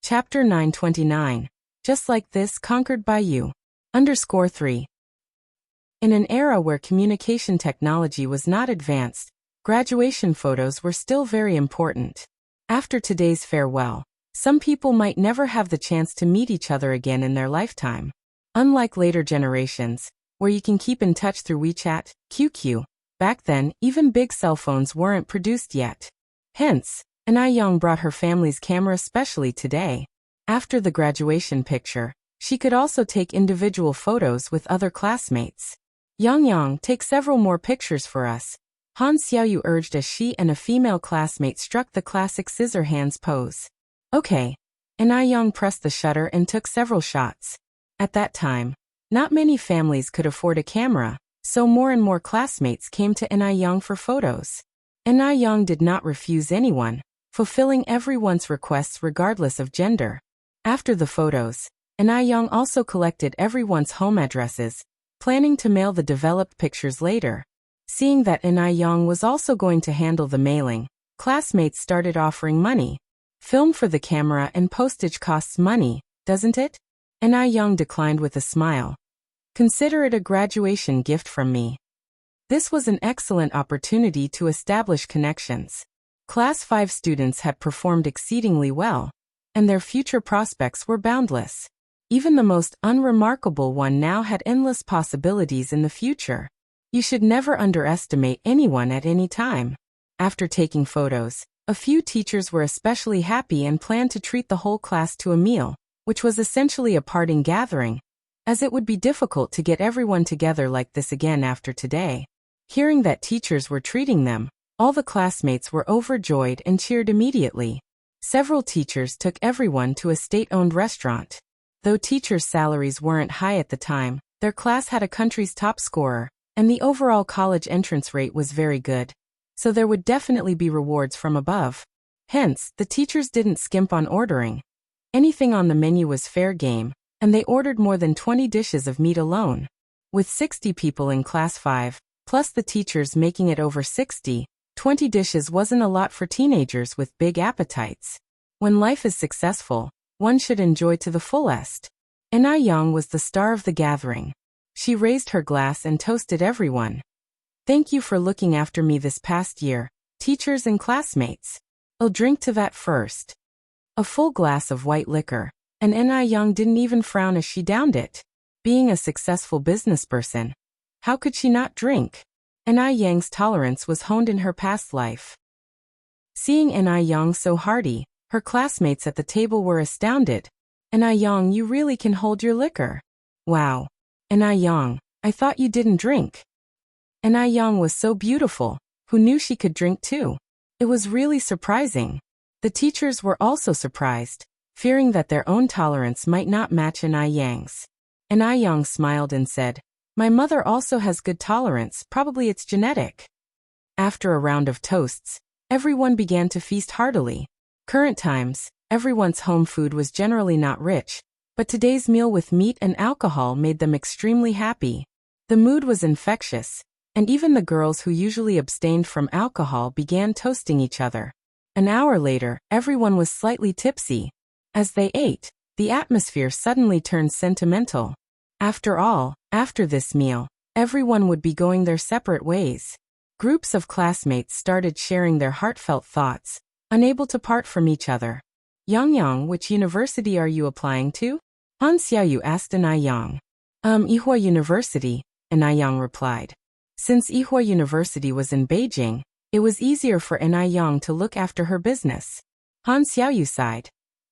Chapter 929. Just like this, conquered by you. _3. In an era where communication technology was not advanced, graduation photos were still very important. After today's farewell, some people might never have the chance to meet each other again in their lifetime. Unlike later generations, where you can keep in touch through WeChat, QQ, back then, even big cell phones weren't produced yet. Hence, Young brought her family's camera specially today. After the graduation picture, she could also take individual photos with other classmates. Yang, take several more pictures for us, Han Xiaoyu urged as she and a female classmate struck the classic scissor hands pose. Okay. Young pressed the shutter and took several shots. At that time, not many families could afford a camera, so more and more classmates came to Young for photos. Young did not refuse anyone, fulfilling everyone's requests regardless of gender. After the photos, Young also collected everyone's home addresses, planning to mail the developed pictures later. Seeing that Young was also going to handle the mailing, classmates started offering money. Film for the camera and postage costs money, doesn't it? Young declined with a smile. Consider it a graduation gift from me. This was an excellent opportunity to establish connections. Class 5 students had performed exceedingly well, and their future prospects were boundless. Even the most unremarkable one now had endless possibilities in the future. You should never underestimate anyone at any time. After taking photos, a few teachers were especially happy and planned to treat the whole class to a meal, which was essentially a parting gathering, as it would be difficult to get everyone together like this again after today. Hearing that teachers were treating them, all the classmates were overjoyed and cheered immediately. Several teachers took everyone to a state-owned restaurant. Though teachers' salaries weren't high at the time, their class had a country's top scorer, and the overall college entrance rate was very good. So there would definitely be rewards from above. Hence, the teachers didn't skimp on ordering. Anything on the menu was fair game, and they ordered more than 20 dishes of meat alone. With 60 people in Class 5, plus the teachers making it over 60, 20 dishes wasn't a lot for teenagers with big appetites. When life is successful, one should enjoy to the fullest. Young was the star of the gathering. She raised her glass and toasted everyone. Thank you for looking after me this past year, teachers and classmates. I'll drink to that first. A full glass of white liquor, and Young didn't even frown as she downed it. Being a successful businessperson, how could she not drink? Yang's tolerance was honed in her past life. Seeing Young so hearty, her classmates at the table were astounded. Young, you really can hold your liquor. Wow. Young, I thought you didn't drink. Young was so beautiful, who knew she could drink too? It was really surprising. The teachers were also surprised, fearing that their own tolerance might not match Yang's. Young smiled and said, my mother also has good tolerance, probably it's genetic. After a round of toasts, everyone began to feast heartily. Current times, everyone's home food was generally not rich, but today's meal with meat and alcohol made them extremely happy. The mood was infectious, and even the girls who usually abstained from alcohol began toasting each other. An hour later, everyone was slightly tipsy. As they ate, the atmosphere suddenly turned sentimental. After all, after this meal, everyone would be going their separate ways. Groups of classmates started sharing their heartfelt thoughts, unable to part from each other. Yang, which university are you applying to? Han Xiaoyu asked Yang. Yihua University, Yang replied. Since Yihua University was in Beijing, it was easier for Yang to look after her business. Han Xiaoyu sighed.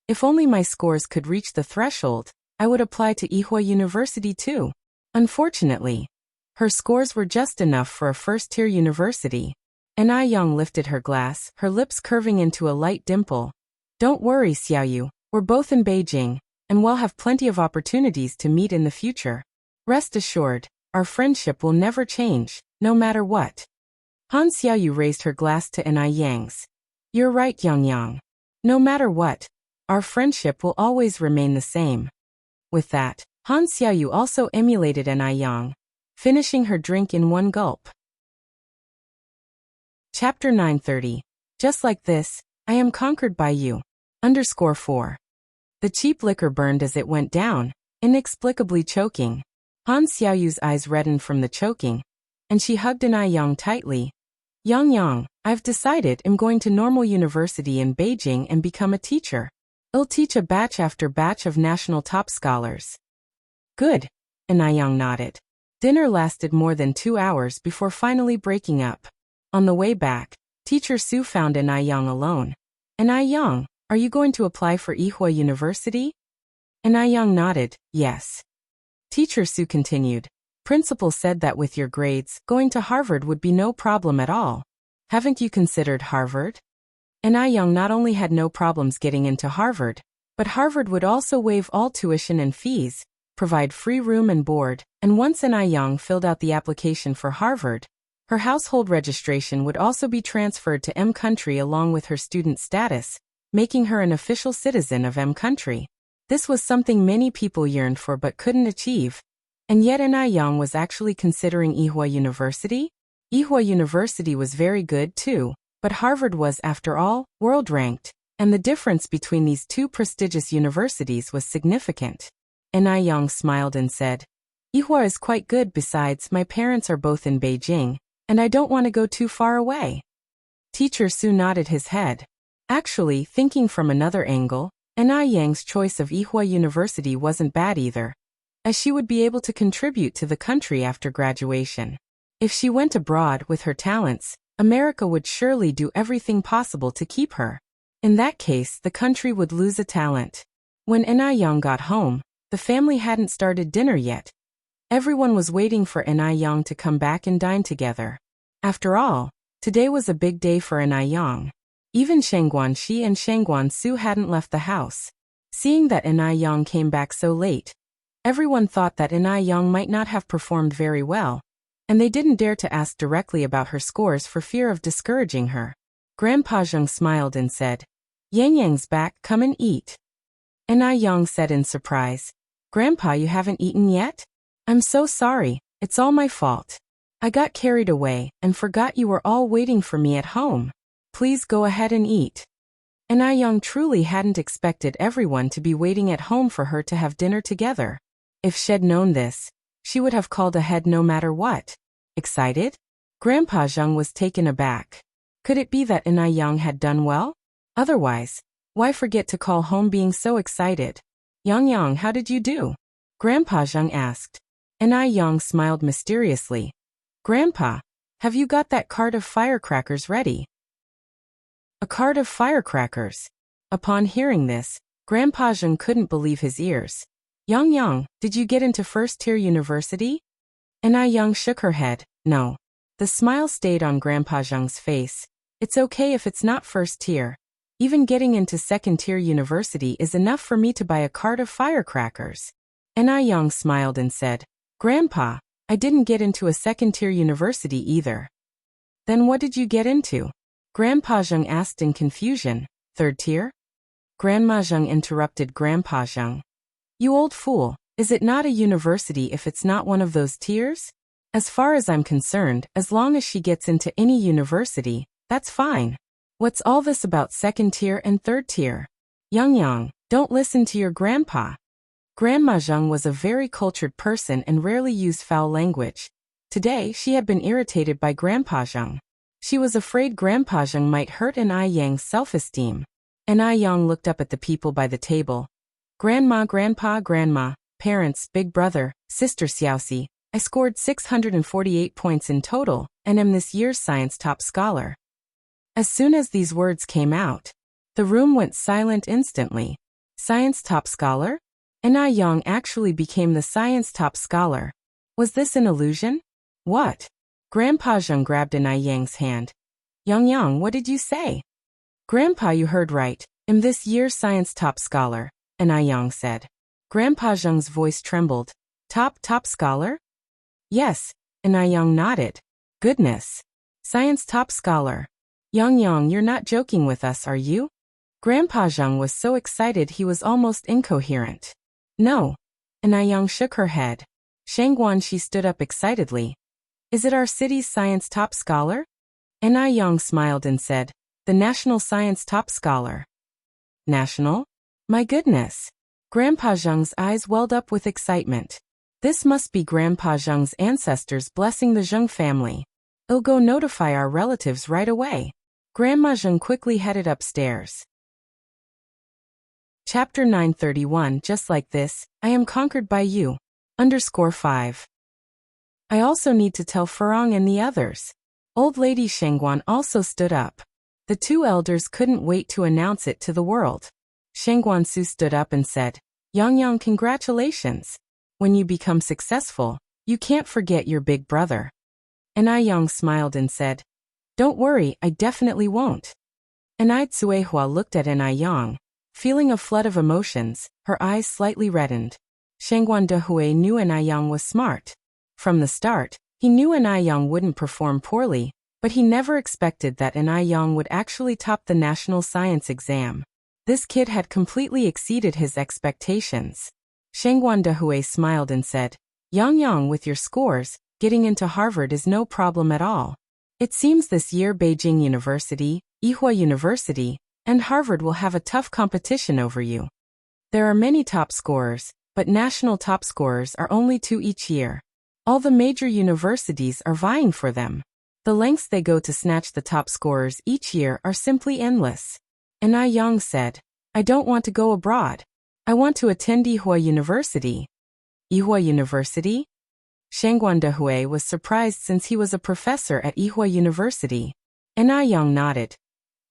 If only my scores could reach the threshold, I would apply to Yihua University too. Unfortunately, her scores were just enough for a first-tier university. Young lifted her glass, her lips curving into a light dimple. Don't worry, Xiaoyu, we're both in Beijing, and we'll have plenty of opportunities to meet in the future. Rest assured, our friendship will never change, no matter what. Han Xiaoyu raised her glass to Yang's. You're right, Yang. No matter what, our friendship will always remain the same. With that, Han Xiaoyu also emulated Yang, finishing her drink in one gulp. Chapter 930. Just like this, I am conquered by you. _4. The cheap liquor burned as it went down, inexplicably choking. Han Xiaoyu's eyes reddened from the choking, and she hugged An Yang tightly. Yang, I've decided I'm going to Normal University in Beijing and become a teacher. I'll teach a batch after batch of national top scholars. Good, An Yang nodded. Dinner lasted more than 2 hours before finally breaking up. On the way back, Teacher Su found An Yang alone. An Yang, are you going to apply for Yihua University? An Yang nodded, yes. Teacher Su continued. Principal said that with your grades, going to Harvard would be no problem at all. Haven't you considered Harvard? An Yang not only had no problems getting into Harvard, but Harvard would also waive all tuition and fees, provide free room and board, and once An Yang filled out the application for Harvard, her household registration would also be transferred to M country along with her student status, making her an official citizen of M country. This was something many people yearned for but couldn't achieve. And yet An Yang was actually considering Yihua University? Yihua University was very good too, but Harvard was, after all, world-ranked, and the difference between these two prestigious universities was significant. An Yang smiled and said, Yihua is quite good. Besides, my parents are both in Beijing, and I don't want to go too far away. Teacher Su nodded his head. Actually, thinking from another angle, An Yang's choice of Yihua University wasn't bad either, as she would be able to contribute to the country after graduation. If she went abroad with her talents, America would surely do everything possible to keep her. In that case, the country would lose a talent. When An Yang got home, the family hadn't started dinner yet. Everyone was waiting for An Yang to come back and dine together. After all, today was a big day for An Yang. Even Shangguan Shi and Shangguan Su hadn't left the house. Seeing that An Yang came back so late, everyone thought that An Yang might not have performed very well, and they didn't dare to ask directly about her scores for fear of discouraging her. Grandpa Zheng smiled and said, Yang's back, come and eat. An Yang said in surprise, Grandpa, you haven't eaten yet? I'm so sorry, it's all my fault. I got carried away and forgot you were all waiting for me at home. Please go ahead and eat. An Yang truly hadn't expected everyone to be waiting at home for her to have dinner together. If she'd known this, she would have called ahead no matter what. Excited? Grandpa Zheng was taken aback. Could it be that An Yang had done well? Otherwise, why forget to call home being so excited? Yang, how did you do? Grandpa Zheng asked. An Yang smiled mysteriously. Grandpa, have you got that cart of firecrackers ready? A cart of firecrackers. Upon hearing this, Grandpa Zheng couldn't believe his ears. Yang, did you get into first-tier university? An Yang shook her head, no. The smile stayed on Grandpa Zheng's face. It's okay if it's not first-tier. Even getting into second-tier university is enough for me to buy a cart of firecrackers. An Yang smiled and said, Grandpa, I didn't get into a second-tier university either. Then what did you get into? Grandpa Zheng asked in confusion. Third tier? Grandma Zheng interrupted Grandpa Zheng. You old fool, is it not a university if it's not one of those tiers? As far as I'm concerned, as long as she gets into any university, that's fine. What's all this about second tier and third tier? Yang, don't listen to your grandpa. Grandma Zheng was a very cultured person and rarely used foul language. Today, she had been irritated by Grandpa Zheng. She was afraid Grandpa Zheng might hurt An Yang's self-esteem. An Yang looked up at the people by the table. Grandma, Grandpa, Grandma, parents, big brother, sister Xiaoxi, I scored 648 points in total, and am this year's science top scholar. As soon as these words came out, the room went silent instantly. Science top scholar? An Yang actually became the science top scholar. Was this an illusion? What? Grandpa Zheng grabbed An Yang's hand. Yang, what did you say? Grandpa, you heard right. Am this year's science top scholar, An Yang said. Grandpa Zheng's voice trembled. Top scholar? Yes, An Yang nodded. Goodness. Science top scholar. Yang, you're not joking with us, are you? Grandpa Zheng was so excited he was almost incoherent. No. An Yang shook her head. Shangguan Shi stood up excitedly. Is it our city's science top scholar? An Yang smiled and said, the national science top scholar. National? My goodness! Grandpa Zheng's eyes welled up with excitement. This must be Grandpa Zheng's ancestors blessing the Zheng family. I'll go notify our relatives right away. Grandma Zheng quickly headed upstairs. Chapter 931 Just like this, I am conquered by you. _5. I also need to tell Furong and the others. Old Lady Shengguan also stood up. The two elders couldn't wait to announce it to the world. Shengguan Su stood up and said, Yang, congratulations. When you become successful, you can't forget your big brother. And Yang smiled and said, Don't worry, I definitely won't. And Cuehua looked at Yang, feeling a flood of emotions, her eyes slightly reddened. Shengguan Dehui knew Yang was smart. From the start, he knew Yang wouldn't perform poorly, but he never expected that Yang would actually top the national science exam. This kid had completely exceeded his expectations. Shengguan Dehui smiled and said, Yang, with your scores, getting into Harvard is no problem at all. It seems this year Beijing University, Yihua University, and Harvard will have a tough competition over you. There are many top scorers, but national top scorers are only 2 each year. All the major universities are vying for them. The lengths they go to snatch the top scorers each year are simply endless. And Yang said, I don't want to go abroad. I want to attend Yihua University. Yihua University? Shengguan Dehui was surprised since he was a professor at Yihua University. And Yang nodded.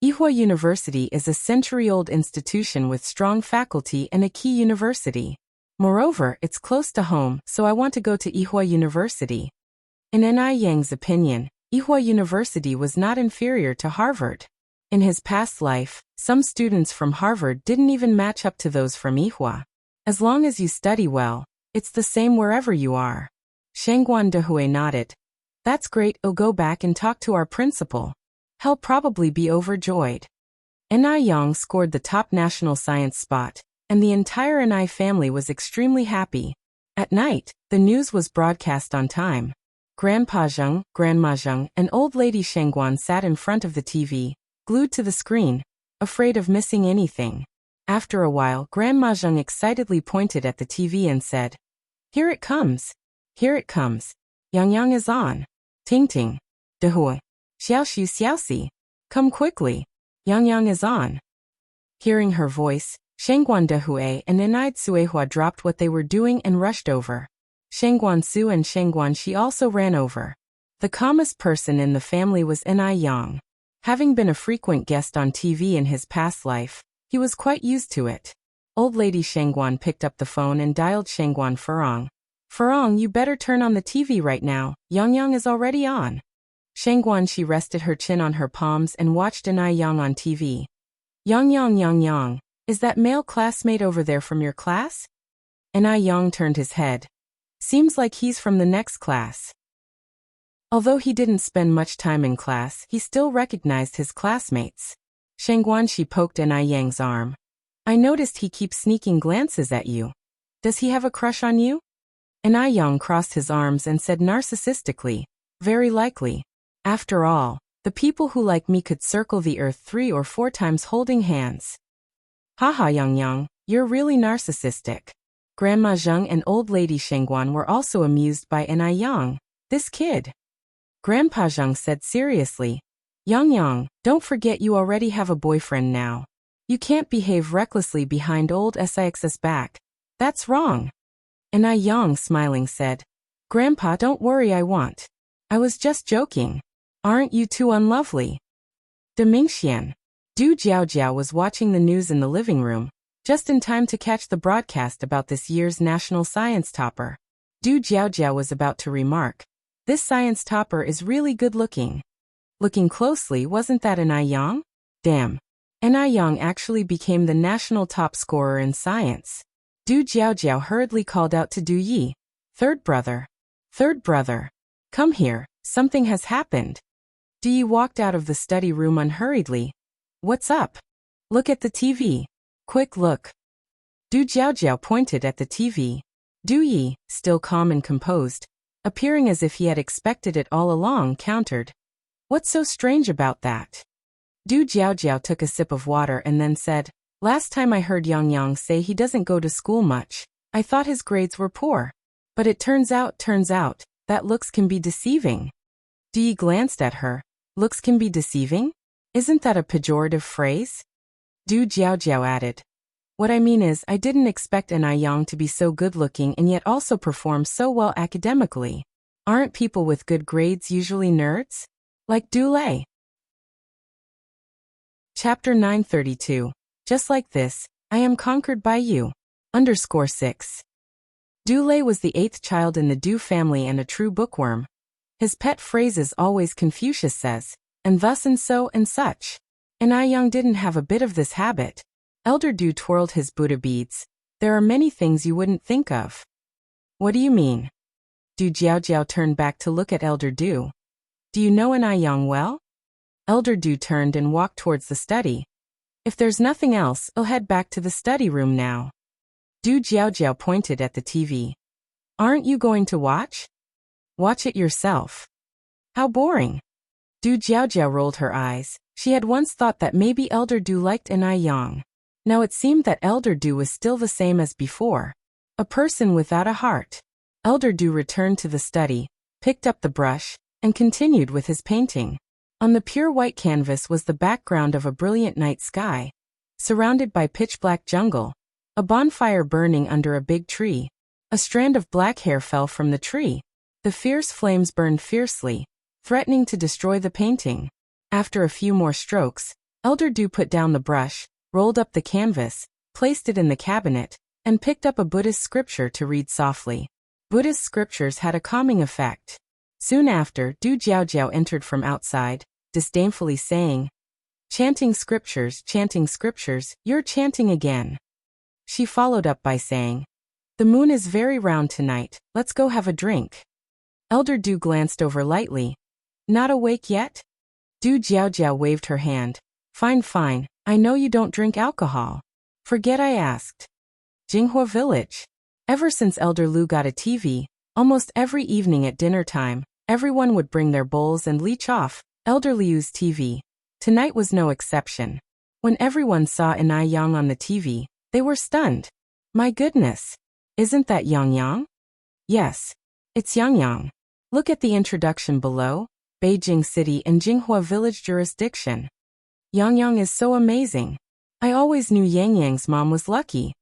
Yihua University is a century-old institution with strong faculty and a key university. Moreover, it's close to home, so I want to go to Yihua University. In Yang's opinion, Yihua University was not inferior to Harvard. In his past life, some students from Harvard didn't even match up to those from Yihua. As long as you study well, it's the same wherever you are. Shengguan Dehui nodded. That's great, I'll go back and talk to our principal. He'll probably be overjoyed. Yang scored the top national science spot, and the entire Ni family was extremely happy. At night, the news was broadcast on time. Grandpa Zheng, Grandma Zheng, and Old Lady Shengguan sat in front of the TV, glued to the screen, afraid of missing anything. After a while, Grandma Zheng excitedly pointed at the TV and said, Here it comes. Here it comes. Yang is on. Ting ting. Dehui. Xiaoxi. Come quickly. Yang is on. Hearing her voice, Shengguan Dehui and Cuehua dropped what they were doing and rushed over. Shengguan Su and Shengguan Shi also ran over. The calmest person in the family was Yang. Having been a frequent guest on TV in his past life, he was quite used to it. Old Lady Shengguan picked up the phone and dialed Shengguan Furong. Furong, you better turn on the TV right now, Yang is already on. Shengguan Shi rested her chin on her palms and watched Yang on TV. Yang, is that male classmate over there from your class? Yang turned his head. Seems like he's from the next class. Although he didn't spend much time in class, he still recognized his classmates. Shengguan Shi poked Yang's arm. I noticed he keeps sneaking glances at you. Does he have a crush on you? Yang crossed his arms and said narcissistically, Very likely. After all, the people who like me could circle the earth 3 or 4 times holding hands. Haha Yang, you're really narcissistic. Grandma Zheng and Old Lady Shengguan were also amused by Yang. This kid. Grandpa Zheng said seriously, Yang, don't forget you already have a boyfriend now. You can't behave recklessly behind old Six's back. That's wrong. Yang smiling said, Grandpa, don't worry, I won't. I was just joking. Aren't you too unlovely? Demingxian. Du Jiaojiao was watching the news in the living room, just in time to catch the broadcast about this year's national science topper. Du Jiaojiao was about to remark, This science topper is really good looking. Looking closely, wasn't that Yang? Damn. Yang actually became the national top scorer in science. Du Jiaojiao hurriedly called out to Du Yi. Third brother. Come here, something has happened. Du Yi walked out of the study room unhurriedly. What's up? Look at the TV. Quick look. Du Jiaojiao pointed at the TV. Du Yi, still calm and composed, appearing as if he had expected it all along, countered. What's so strange about that? Du Jiaojiao took a sip of water and then said, Last time I heard Yang Yang say he doesn't go to school much, I thought his grades were poor. But it turns out, that looks can be deceiving. Dee glanced at her. Looks can be deceiving? Isn't that a pejorative phrase? Du Jiaojiao added. What I mean is, I didn't expect An Yang to be so good-looking and yet also perform so well academically. Aren't people with good grades usually nerds? Like Du Lei. Chapter 932. Just like this, I am conquered by you. _6. Du Lei was the 8th child in the Du family and a true bookworm. His pet phrase is always Confucius says, and thus and so and such. An Yang didn't have a bit of this habit. Elder Du twirled his Buddha beads. There are many things you wouldn't think of. What do you mean? Du Jiaojiao turned back to look at Elder Du. Do you know An Yang well? Elder Du turned and walked towards the study. If there's nothing else, I'll head back to the study room now. Du Jiaojiao pointed at the TV. Aren't you going to watch? Watch it yourself. How boring. Du Jiaojiao rolled her eyes. She had once thought that maybe Elder Du liked An Yang. Now it seemed that Elder Du was still the same as before. A person without a heart. Elder Du returned to the study, picked up the brush, and continued with his painting. On the pure white canvas was the background of a brilliant night sky, surrounded by pitch-black jungle, a bonfire burning under a big tree. A strand of black hair fell from the tree. The fierce flames burned fiercely, threatening to destroy the painting. After a few more strokes, Elder Du put down the brush, rolled up the canvas, placed it in the cabinet, and picked up a Buddhist scripture to read softly. Buddhist scriptures had a calming effect. Soon after, Du Jiaojiao entered from outside, disdainfully saying, chanting scriptures, you're chanting again. She followed up by saying, the moon is very round tonight, let's go have a drink. Elder Du glanced over lightly. Not awake yet? Du Jiaojiao waved her hand. Fine, I know you don't drink alcohol. Forget I asked. Jinghua Village. Ever since Elder Lu got a TV, almost every evening at dinner time, everyone would bring their bowls and leech off Elder Liu's TV. Tonight was no exception. When everyone saw An Yang on the TV, they were stunned. My goodness. Isn't that Yang Yang? Yes. It's Yang Yang. Look at the introduction below. Beijing City and Jinghua Village jurisdiction. Yang Yang is so amazing. I always knew Yang Yang's mom was lucky.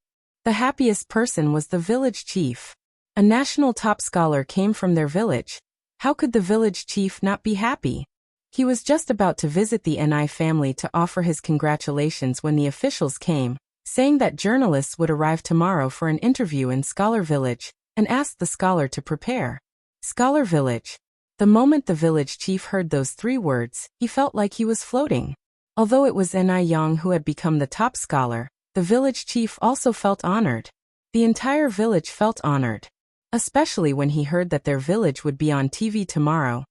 The happiest person was the village chief. A national top scholar came from their village. How could the village chief not be happy? He was just about to visit the Ni family to offer his congratulations when the officials came, saying that journalists would arrive tomorrow for an interview in Scholar Village, and asked the scholar to prepare. Scholar Village. The moment the village chief heard those 3 words, he felt like he was floating. Although it was Ni Yang who had become the top scholar, the village chief also felt honored. The entire village felt honored. Especially when he heard that their village would be on TV tomorrow.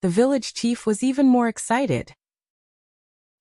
The village chief was even more excited.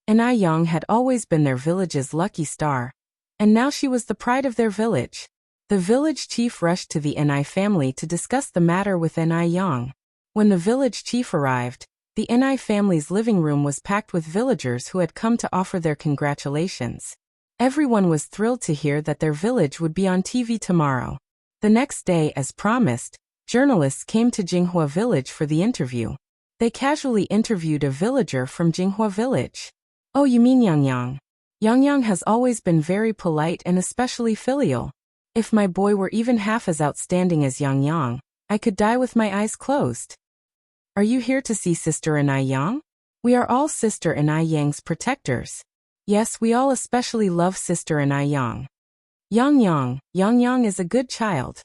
Ni Yang had always been their village's lucky star, and now she was the pride of their village. The village chief rushed to the Ni family to discuss the matter with Ni Yang. When the village chief arrived, the Ni family's living room was packed with villagers who had come to offer their congratulations. Everyone was thrilled to hear that their village would be on TV tomorrow. The next day, as promised, journalists came to Jinghua Village for the interview. They casually interviewed a villager from Jinghua Village. Oh, you mean Yang Yang? Yang Yang has always been very polite and especially filial. If my boy were even half as outstanding as Yang Yang, I could die with my eyes closed. Are you here to see Sister An Yang? We are all Sister An Yang's protectors. Yes, we all especially love Sister An Yang. Yang Yang is a good child.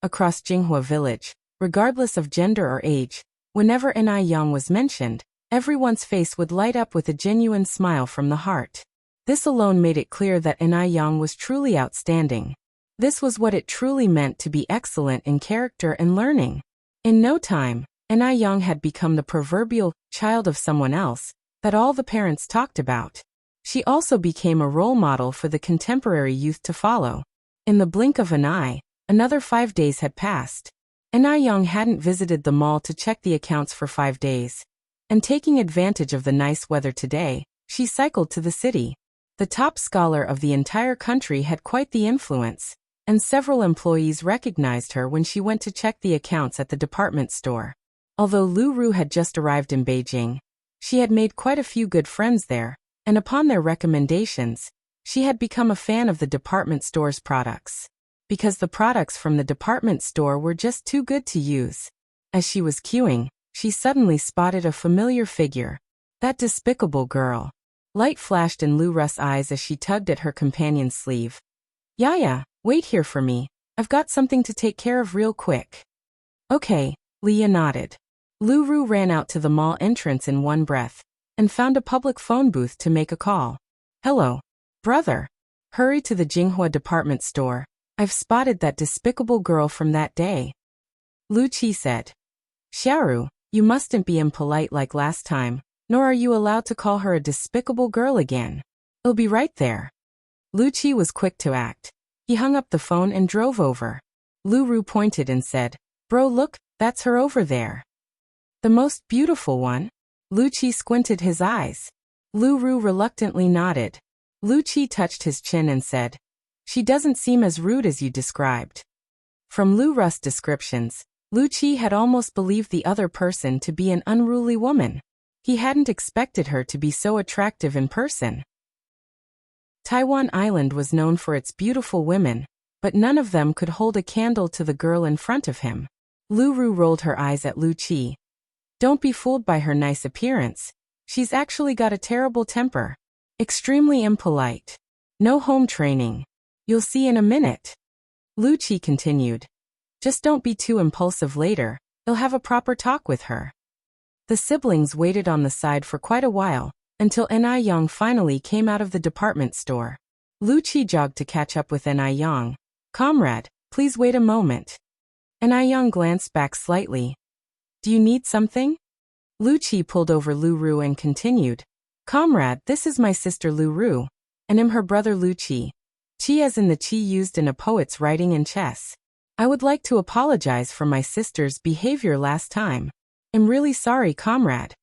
Across Jinghua Village, regardless of gender or age, whenever An Yang was mentioned, everyone's face would light up with a genuine smile from the heart. This alone made it clear that An Yang was truly outstanding. This was what it truly meant to be excellent in character and learning. In no time, An Yang had become the proverbial child of someone else that all the parents talked about. She also became a role model for the contemporary youth to follow. In the blink of an eye, another 5 days had passed. An Yang hadn't visited the mall to check the accounts for 5 days. And taking advantage of the nice weather today, she cycled to the city. The top scholar of the entire country had quite the influence, and several employees recognized her when she went to check the accounts at the department store. Although Lu Ru had just arrived in Beijing, she had made quite a few good friends there, and upon their recommendations, she had become a fan of the department store's products. Because the products from the department store were just too good to use. As she was queuing, she suddenly spotted a familiar figure. That despicable girl. Light flashed in Lu Ru's eyes as she tugged at her companion's sleeve. Yaya, wait here for me. I've got something to take care of real quick. Okay, Leah nodded. Lu Ru ran out to the mall entrance in one breath, and found a public phone booth to make a call. Hello, brother. Hurry to the Jinghua department store. I've spotted that despicable girl from that day. Lu Qi said. Xiaoru, you mustn't be impolite like last time, nor are you allowed to call her a despicable girl again. I'll be right there. Lu Qi was quick to act. He hung up the phone and drove over. Lu Ru pointed and said, Bro, look, that's her over there. The most beautiful one? Lu Qi squinted his eyes. Lu Ru reluctantly nodded. Lu Qi touched his chin and said, She doesn't seem as rude as you described. From Lu Ru's descriptions, Lu Qi had almost believed the other person to be an unruly woman. He hadn't expected her to be so attractive in person. Taiwan Island was known for its beautiful women, but none of them could hold a candle to the girl in front of him. Lu Ru rolled her eyes at Lu Qi. Don't be fooled by her nice appearance. She's actually got a terrible temper. Extremely impolite. No home training. You'll see in a minute. Lu Qi continued. Just don't be too impulsive later. You'll have a proper talk with her. The siblings waited on the side for quite a while, until Enai Yang finally came out of the department store. Lu Qi jogged to catch up with Enai Yang. Comrade, please wait a moment. Enai Yang glanced back slightly. Do you need something? Lu Qi pulled over Lu Ru and continued. Comrade, this is my sister Lu Ru, and I'm her brother Lu Qi. Qi as in the qi used in a poet's writing in chess. I would like to apologize for my sister's behavior last time. I'm really sorry, comrade.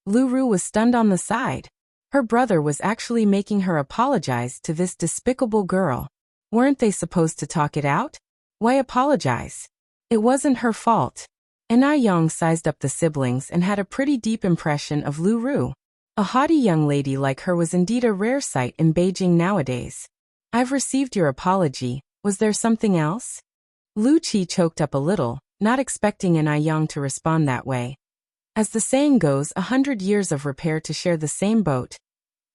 Lu Ru was stunned on the side. Her brother was actually making her apologize to this despicable girl. Weren't they supposed to talk it out? Why apologize? It wasn't her fault. Enai Yang sized up the siblings and had a pretty deep impression of Lu Ru. A haughty young lady like her was indeed a rare sight in Beijing nowadays. I've received your apology. Was there something else? Lu Qi choked up a little, not expecting Enai Yang to respond that way. As the saying goes, 100 years of repair to share the same boat.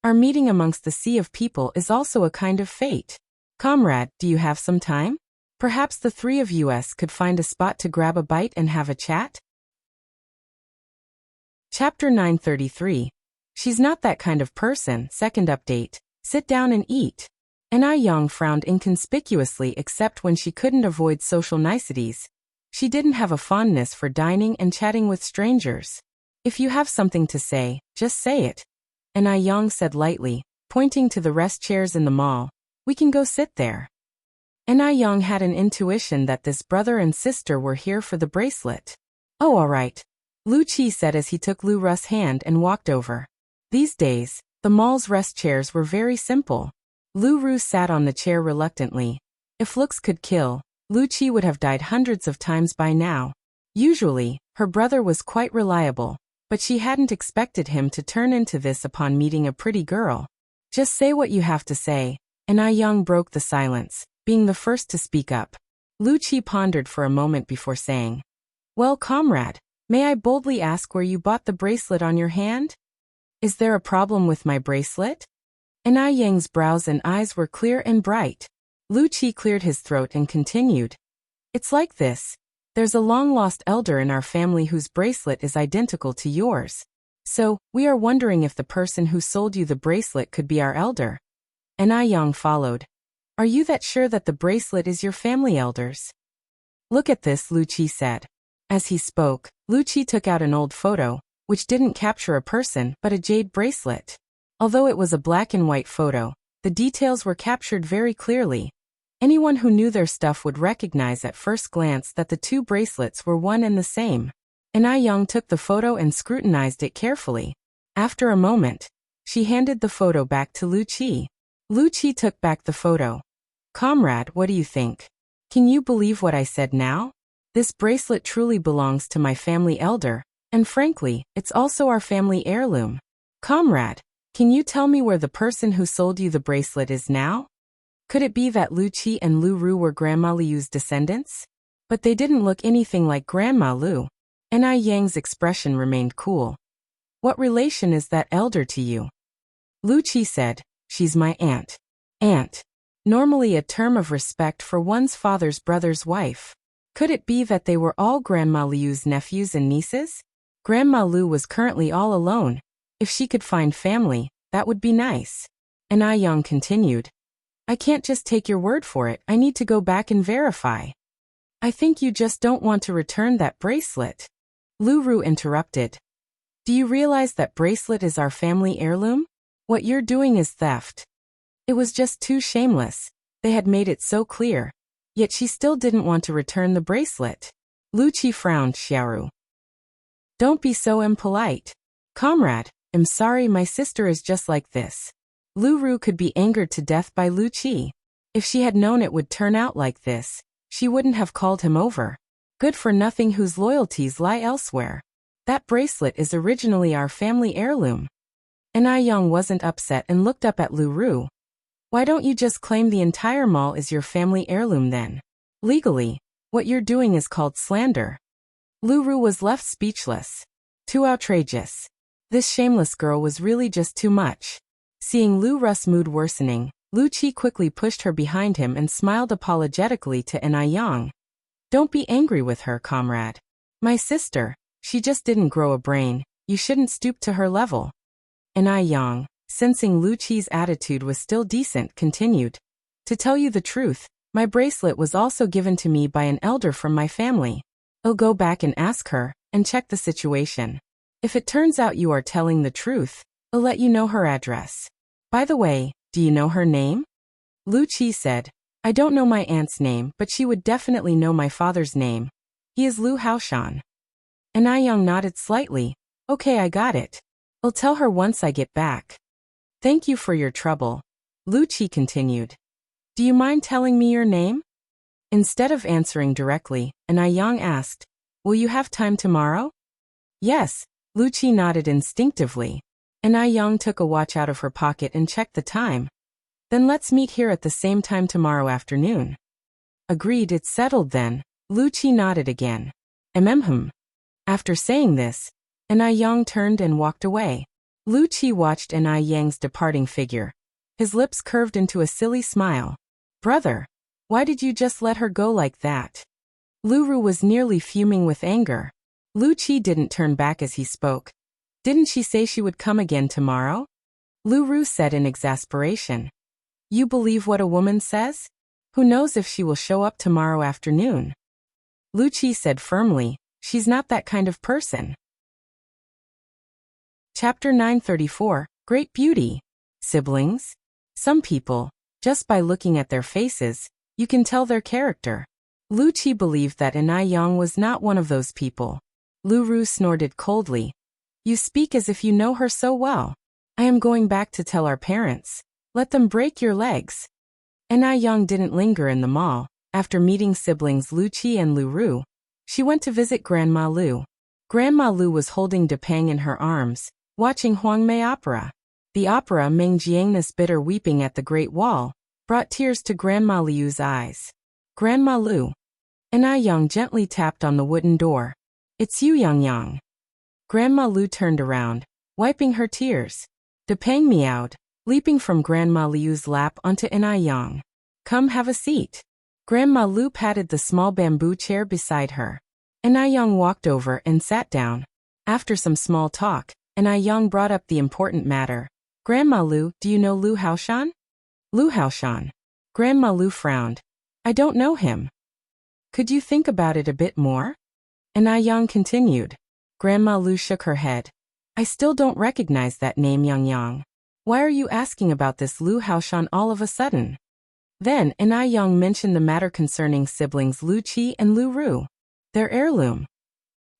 Our meeting amongst the sea of people is also a kind of fate. Comrade, do you have some time? Perhaps the three of us could find a spot to grab a bite and have a chat? Chapter 933. She's not that kind of person. Second update. Sit down and eat. Enai Yang frowned inconspicuously except when she couldn't avoid social niceties. She didn't have a fondness for dining and chatting with strangers. If you have something to say, just say it. Enai Yang said lightly, pointing to the rest chairs in the mall. We can go sit there. Enai Yang had an intuition that this brother and sister were here for the bracelet. Oh, all right. Lu Qi said as he took Lu Ru's hand and walked over. These days, the mall's rest chairs were very simple. Lu Ru sat on the chair reluctantly. If looks could kill, Lu Qi would have died hundreds of times by now. Usually, her brother was quite reliable, but she hadn't expected him to turn into this upon meeting a pretty girl. Just say what you have to say. Enai Yang broke the silence, being the first to speak up. Lu Qi pondered for a moment before saying, Well, comrade, may I boldly ask where you bought the bracelet on your hand? Is there a problem with my bracelet? Enai Yang's brows and eyes were clear and bright. Lu Qi cleared his throat and continued. It's like this. There's a long-lost elder in our family whose bracelet is identical to yours. So, we are wondering if the person who sold you the bracelet could be our elder. Enai Yang followed. Are you that sure that the bracelet is your family elder's? Look at this, Lu Qi said. As he spoke, Lu Qi took out an old photo, which didn't capture a person but a jade bracelet. Although it was a black and white photo, the details were captured very clearly. Anyone who knew their stuff would recognize at first glance that the two bracelets were one and the same. Enai Yang took the photo and scrutinized it carefully. After a moment, she handed the photo back to Lu Qi. Lu Qi took back the photo. Comrade, what do you think? Can you believe what I said now? This bracelet truly belongs to my family elder, and frankly, it's also our family heirloom. Comrade, can you tell me where the person who sold you the bracelet is now? Could it be that Lu Qi and Lu Ru were Grandma Liu's descendants? But they didn't look anything like Grandma Lu. Nai Yang's expression remained cool. What relation is that elder to you? Lu Qi said, she's my aunt. Aunt. Normally a term of respect for one's father's brother's wife. Could it be that they were all Grandma Liu's nephews and nieces? Grandma Lu was currently all alone. If she could find family, that would be nice. Nai Yang continued. I can't just take your word for it, I need to go back and verify. I think you just don't want to return that bracelet. Lu Ru interrupted. Do you realize that bracelet is our family heirloom? What you're doing is theft. It was just too shameless. They had made it so clear. Yet she still didn't want to return the bracelet. Lu Qi frowned. Xiaoru. Don't be so impolite. Comrade, I'm sorry, my sister is just like this. Lu Ru could be angered to death by Lu Qi. If she had known it would turn out like this, she wouldn't have called him over. Good for nothing whose loyalties lie elsewhere. That bracelet is originally our family heirloom. Nai Yang wasn't upset and looked up at Lu Ru. Why don't you just claim the entire mall is your family heirloom then? Legally, what you're doing is called slander. Lu Ru was left speechless. Too outrageous. This shameless girl was really just too much. Seeing Lu Ru's mood worsening, Lu Qi quickly pushed her behind him and smiled apologetically to Nai Yang. Don't be angry with her, comrade. My sister, she just didn't grow a brain, you shouldn't stoop to her level. Nai Yang, sensing Lu Qi's attitude was still decent, continued. To tell you the truth, my bracelet was also given to me by an elder from my family. I'll go back and ask her, and check the situation. If it turns out you are telling the truth, I'll let you know her address. By the way, do you know her name? Lu Qi said, I don't know my aunt's name, but she would definitely know my father's name. He is Lu Haoshan. Nai Yang nodded slightly. Okay, I got it. I'll tell her once I get back. Thank you for your trouble. Lu Qi continued. Do you mind telling me your name? Instead of answering directly, Nai Yang asked, will you have time tomorrow? Yes, Lu Qi nodded instinctively. Nai Yang took a watch out of her pocket and checked the time. Then let's meet here at the same time tomorrow afternoon. Agreed, it's settled then. Lu Qi nodded again. After saying this, Nai Yang turned and walked away. Lu Qi watched Nai Yang's departing figure. His lips curved into a silly smile. Brother, why did you just let her go like that? Lu Ru was nearly fuming with anger. Lu Qi didn't turn back as he spoke. Didn't she say she would come again tomorrow? Lu Ru said in exasperation. You believe what a woman says? Who knows if she will show up tomorrow afternoon? Lu Qi said firmly, she's not that kind of person. Chapter 934, Great Beauty. Siblings? Some people, just by looking at their faces, you can tell their character. Lu Qi believed that Nai Yang was not one of those people. Lu Ru snorted coldly. You speak as if you know her so well. I am going back to tell our parents. Let them break your legs. Nai Yang didn't linger in the mall. After meeting siblings Lu Qi and Lu Ru, she went to visit Grandma Lu. Grandma Lu was holding Depang in her arms, watching Huangmei opera. The opera Mengjiang's bitter weeping at the Great Wall brought tears to Grandma Liu's eyes. Grandma Lu. Nai Yang gently tapped on the wooden door. It's you, Yang Yang. Grandma Lu turned around, wiping her tears. Depang meowed, leaping from Grandma Liu's lap onto Nai Yang. Come have a seat. Grandma Lu patted the small bamboo chair beside her. Nai Yang walked over and sat down. After some small talk, Nai Yang brought up the important matter. Grandma Lu, do you know Lu Haoshan? Lu Haoshan. Grandma Lu frowned. I don't know him. Could you think about it a bit more? Nai Yang continued. Grandma Lu shook her head. I still don't recognize that name, Yang Yang. Why are you asking about this Lu Haoshan all of a sudden? Then Nai Yang mentioned the matter concerning siblings Lu Qi and Lu Ru. Their heirloom.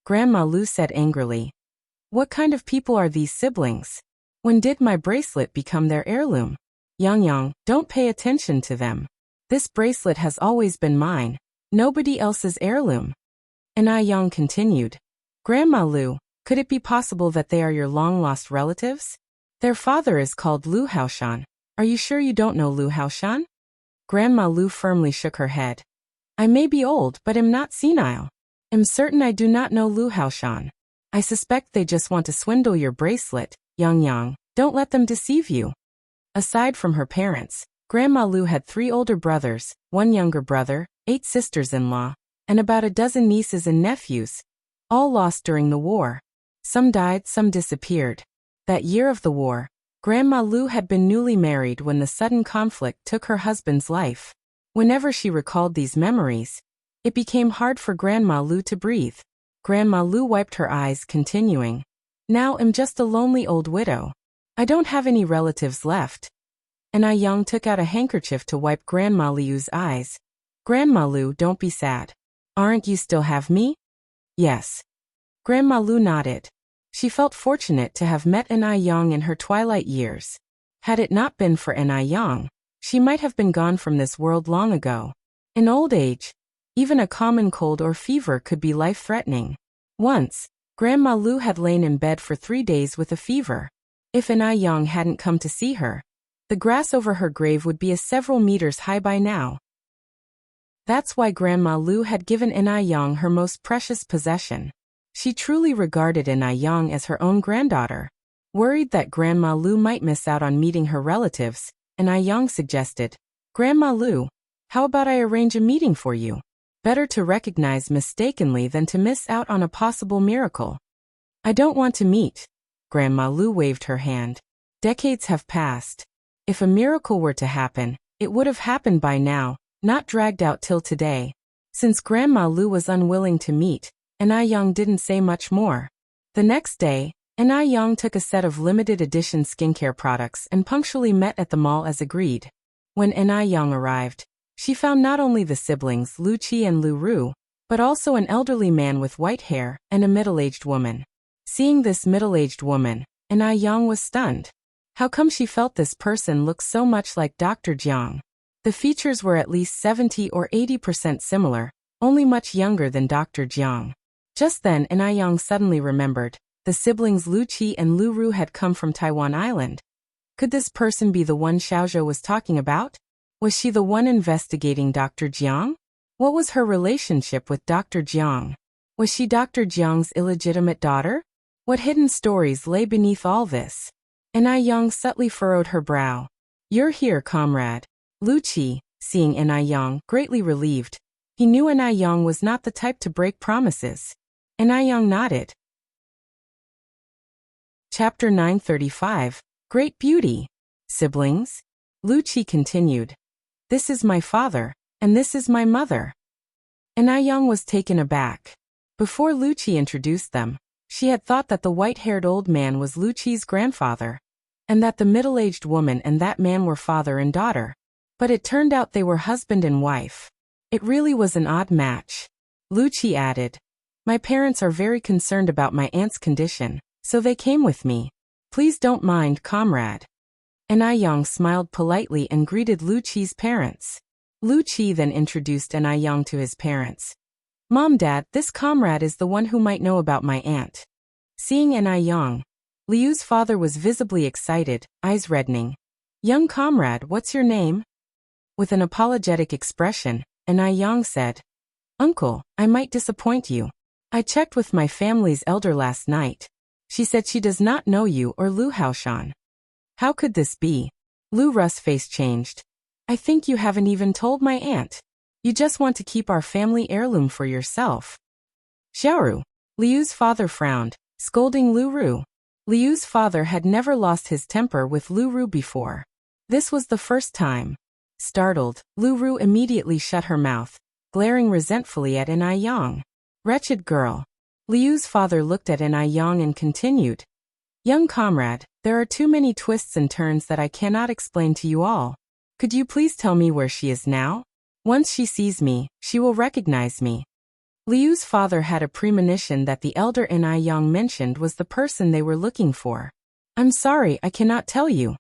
Grandma Lu said angrily. What kind of people are these siblings? When did my bracelet become their heirloom? Yang, don't pay attention to them. This bracelet has always been mine. Nobody else's heirloom. And Yang continued. Grandma Lu, could it be possible that they are your long-lost relatives? Their father is called Lu Haoshan. Are you sure you don't know Lu Haoshan? Grandma Lu firmly shook her head. I may be old, but am not senile. Am certain I do not know Lu Haoshan. I suspect they just want to swindle your bracelet, Yang. Don't let them deceive you. Aside from her parents, Grandma Lu had 3 older brothers, 1 younger brother, 8 sisters-in-law, and about a dozen nieces and nephews, all lost during the war. Some died, some disappeared. That year of the war, Grandma Lu had been newly married when the sudden conflict took her husband's life. Whenever she recalled these memories, it became hard for Grandma Lu to breathe. Grandma Lu wiped her eyes, continuing. Now I'm just a lonely old widow. I don't have any relatives left. And Yang took out a handkerchief to wipe Grandma Liu's eyes. Grandma Lu, don't be sad. Aren't you still have me? Yes. Grandma Lu nodded. She felt fortunate to have met Yang in her twilight years. Had it not been for Yang, she might have been gone from this world long ago. In old age, even a common cold or fever could be life-threatening. Once, Grandma Lu had lain in bed for 3 days with a fever. If Yang hadn't come to see her, the grass over her grave would be several meters high by now. That's why Grandma Lu had given Yang her most precious possession. She truly regarded Yang as her own granddaughter. Worried that Grandma Lu might miss out on meeting her relatives, Yang suggested, Grandma Lu, how about I arrange a meeting for you? Better to recognize mistakenly than to miss out on a possible miracle. I don't want to meet. Grandma Lu waved her hand. Decades have passed. If a miracle were to happen, it would have happened by now, not dragged out till today. Since Grandma Lu was unwilling to meet, Yang didn't say much more. The next day, Yang took a set of limited edition skincare products and punctually met at the mall as agreed. When Yang arrived, she found not only the siblings Lu Qi and Lu Ru, but also an elderly man with white hair and a middle-aged woman. Seeing this middle-aged woman, Yang was stunned. How come she felt this person looked so much like Dr. Jiang? The features were at least 70 or 80% similar, only much younger than Dr. Jiang. Just then Yang suddenly remembered, the siblings Lu Qi and Lu Ru had come from Taiwan Island. Could this person be the one Xiaozhou was talking about? Was she the one investigating Dr. Jiang? What was her relationship with Dr. Jiang? Was she Dr. Jiang's illegitimate daughter? What hidden stories lay beneath all this? Yang subtly furrowed her brow. You're here, comrade. Lu Qi, seeing Yang, greatly relieved. He knew Yang was not the type to break promises. Yang nodded. Chapter 935, Great Beauty. Siblings? Lu Qi continued. This is my father, and this is my mother. Yang was taken aback. Before Lu Qi introduced them, she had thought that the white-haired old man was Lu Qi's grandfather, and that the middle-aged woman and that man were father and daughter. But it turned out they were husband and wife. It really was an odd match. Lu Qi added, My parents are very concerned about my aunt's condition, so they came with me. Please don't mind, comrade. Yang smiled politely and greeted Lu Qi's parents. Lu Qi then introduced Yang to his parents. Mom, Dad, this comrade is the one who might know about my aunt. Seeing Yang, Liu's father was visibly excited, eyes reddening. Young comrade, what's your name? With an apologetic expression, Yang said, Uncle, I might disappoint you. I checked with my family's elder last night. She said she does not know you or Lu Haoshan. How could this be? Lu Ru's face changed. I think you haven't even told my aunt. You just want to keep our family heirloom for yourself. Xiaoru. Liu's father frowned, scolding Lu Ru. Liu's father had never lost his temper with Lu Ru before. This was the first time. Startled, Lu Ru immediately shut her mouth, glaring resentfully at Yang. Wretched girl. Liu's father looked at Yang and continued. Young comrade, there are too many twists and turns that I cannot explain to you all. Could you please tell me where she is now? Once she sees me, she will recognize me. Liu's father had a premonition that the elder Yang mentioned was the person they were looking for. I'm sorry, I cannot tell you.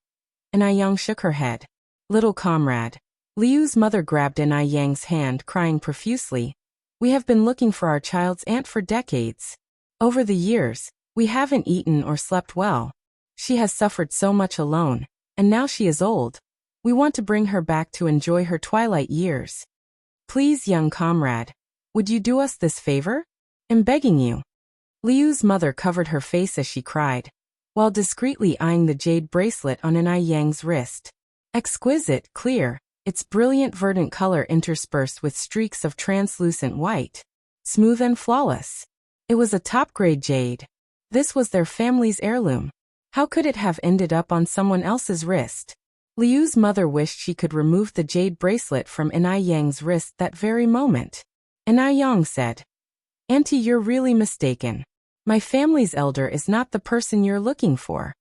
Yang shook her head. Little comrade. Liu's mother grabbed Yang's hand, crying profusely. We have been looking for our child's aunt for decades. Over the years, we haven't eaten or slept well. She has suffered so much alone, and now she is old. We want to bring her back to enjoy her twilight years. Please, young comrade, would you do us this favor? I'm begging you. Liu's mother covered her face as she cried, while discreetly eyeing the jade bracelet on Yang's wrist. Exquisite, clear, its brilliant verdant color interspersed with streaks of translucent white. Smooth and flawless. It was a top-grade jade. This was their family's heirloom. How could it have ended up on someone else's wrist? Liu's mother wished she could remove the jade bracelet from Yang's wrist that very moment. Yang said, Auntie, you're really mistaken. My family's elder is not the person you're looking for.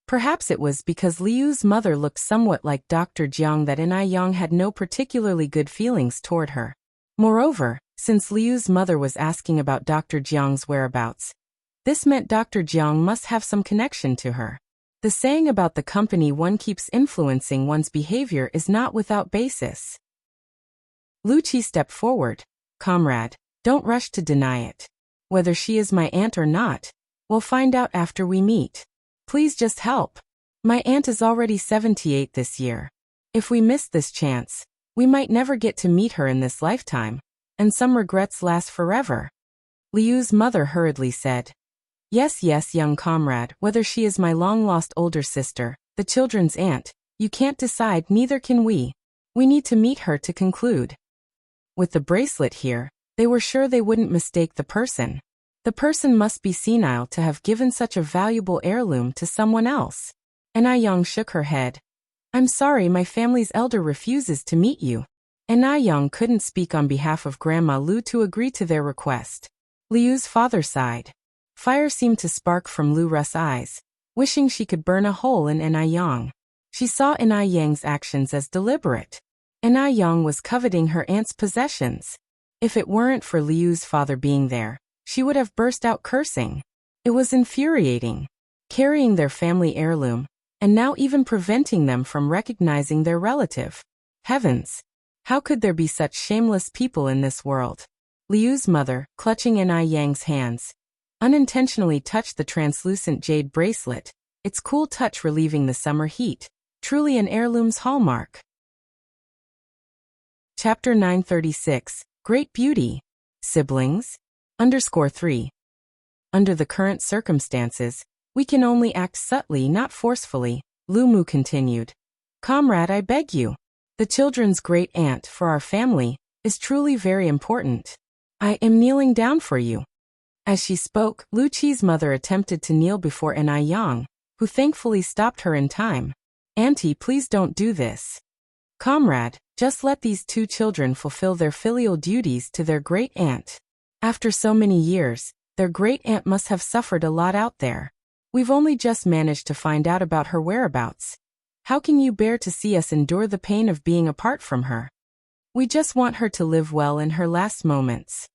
Perhaps it was because Liu's mother looked somewhat like Dr. Jiang that Yang had no particularly good feelings toward her. Moreover, since Liu's mother was asking about Dr. Jiang's whereabouts, this meant Dr. Jiang must have some connection to her. The saying about the company one keeps influencing one's behavior is not without basis. Lu Qi stepped forward. Comrade, don't rush to deny it. Whether she is my aunt or not, we'll find out after we meet. Please just help. My aunt is already 78 this year. If we miss this chance, we might never get to meet her in this lifetime, and some regrets last forever. Liu's mother hurriedly said, Yes, young comrade, whether she is my long-lost older sister, the children's aunt, you can't decide, neither can we. We need to meet her to conclude. With the bracelet here, they were sure they wouldn't mistake the person. The person must be senile to have given such a valuable heirloom to someone else. Yang shook her head. I'm sorry, my family's elder refuses to meet you. Yang couldn't speak on behalf of Grandma Lu to agree to their request. Liu's father sighed. Fire seemed to spark from Lu Ru's eyes, wishing she could burn a hole in Yang. She saw Yang's actions as deliberate. Yang was coveting her aunt's possessions. If it weren't for Liu's father being there, she would have burst out cursing. It was infuriating. Carrying their family heirloom, and now even preventing them from recognizing their relative. Heavens! How could there be such shameless people in this world? Liu's mother, clutching Yang's hands, unintentionally touched the translucent jade bracelet, its cool touch relieving the summer heat. Truly an heirloom's hallmark. Chapter 936, Great Beauty. Siblings? _3. Under the current circumstances, we can only act subtly, not forcefully, Lu Mu continued. Comrade, I beg you. The children's great aunt for our family is truly very important. I am kneeling down for you. As she spoke, Lu Qi's mother attempted to kneel before Yang, who thankfully stopped her in time. Auntie, please don't do this. Comrade, just let these two children fulfill their filial duties to their great aunt. After so many years, their great aunt must have suffered a lot out there. We've only just managed to find out about her whereabouts. How can you bear to see us endure the pain of being apart from her? We just want her to live well in her last moments.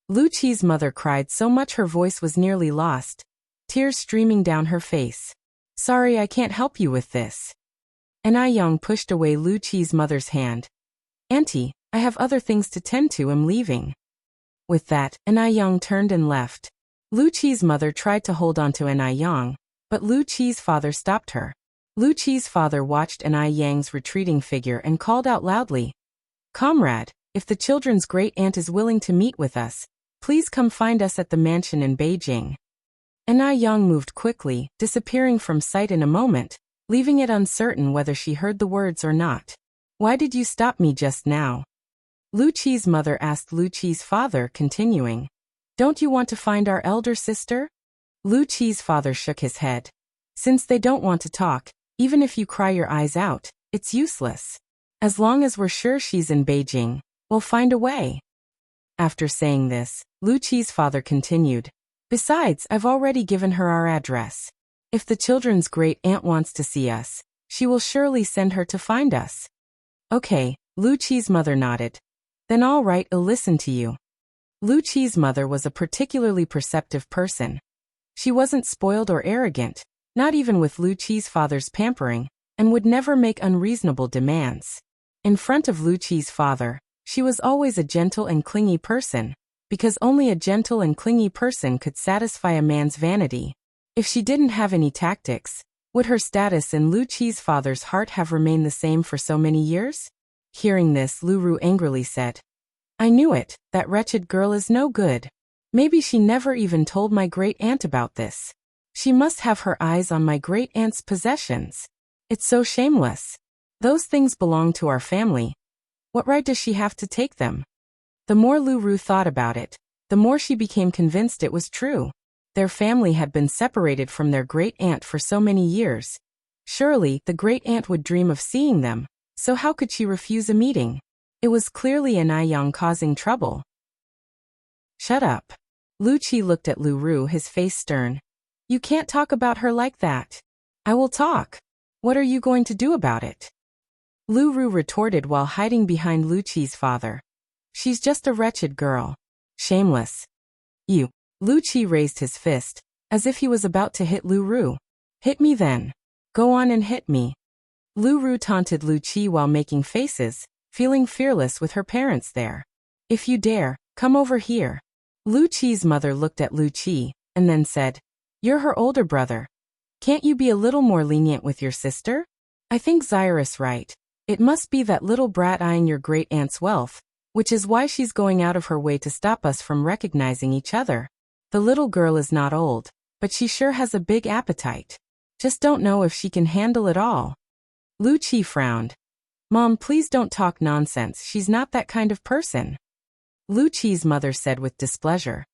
Lu Qi's mother cried so much her voice was nearly lost, tears streaming down her face. Sorry, I can't help you with this. Yang pushed away Lu Qi's mother's hand. Auntie, I have other things to tend to, I'm leaving. With that, Yang turned and left. Lu Qi's mother tried to hold on to Yang, but Lu Qi's father stopped her. Lu Qi's father watched Yang's retreating figure and called out loudly, Comrade, if the children's great aunt is willing to meet with us, please come find us at the mansion in Beijing. Yang moved quickly, disappearing from sight in a moment, leaving it uncertain whether she heard the words or not. Why did you stop me just now? Lu Qi's mother asked Lu Qi's father, continuing, Don't you want to find our elder sister? Lu Qi's father shook his head. Since they don't want to talk, even if you cry your eyes out, it's useless. As long as we're sure she's in Beijing, we'll find a way. After saying this, Lu Qi's father continued, Besides, I've already given her our address. If the children's great aunt wants to see us, she will surely send her to find us. Okay, Lu Qi's mother nodded. Then all right, I'll listen to you. Lu Qi's mother was a particularly perceptive person. She wasn't spoiled or arrogant, not even with Lu Qi's father's pampering, and would never make unreasonable demands. In front of Lu Qi's father, she was always a gentle and clingy person, because only a gentle and clingy person could satisfy a man's vanity. If she didn't have any tactics, would her status in Lu Qi's father's heart have remained the same for so many years? Hearing this, Lu Ru angrily said, "I knew it, that wretched girl is no good. Maybe she never even told my great-aunt about this. She must have her eyes on my great-aunt's possessions. It's so shameless. Those things belong to our family. What right does she have to take them?" The more Lu Ru thought about it, the more she became convinced it was true. Their family had been separated from their great-aunt for so many years. Surely, the great-aunt would dream of seeing them, so how could she refuse a meeting? It was clearly an Yang causing trouble. "Shut up." Lu Qi looked at Lu Ru, his face stern. "You can't talk about her like that." "I will talk. What are you going to do about it?" Lu Ru retorted while hiding behind Lu Qi's father. "She's just a wretched girl. Shameless." "You." Lu Qi raised his fist, as if he was about to hit Lu Ru. "Hit me then. Go on and hit me." Lu Ru taunted Lu Qi while making faces, feeling fearless with her parents there. "If you dare, come over here." Lu Qi's mother looked at Lu Qi, and then said, "You're her older brother. Can't you be a little more lenient with your sister? I think Zaira's right. It must be that little brat eyeing your great-aunt's wealth, which is why she's going out of her way to stop us from recognizing each other. The little girl is not old, but she sure has a big appetite. Just don't know if she can handle it all." Lu Qi frowned. "Mom, please don't talk nonsense. She's not that kind of person." Lu Qi's mother said with displeasure.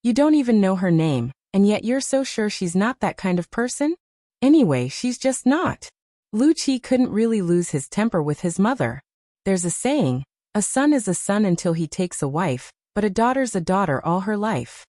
"You don't even know her name, and yet you're so sure she's not that kind of person? Anyway, she's just not." Lu Qi couldn't really lose his temper with his mother. There's a saying, a son is a son until he takes a wife, but a daughter's a daughter all her life.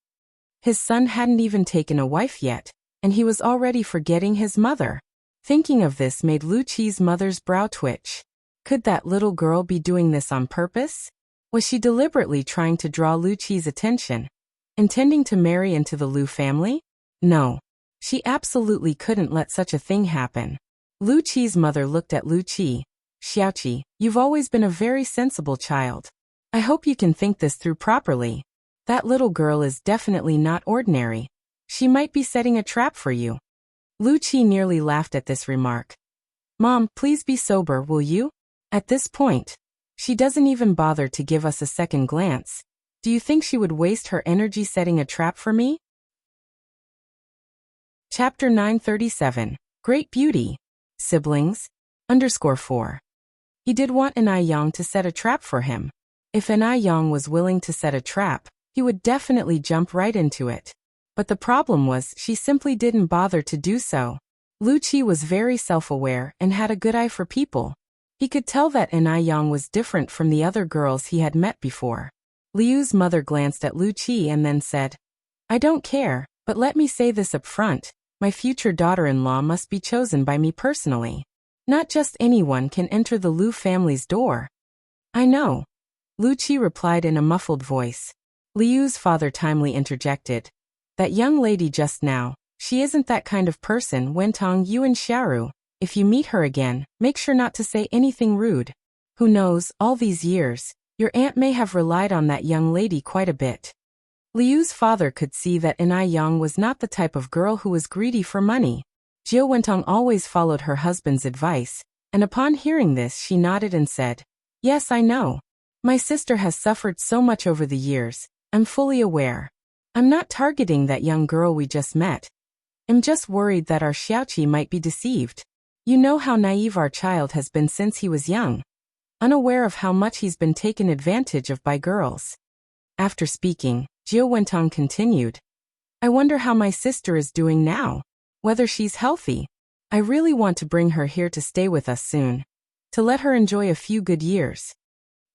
His son hadn't even taken a wife yet, and he was already forgetting his mother. Thinking of this made Lu Qi's mother's brow twitch. Could that little girl be doing this on purpose? Was she deliberately trying to draw Lu Qi's attention, intending to marry into the Lu family? No. She absolutely couldn't let such a thing happen. Lu Qi's mother looked at Lu Qi. "Xiaoqi, you've always been a very sensible child. I hope you can think this through properly. That little girl is definitely not ordinary. She might be setting a trap for you." Lu Qi nearly laughed at this remark. "Mom, please be sober, will you? At this point, she doesn't even bother to give us a second glance. Do you think she would waste her energy setting a trap for me?" Chapter 937. Great Beauty. Siblings. _4. He did want an Yang to set a trap for him. If an Yang was willing to set a trap, he would definitely jump right into it. But the problem was she simply didn't bother to do so. Lu Qi was very self-aware and had a good eye for people. He could tell that an Yang was different from the other girls he had met before. Liu's mother glanced at Lu Qi and then said, "I don't care, but let me say this up front. My future daughter-in-law must be chosen by me personally. Not just anyone can enter the Lu family's door." "I know," Lu Qi replied in a muffled voice. Liu's father timely interjected. "That young lady just now, she isn't that kind of person. Wentong Yuan Xiaoru. If you meet her again, make sure not to say anything rude. Who knows, all these years, your aunt may have relied on that young lady quite a bit." Liu's father could see that An Yang was not the type of girl who was greedy for money. Jiu Wentong always followed her husband's advice, and upon hearing this she nodded and said, "Yes, I know. My sister has suffered so much over the years, I'm fully aware. I'm not targeting that young girl we just met. I'm just worried that our Xiaoqi might be deceived. You know how naive our child has been since he was young, unaware of how much he's been taken advantage of by girls." After speaking, Jiu Wentong continued, "I wonder how my sister is doing now, whether she's healthy. I really want to bring her here to stay with us soon, to let her enjoy a few good years."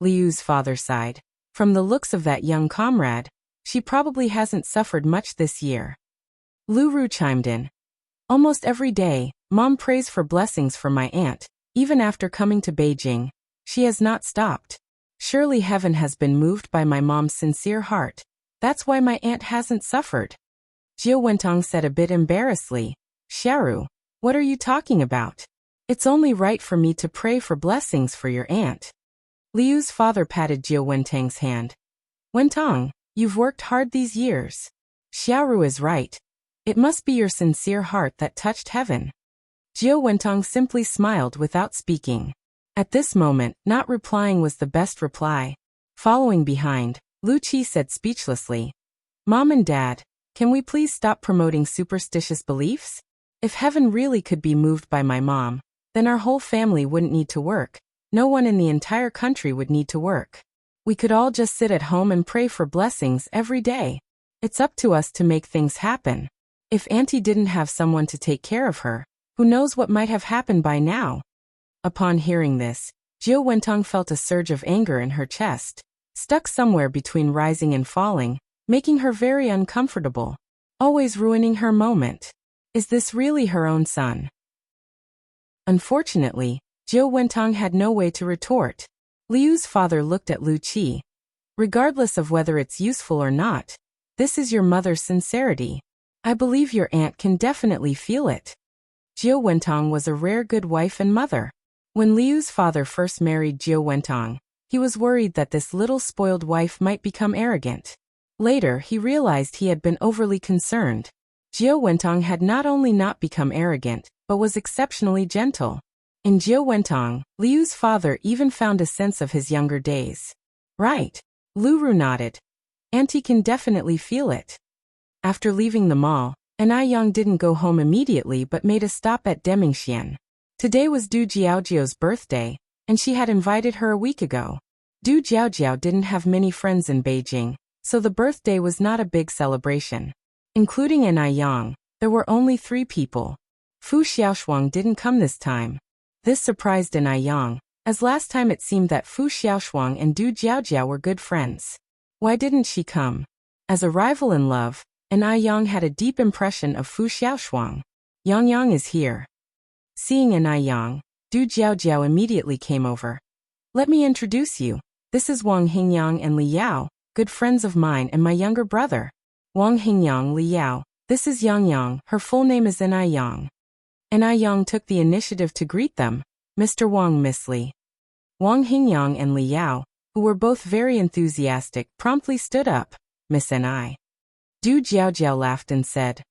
Liu's father sighed. From the looks of that young comrade, she probably hasn't suffered much this year. Lu Ru chimed in. "Almost every day, Mom prays for blessings for my aunt, even after coming to Beijing. She has not stopped. Surely heaven has been moved by my mom's sincere heart. That's why my aunt hasn't suffered." Jiu Wentong said a bit embarrassedly, "Xiaoru, what are you talking about? It's only right for me to pray for blessings for your aunt. Liu's father patted Jiao Wentang's hand. Wentang, you've worked hard these years. Xiaoru is right. It must be your sincere heart that touched heaven. Jiao Wentang simply smiled without speaking. At this moment, not replying was the best reply. Following behind, Lu Qi said speechlessly, Mom and Dad, can we please stop promoting superstitious beliefs? If heaven really could be moved by my mom, then our whole family wouldn't need to work. No one in the entire country would need to work. We could all just sit at home and pray for blessings every day. It's up to us to make things happen. If Auntie didn't have someone to take care of her, who knows what might have happened by now? Upon hearing this, Jiao Wentang felt a surge of anger in her chest, stuck somewhere between rising and falling, making her very uncomfortable, always ruining her moment. Is this really her own son? Unfortunately, Jiao Wentang had no way to retort. Liu's father looked at Lu Qi. Regardless of whether it's useful or not, this is your mother's sincerity. I believe your aunt can definitely feel it. Jiao Wentang was a rare good wife and mother. When Liu's father first married Jiao Wentang, he was worried that this little spoiled wife might become arrogant. Later, he realized he had been overly concerned. Jiao Wentang had not only not become arrogant, but was exceptionally gentle. In Jiao Wentang, Liu's father even found a sense of his younger days. Right. Lu Ru nodded. Auntie can definitely feel it. After leaving the mall, Yang didn't go home immediately but made a stop at Demingxian. Today was Du Jiaojiao's birthday, and she had invited her a week ago. Du Jiaojiao didn't have many friends in Beijing, so the birthday was not a big celebration. Including Yang, there were only 3 people. Fu Xiaoshuang didn't come this time. This surprised Yang, as last time it seemed that Fu Xiaoshuang and Du Jiaojiao were good friends. Why didn't she come? As a rival in love, Yang had a deep impression of Fu Xiaoshuang. Yang is here. Seeing Yang, Du Jiaojiao immediately came over. Let me introduce you. This is Wang Hingyang and Li Yao, good friends of mine and my younger brother. Wang Hingyang, Li Yao, this is Yang, her full name is Yang. Yang took the initiative to greet them. Mr. Wang, Miss Li. Wang Hingyang and Li Yao, who were both very enthusiastic, promptly stood up. Miss Ni. Du Jiaojiao laughed and said,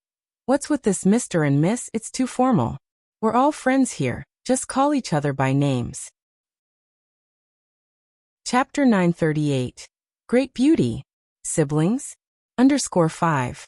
What's with this Mr. and Miss? It's too formal. We're all friends here, just call each other by names. Chapter 938. Great Beauty. Siblings? _5.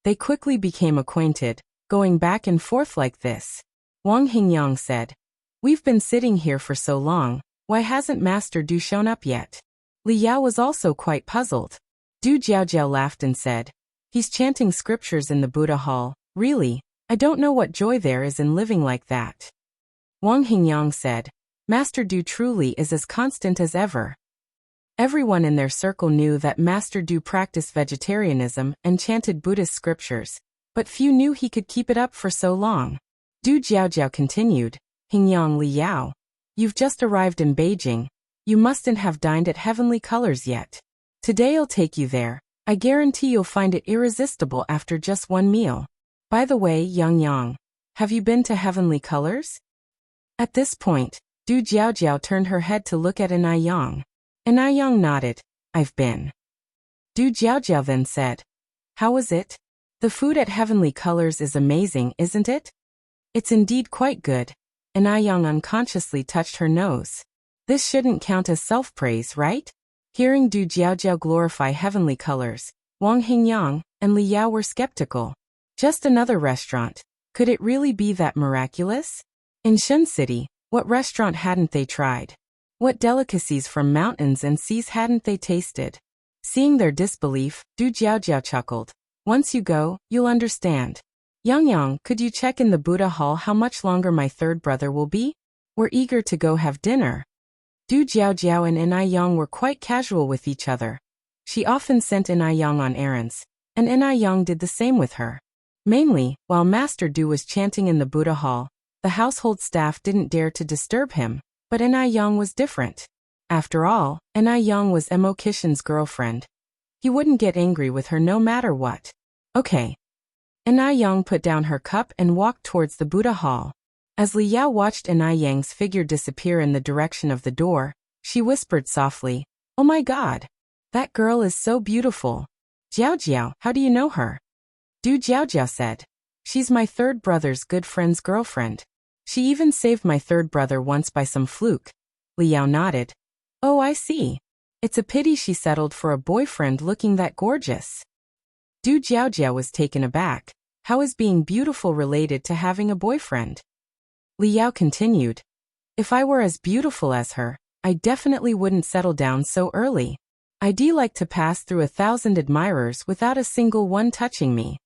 They quickly became acquainted, going back and forth like this. Wang Hingyang said, We've been sitting here for so long, why hasn't Master Du shown up yet? Li Yao was also quite puzzled. Du Jiaojiao laughed and said, He's chanting scriptures in the Buddha hall. Really, I don't know what joy there is in living like that. Wang Hingyang said, Master Du truly is as constant as ever. Everyone in their circle knew that Master Du practiced vegetarianism and chanted Buddhist scriptures, but few knew he could keep it up for so long. Du Jiaojiao continued, Hingyang Li Yao, you've just arrived in Beijing. You mustn't have dined at Heavenly Colors yet. Today I'll take you there. I guarantee you'll find it irresistible after just one meal. By the way, Yang, have you been to Heavenly Colors? At this point, Du Jiaojiao turned her head to look at Yang. Yang nodded. I've been. Du Jiaojiao then said, How was it? The food at Heavenly Colors is amazing, isn't it? It's indeed quite good. Yang unconsciously touched her nose. This shouldn't count as self-praise, right? Hearing Du Jiaojiao glorify Heavenly Colors, Wang Hingyang and Li Yao were skeptical. Just another restaurant. Could it really be that miraculous? In Shun City, what restaurant hadn't they tried? What delicacies from mountains and seas hadn't they tasted? Seeing their disbelief, Du Jiaojiao chuckled. Once you go, you'll understand. Yang, could you check in the Buddha hall how much longer my third brother will be? We're eager to go have dinner. Du Jiaojiao and Yang were quite casual with each other. She often sent Yang on errands, and Yang did the same with her. Mainly, while Master Du was chanting in the Buddha hall, the household staff didn't dare to disturb him, but Yang was different. After all, Yang was Mo Kishin's girlfriend. He wouldn't get angry with her no matter what. Okay. Yang put down her cup and walked towards the Buddha hall. As Li Yao watched Anai Yang's figure disappear in the direction of the door, she whispered softly, "Oh my God! That girl is so beautiful. Jiao Jiao, how do you know her?" Du Jiao Jiao said, "She's my third brother's good friend's girlfriend. She even saved my third brother once by some fluke." Li Yao nodded. "Oh, I see. It's a pity she settled for a boyfriend looking that gorgeous." Du Jiao Jiao was taken aback. How is being beautiful related to having a boyfriend? Li Yao continued, "If I were as beautiful as her, I definitely wouldn't settle down so early. I'd like to pass through 1,000 admirers without a single one touching me."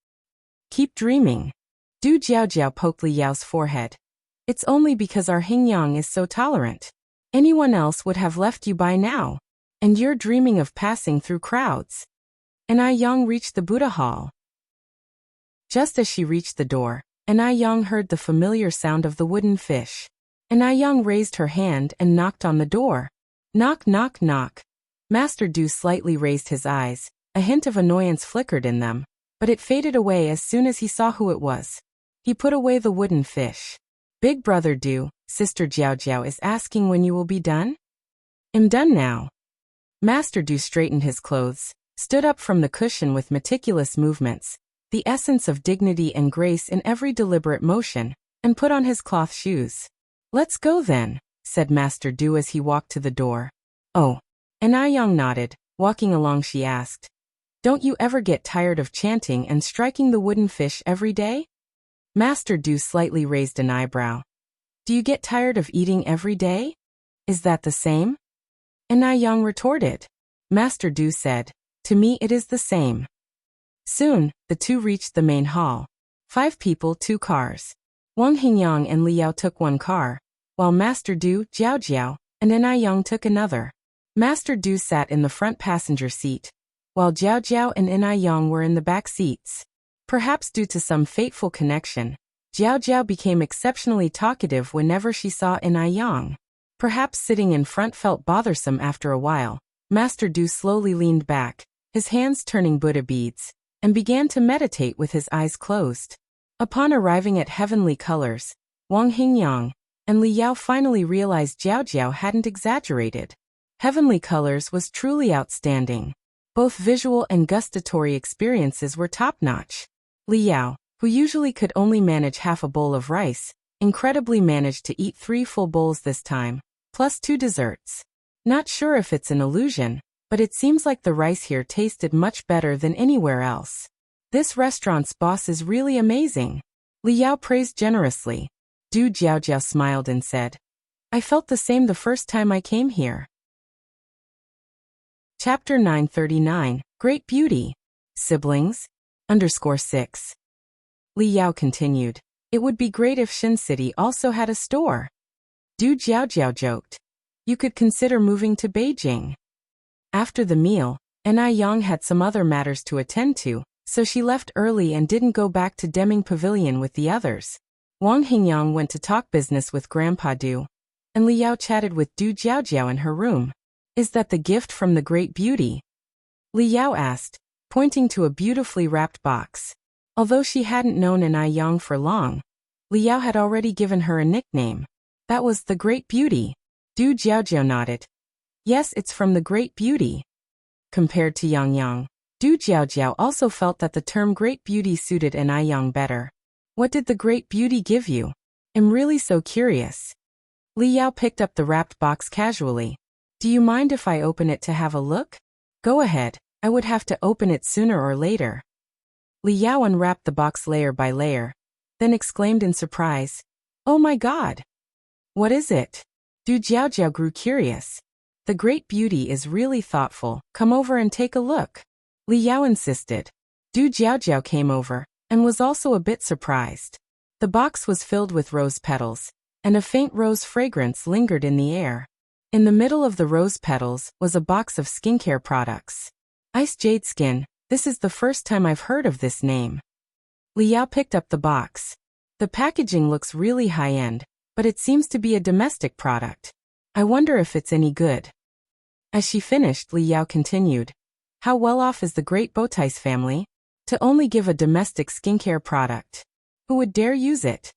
"Keep dreaming." Du Jiao Jiao poked Li Yao's forehead. "It's only because our Hingyang is so tolerant. Anyone else would have left you by now. And you're dreaming of passing through crowds." Anai Yang reached the Buddha Hall. Just as she reached the door, Anai Yang heard the familiar sound of the wooden fish. Anai Yang raised her hand and knocked on the door. Knock, knock, knock. Master Du slightly raised his eyes. A hint of annoyance flickered in them, but it faded away as soon as he saw who it was. He put away the wooden fish. "Big brother Du, Sister Jiao Jiao is asking when you will be done?" "I'm done now." Master Du straightened his clothes, stood up from the cushion with meticulous movements, the essence of dignity and grace in every deliberate motion, and put on his cloth shoes. "Let's go then," said Master Du as he walked to the door. "Oh." Anai Yang nodded. Walking along she asked, "Don't you ever get tired of chanting and striking the wooden fish every day?" Master Du slightly raised an eyebrow. "Do you get tired of eating every day? Is that the same?" Anai Yang retorted. Master Du said, "To me it is the same." Soon, the two reached the main hall. 5 people, 2 cars. Wang Hingyang and Li Yao took 1 car, while Master Du, Jiao Jiao, and Anai Yang took another. Master Du sat in the front passenger seat, while Jiao Jiao and Anai Yang were in the back seats. Perhaps due to some fateful connection, Jiao Jiao became exceptionally talkative whenever she saw Anai Yang. Perhaps sitting in front felt bothersome after a while. Master Du slowly leaned back, his hands turning Buddha beads, and began to meditate with his eyes closed. Upon arriving at Heavenly Colors, Wang Hingyang and Li Yao finally realized Jiao Jiao hadn't exaggerated. Heavenly Colors was truly outstanding. Both visual and gustatory experiences were top-notch. Li Yao, who usually could only manage half a bowl of rice, incredibly managed to eat 3 full bowls this time, plus 2 desserts. Not sure if it's an illusion, but it seems like the rice here tasted much better than anywhere else. This restaurant's boss is really amazing. Li Yao praised generously. Du Jiao Jiao smiled and said, "I felt the same the first time I came here." Chapter 939, Great Beauty. Siblings? _6. Li Yao continued, "It would be great if Shin City also had a store." Du Jiao Jiao joked, "You could consider moving to Beijing." After the meal, Anai Yang had some other matters to attend to, so she left early and didn't go back to Deming Pavilion with the others. Wang Hingyang went to talk business with Grandpa Du, and Li Yao chatted with Du Jiao Jiao in her room. "Is that the gift from the Great Beauty?" Li Yao asked, pointing to a beautifully wrapped box. Although she hadn't known Anai Yang for long, Li Yao had already given her a nickname. That was the Great Beauty. Du Jiao Jiao nodded. "Yes, it's from the Great Beauty." Compared to Yang Yang, Du Jiao Jiao also felt that the term Great Beauty suited Anai Yang better. "What did the Great Beauty give you? I'm really so curious." Li Yao picked up the wrapped box casually. "Do you mind if I open it to have a look?" "Go ahead, I would have to open it sooner or later." Li Yao unwrapped the box layer by layer, then exclaimed in surprise, "Oh my God! What is it?" Du Jiao Jiao grew curious. "The Great Beauty is really thoughtful, come over and take a look." Li Yao insisted. Du Jiao Jiao came over, and was also a bit surprised. The box was filled with rose petals, and a faint rose fragrance lingered in the air. In the middle of the rose petals was a box of skincare products. Ice Jade Skin, this is the first time I've heard of this name. Li Yao picked up the box. The packaging looks really high-end, but it seems to be a domestic product. I wonder if it's any good. As she finished, Li Yao continued, "How well off is the great Bowtai's family? To only give a domestic skincare product. Who would dare use it?"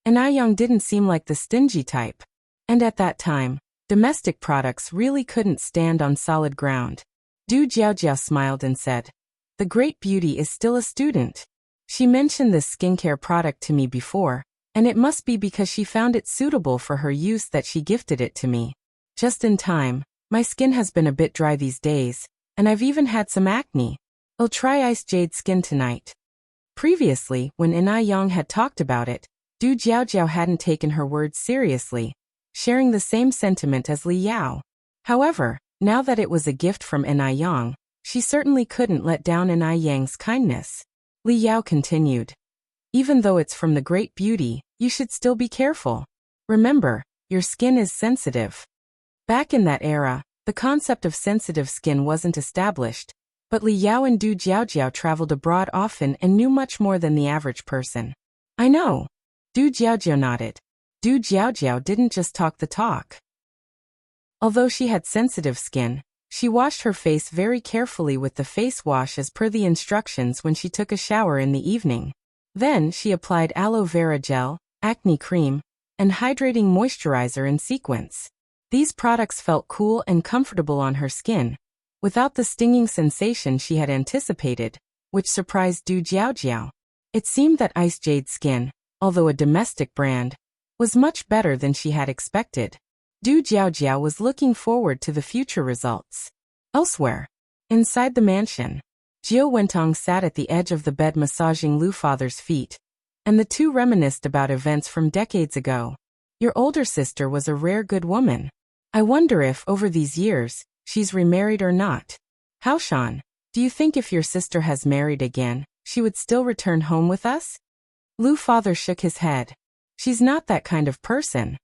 and Young didn't seem like the stingy type. And at that time, domestic products really couldn't stand on solid ground. Du Jiaojia smiled and said, "The great beauty is still a student. She mentioned this skincare product to me before, and it must be because she found it suitable for her use that she gifted it to me. Just in time. My skin has been a bit dry these days, and I've even had some acne. I'll try Ice Jade Skin tonight." Previously, when Yang had talked about it, Du Jiaojiao hadn't taken her words seriously, sharing the same sentiment as Li Yao. However, now that it was a gift from Yang, she certainly couldn't let down Yang's kindness. Li Yao continued, "Even though it's from the great beauty, you should still be careful. Remember, your skin is sensitive." Back in that era, the concept of sensitive skin wasn't established, but Li Yao and Du Jiaojiao traveled abroad often and knew much more than the average person. "I know." Du Jiaojiao nodded. Du Jiaojiao didn't just talk the talk. Although she had sensitive skin, she washed her face very carefully with the face wash as per the instructions when she took a shower in the evening. Then she applied aloe vera gel, acne cream, and hydrating moisturizer in sequence. These products felt cool and comfortable on her skin, without the stinging sensation she had anticipated, which surprised Du Jiaojiao. It seemed that Ice Jade Skin, although a domestic brand, was much better than she had expected. Du Jiaojiao was looking forward to the future results. Elsewhere, inside the mansion, Jiao Wentong sat at the edge of the bed massaging Lu Father's feet, and the two reminisced about events from decades ago. "Your older sister was a rare good woman. I wonder if, over these years, she's remarried or not. Haoshan, do you think if your sister has married again, she would still return home with us?" Lu Father shook his head. "She's not that kind of person."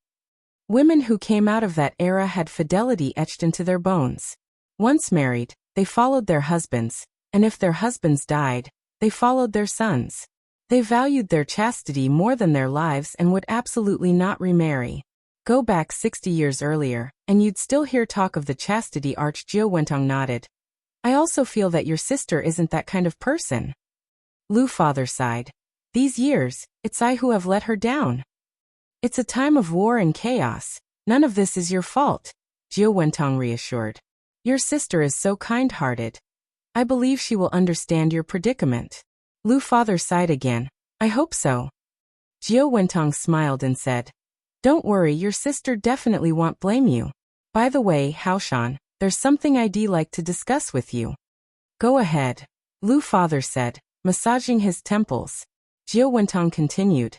Women who came out of that era had fidelity etched into their bones. Once married, they followed their husbands, and if their husbands died, they followed their sons. They valued their chastity more than their lives and would absolutely not remarry. Go back 60 years earlier, and you'd still hear talk of the chastity arch. Jiao Wentong nodded. "I also feel that your sister isn't that kind of person." Lu Father sighed. "These years, it's I who have let her down." "It's a time of war and chaos. None of this is your fault," Jiao Wentong reassured. "Your sister is so kind-hearted. I believe she will understand your predicament." Lu Father sighed again. "I hope so." Jiao Wentong smiled and said, "Don't worry, your sister definitely won't blame you. By the way, Haoshan, there's something I'd like to discuss with you." "Go ahead," Lu Father said, massaging his temples. Jiao Wentong continued,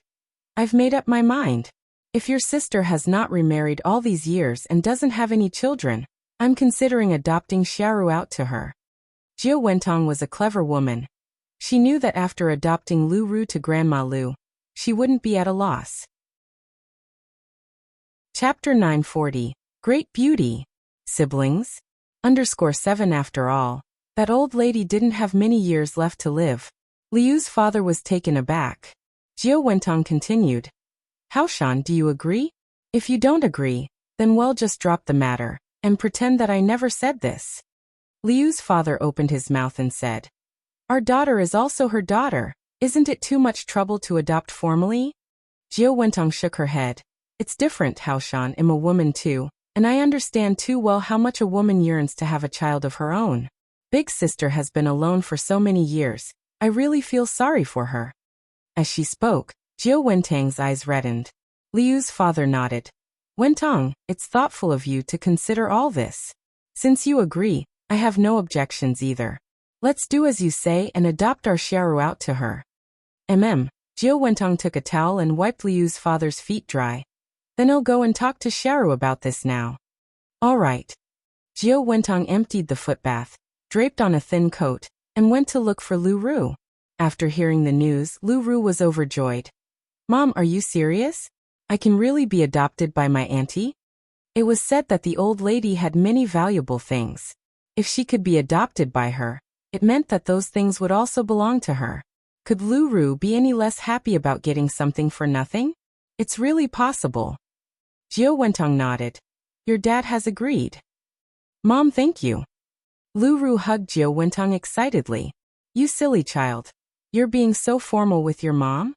"I've made up my mind. If your sister has not remarried all these years and doesn't have any children, I'm considering adopting Xiaoru out to her." Jiao Wentong was a clever woman. She knew that after adopting Lu Ru to Grandma Lu, she wouldn't be at a loss. Chapter 940. Great Beauty. Siblings? _7 After all, that old lady didn't have many years left to live. Liu's father was taken aback. Jiao Wentong continued, "Haoshan, do you agree? If you don't agree, then we'll just drop the matter, and pretend that I never said this." Liu's father opened his mouth and said, "Our daughter is also her daughter. Isn't it too much trouble to adopt formally?" Jiao Wentong shook her head. "It's different, Haoshan. I'm a woman too, and I understand too well how much a woman yearns to have a child of her own. Big sister has been alone for so many years. I really feel sorry for her." As she spoke, Jiao Wentang's eyes reddened. Liu's father nodded. "Wentong, it's thoughtful of you to consider all this. Since you agree, I have no objections either. Let's do as you say and adopt our Xiaoru out to her." Jiao Wentong took a towel and wiped Liu's father's feet dry. "Then I'll go and talk to Xiaoru about this now." "All right." Jiao Wentong emptied the footbath, draped on a thin coat, and went to look for Lu Ru. After hearing the news, Lu Ru was overjoyed. "Mom, are you serious? I can really be adopted by my auntie?" It was said that the old lady had many valuable things. If she could be adopted by her, it meant that those things would also belong to her. Could Lu Ru be any less happy about getting something for nothing? It's really possible. Jiao Wentong nodded. "Your dad has agreed." "Mom, thank you." Lu Ru hugged Jiao Wentong excitedly. "You silly child. You're being so formal with your mom?"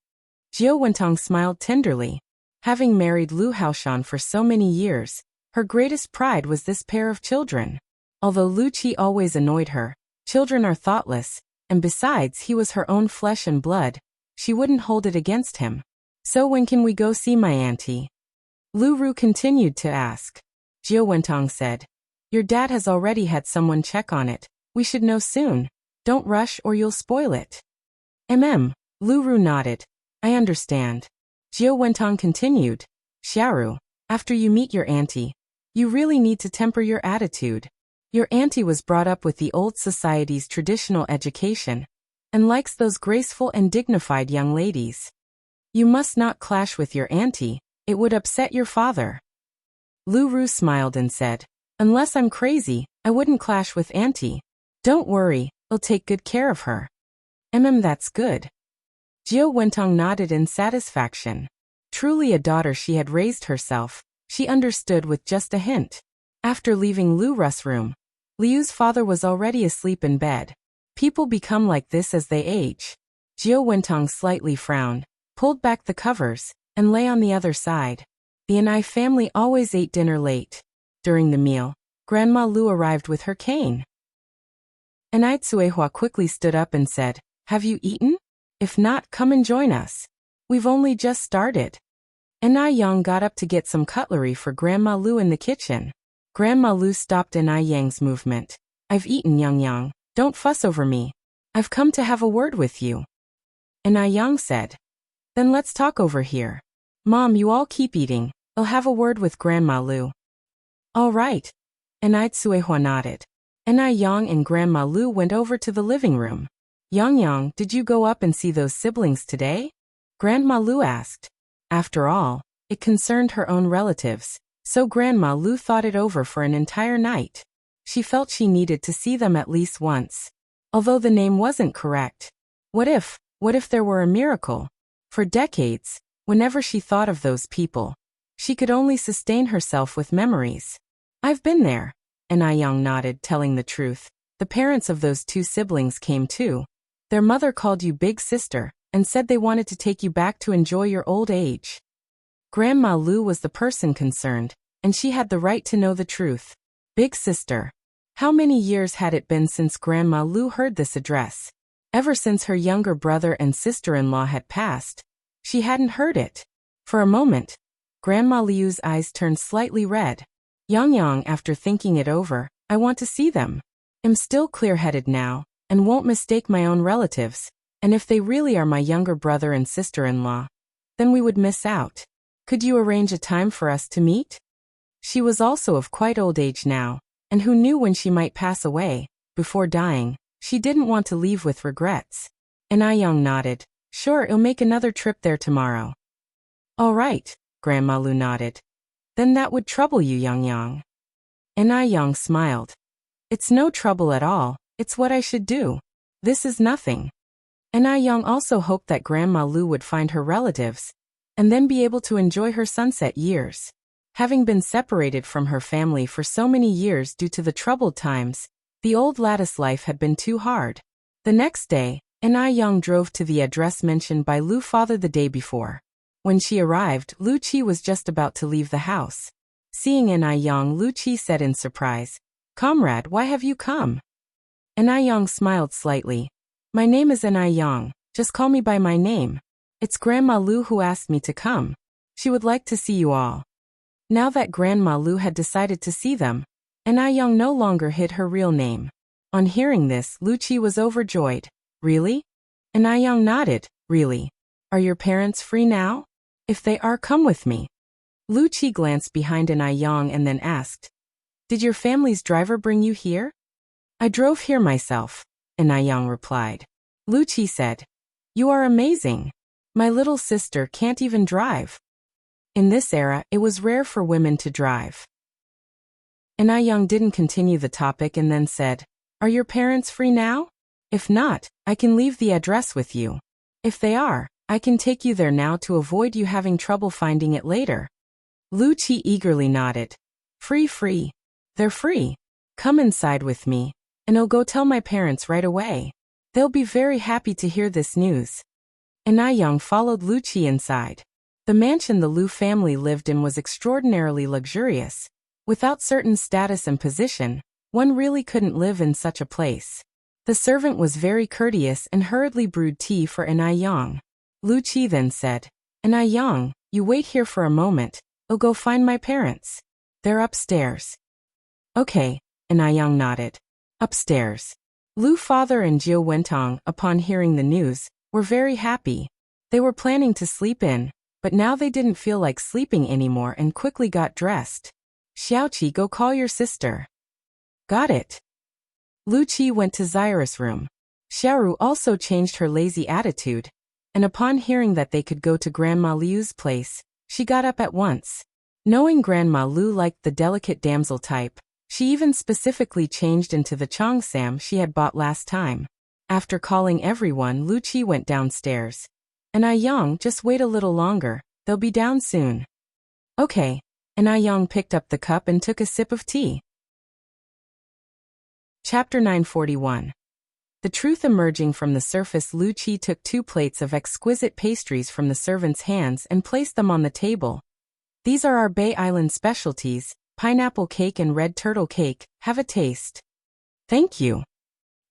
Jiao Wentong smiled tenderly. Having married Lu Haoshan for so many years, her greatest pride was this pair of children. Although Lu Qi always annoyed her, children are thoughtless, and besides he was her own flesh and blood, she wouldn't hold it against him. So when can we go see my auntie? Lu Ru continued to ask. Jiao Wentong said, your dad has already had someone check on it. We should know soon. Don't rush or you'll spoil it. Lu Ru nodded. I understand. Jiao Wentong continued. Xiaoru, after you meet your auntie, you really need to temper your attitude. Your auntie was brought up with the old society's traditional education, and likes those graceful and dignified young ladies. You must not clash with your auntie, it would upset your father. Lu Ru smiled and said, unless I'm crazy, I wouldn't clash with auntie. Don't worry, I'll take good care of her. That's good. Jiao Wentong nodded in satisfaction. Truly a daughter she had raised herself, she understood with just a hint. After leaving Lu Ru's room, Liu's father was already asleep in bed. People become like this as they age. Jiao Wentong slightly frowned, pulled back the covers, and lay on the other side. The Anai family always ate dinner late. During the meal, Grandma Lu arrived with her cane. Anai Tsuehua quickly stood up and said, have you eaten? If not, come and join us. We've only just started. Anai Yang got up to get some cutlery for Grandma Lu in the kitchen. Grandma Lu stopped Anai Yang's movement. I've eaten, Yang. Don't fuss over me. I've come to have a word with you. Anai Yang said. Then let's talk over here. Mom, you all keep eating. I'll have a word with Grandma Lu. All right. Anai Tsuehua nodded. Anai Yang and Grandma Lu went over to the living room. Yang, did you go up and see those siblings today? Grandma Lu asked. After all, it concerned her own relatives, so Grandma Lu thought it over for an entire night. She felt she needed to see them at least once. Although the name wasn't correct. What if there were a miracle? For decades, whenever she thought of those people, she could only sustain herself with memories. I've been there. Anai Yang nodded, telling the truth. The parents of those two siblings came too. Their mother called you big sister, and said they wanted to take you back to enjoy your old age. Grandma Lu was the person concerned, and she had the right to know the truth. Big sister. How many years had it been since Grandma Lu heard this address? Ever since her younger brother and sister-in-law had passed, she hadn't heard it. For a moment, Grandma Liu's eyes turned slightly red. Yang, after thinking it over, I want to see them. I'm still clear-headed now, and won't mistake my own relatives, and if they really are my younger brother and sister-in-law, then we would miss out. Could you arrange a time for us to meet? She was also of quite old age now, and who knew when she might pass away. Before dying, she didn't want to leave with regrets. Anai Yang nodded. Sure, I'll make another trip there tomorrow. All right, Grandma Lu nodded. Then that would trouble you, Yang. Anai Yang smiled. It's no trouble at all, it's what I should do. This is nothing. Anai Yang also hoped that Grandma Lu would find her relatives, and then be able to enjoy her sunset years. Having been separated from her family for so many years due to the troubled times, the old lattice life had been too hard. The next day, Anai Yang drove to the address mentioned by Lu's father the day before. When she arrived, Lu Qi was just about to leave the house. Seeing Anai Yang, Lu Qi said in surprise, Comrade, why have you come? Anai Yang smiled slightly. My name is Anai Yang, just call me by my name. It's Grandma Lu who asked me to come. She would like to see you all. Now that Grandma Lu had decided to see them, Anai Yang no longer hid her real name. On hearing this, Lu Qi was overjoyed. Really? Anai Yang nodded. Really? Are your parents free now? If they are, come with me. Lu Qi glanced behind Anai Yang and then asked, Did your family's driver bring you here? I drove here myself, Anai Yang replied. Lu Qi said, You are amazing. My little sister can't even drive. In this era, it was rare for women to drive. Anai Yang didn't continue the topic and then said, Are your parents free now? If not, I can leave the address with you. If they are, I can take you there now to avoid you having trouble finding it later. Lu Qi eagerly nodded. Free. They're free. Come inside with me, and I'll go tell my parents right away. They'll be very happy to hear this news. and Aiyang followed Lu Qi inside. The mansion the Lu family lived in was extraordinarily luxurious. Without certain status and position, one really couldn't live in such a place. The servant was very courteous and hurriedly brewed tea for Aiyang. Lu Qi then said, Aiyang, you wait here for a moment, I'll go find my parents. They're upstairs. Okay, Aiyang nodded. Upstairs. Lu father and Jiu Wentong, upon hearing the news, were very happy. They were planning to sleep in, but now they didn't feel like sleeping anymore and quickly got dressed. Xiaoqi, go call your sister. Got it. Lu Qi went to Zaira's room. Xiaoru also changed her lazy attitude, and upon hearing that they could go to Grandma Liu's place, she got up at once. Knowing Grandma Liu liked the delicate damsel type, she even specifically changed into the cheongsam she had bought last time. After calling everyone, Lu Qi went downstairs. Aiyang, just wait a little longer, they'll be down soon. Okay. Aiyang picked up the cup and took a sip of tea. Chapter 941. The truth emerging from the surface. Lu Qi took 2 plates of exquisite pastries from the servant's hands and placed them on the table. These are our Bay Island specialties, pineapple cake and red turtle cake, have a taste. Thank you.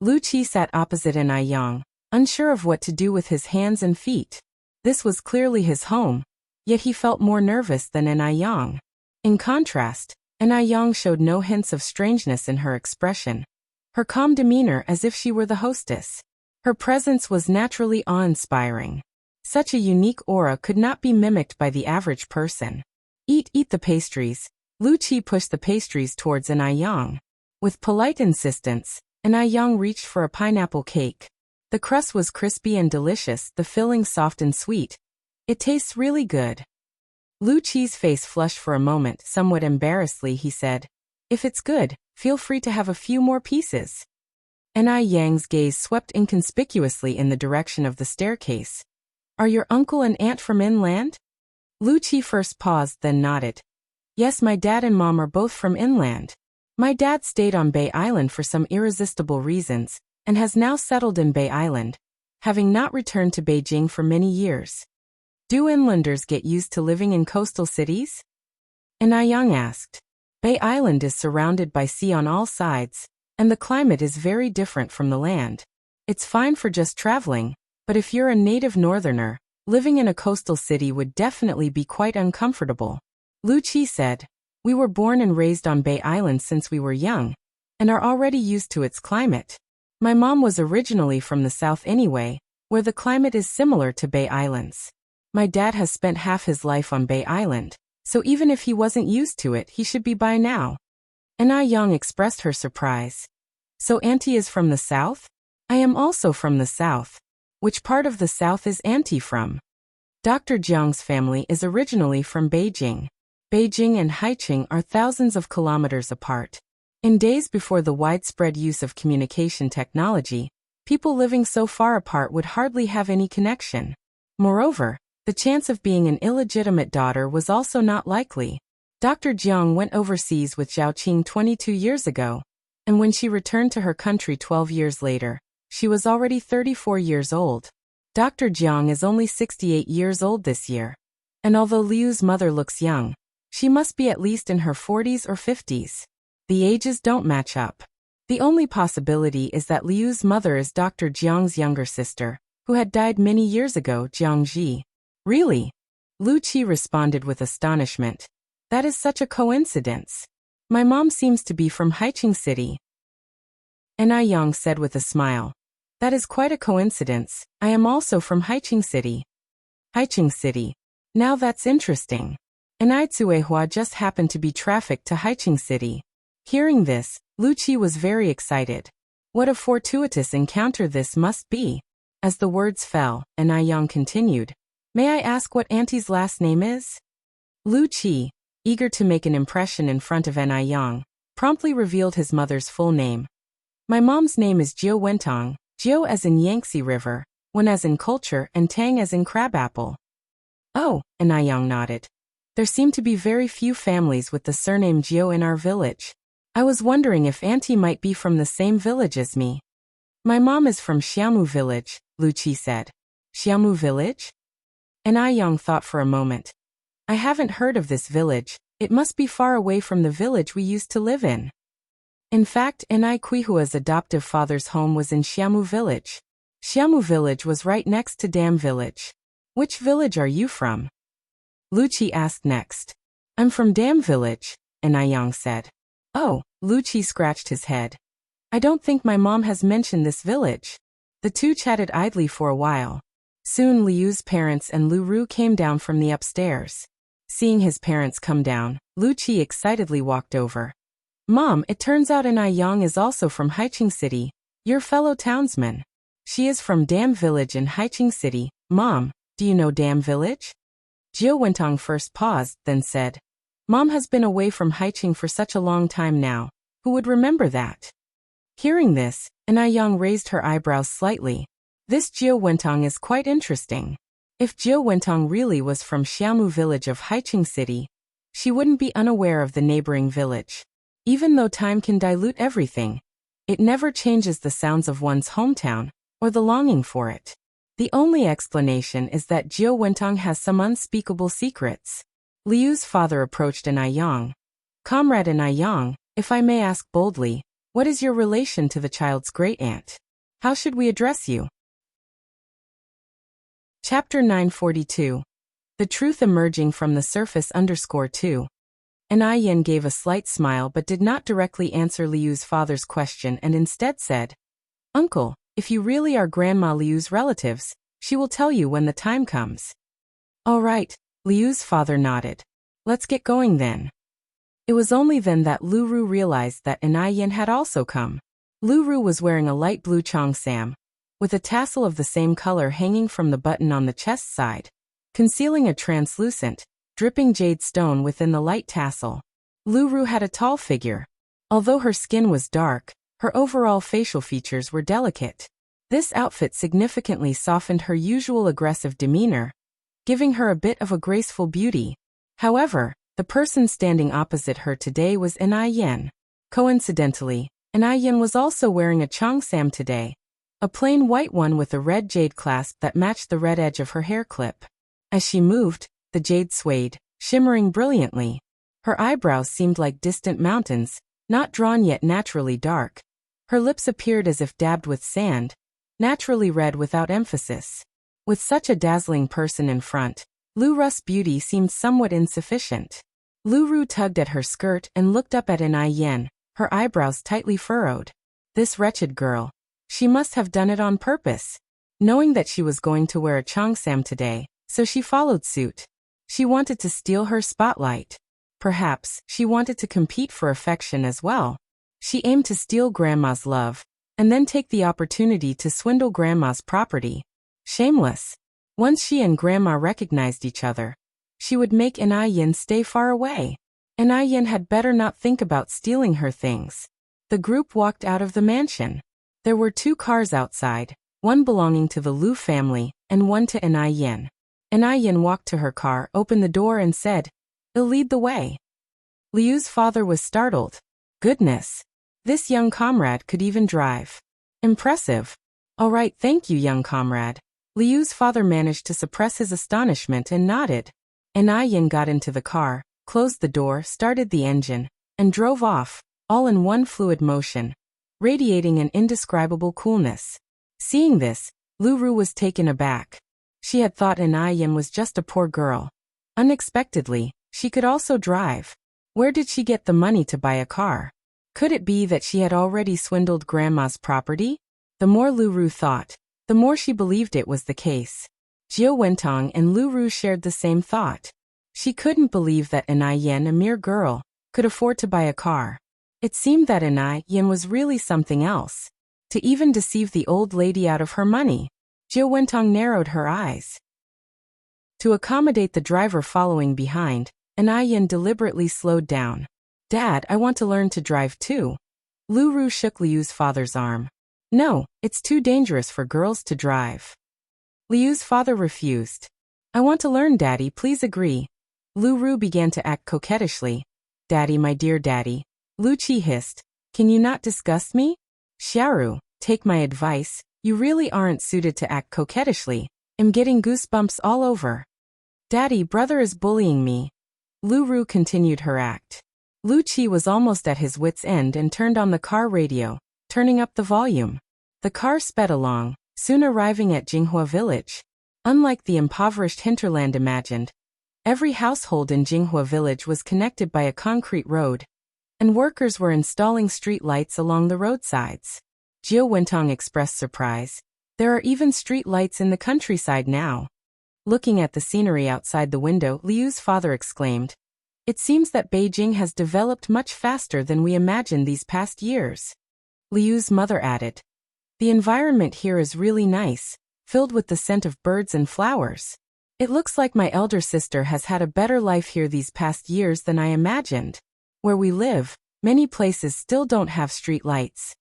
Lu Qi sat opposite Aiyang, unsure of what to do with his hands and feet. This was clearly his home, yet he felt more nervous than Aiyang. In contrast, Aiyang showed no hints of strangeness in her expression. Her calm demeanor as if she were the hostess. Her presence was naturally awe-inspiring. Such a unique aura could not be mimicked by the average person. Eat the pastries. Lu Qi pushed the pastries towards Aiyang. With polite insistence, Aiyang reached for a pineapple cake. The crust was crispy and delicious, the filling soft and sweet. It tastes really good. Lu Qi's face flushed for a moment. Somewhat embarrassedly he said, if it's good, feel free to have a few more pieces. Aiyang's gaze swept inconspicuously in the direction of the staircase. Are your uncle and aunt from inland? Lu Qi first paused, then nodded. Yes, my dad and mom are both from inland. My dad stayed on Bay Island for some irresistible reasons, and has now settled in Bay Island, having not returned to Beijing for many years. Do inlanders get used to living in coastal cities? Aiyang asked. Bay Island is surrounded by sea on all sides, and the climate is very different from the land. It's fine for just traveling, but if you're a native northerner, living in a coastal city would definitely be quite uncomfortable. Lu Qi said, we were born and raised on Bay Island since we were young, and are already used to its climate. My mom was originally from the south anyway, where the climate is similar to Bay Islands. My dad has spent half his life on Bay Island, so even if he wasn't used to it, he should be by now. Aiyang expressed her surprise. So Auntie is from the south? I am also from the south. Which part of the south is Auntie from? Dr. Jiang's family is originally from Beijing. Beijing and Haiqing are thousands of kilometers apart. In days before the widespread use of communication technology, people living so far apart would hardly have any connection. Moreover, the chance of being an illegitimate daughter was also not likely. Dr. Jiang went overseas with Zhaoqing 22 years ago, and when she returned to her country 12 years later, she was already 34 years old. Dr. Jiang is only 68 years old this year. And although Liu's mother looks young, she must be at least in her 40s or 50s. The ages don't match up. The only possibility is that Liu's mother is Dr. Jiang's younger sister, who had died many years ago, Jiang Ji. Really? Lu Qi responded with astonishment. That is such a coincidence. My mom seems to be from Haiqing City. Aiyang said with a smile. That is quite a coincidence. I am also from Haiqing City. Haiqing City. Now that's interesting. Aitsuehua just happened to be trafficked to Haiqing City. Hearing this, Lu Qi was very excited. What a fortuitous encounter this must be. As the words fell, Aiyang continued. May I ask what Auntie's last name is? Lu Qi, eager to make an impression in front of Aiyang, promptly revealed his mother's full name. My mom's name is Jiu Wentong, Jiu as in Yangtze River, Wen as in culture, and Tang as in crabapple. Oh, Aiyang nodded. There seem to be very few families with the surname Jiu in our village. I was wondering if Auntie might be from the same village as me. My mom is from Xiaomu village, Lu Qi said. Xiaomu village? And Yang thought for a moment. I haven't heard of this village. It must be far away from the village we used to live in. In fact, Enai Quihua's adoptive father's home was in Xiaomu village. Xiaomu village was right next to Dam village. Which village are you from? Luqi asked next. I'm from Dam village, Enai Yang said. Oh, Luqi scratched his head. I don't think my mom has mentioned this village. The two chatted idly for a while. Soon Liu's parents and Lu Ru came down from the upstairs. Seeing his parents come down, Luqi excitedly walked over. Mom, it turns out Enai Yang is also from Haiqing City, your fellow townsman. She is from Dam village in Haiqing City. Mom, do you know Dam village? Jiu Wentong first paused, then said, Mom has been away from Haiqing for such a long time now. Who would remember that? Hearing this, Enai Yang raised her eyebrows slightly. This Jiu Wentong is quite interesting. If Jiu Wentong really was from Xiaomu village of Haiqing City, she wouldn't be unaware of the neighboring village. Even though time can dilute everything, it never changes the sounds of one's hometown, or the longing for it. The only explanation is that Jiu Wentong has some unspeakable secrets. Liu's father approached Enai Yang. Comrade Enai Yang, if I may ask boldly, what is your relation to the child's great-aunt? How should we address you? Chapter 942. The Truth Emerging from the Surface _2. Enai Yin gave a slight smile but did not directly answer Liu's father's question and instead said, Uncle, if you really are Grandma Liu's relatives, she will tell you when the time comes. All right, Liu's father nodded. Let's get going then. It was only then that Lu Ru realized that Enai Yin had also come. Lu Ru was wearing a light blue cheongsam, with a tassel of the same color hanging from the button on the chest side, concealing a translucent, dripping jade stone within the light tassel. Lu Ru had a tall figure. Although her skin was dark, her overall facial features were delicate. This outfit significantly softened her usual aggressive demeanor, giving her a bit of a graceful beauty. However, the person standing opposite her today was Enai Yin. Coincidentally, Enai Yin was also wearing a cheongsam today, a plain white one with a red jade clasp that matched the red edge of her hair clip. As she moved, the jade swayed, shimmering brilliantly. Her eyebrows seemed like distant mountains, not drawn yet naturally dark. Her lips appeared as if dabbed with sand, naturally red without emphasis. With such a dazzling person in front, Lu Ru's beauty seemed somewhat insufficient. Lu Ru tugged at her skirt and looked up at Enai Yin, her eyebrows tightly furrowed. This wretched girl. She must have done it on purpose, knowing that she was going to wear a cheongsam today, so she followed suit. She wanted to steal her spotlight. Perhaps she wanted to compete for affection as well. She aimed to steal Grandma's love, and then take the opportunity to swindle Grandma's property. Shameless. Once she and Grandma recognized each other, she would make Enai Yin stay far away. Enai Yin had better not think about stealing her things. The group walked out of the mansion. There were 2 cars outside, one belonging to the Lu family, and one to Enai Yin. Enai Yin walked to her car, opened the door and said, "I'll lead the way." Liu's father was startled. Goodness. This young comrade could even drive. Impressive. All right, thank you, young comrade. Liu's father managed to suppress his astonishment and nodded. Enai Yin got into the car, closed the door, started the engine, and drove off, all in one fluid motion, radiating an indescribable coolness. Seeing this, Lu Ru was taken aback. She had thought Enai Yin was just a poor girl. Unexpectedly, she could also drive. Where did she get the money to buy a car? Could it be that she had already swindled Grandma's property? The more Lu Ru thought, the more she believed it was the case. Jiu Wentong and Lu Ru shared the same thought. She couldn't believe that Enai Yin, a mere girl, could afford to buy a car. It seemed that Enai Yin was really something else. To even deceive the old lady out of her money. Jiu Wentong narrowed her eyes. To accommodate the driver following behind, Enai Yin deliberately slowed down. "Dad, I want to learn to drive too." Lu Ru shook Liu's father's arm. "No, it's too dangerous for girls to drive." Liu's father refused. "I want to learn, Daddy, please agree." Lu Ru began to act coquettishly. "Daddy, my dear Daddy," Luqi hissed, "can you not disgust me?" "Xiaoru, take my advice, you really aren't suited to act coquettishly. I'm getting goosebumps all over. Daddy, brother is bullying me. Lu Ru continued her act. Lu Qi was almost at his wit's end and turned on the car radio, turning up the volume. The car sped along, soon arriving at Jinghua village. Unlike the impoverished hinterland imagined, every household in Jinghua village was connected by a concrete road, and workers were installing street lights along the roadsides. Jiu Wentong expressed surprise. There are even street lights in the countryside now. Looking at the scenery outside the window, Liu's father exclaimed, "It seems that Beijing has developed much faster than we imagined these past years." Liu's mother added, "The environment here is really nice, filled with the scent of birds and flowers. It looks like my elder sister has had a better life here these past years than I imagined. Where we live, many places still don't have street lights."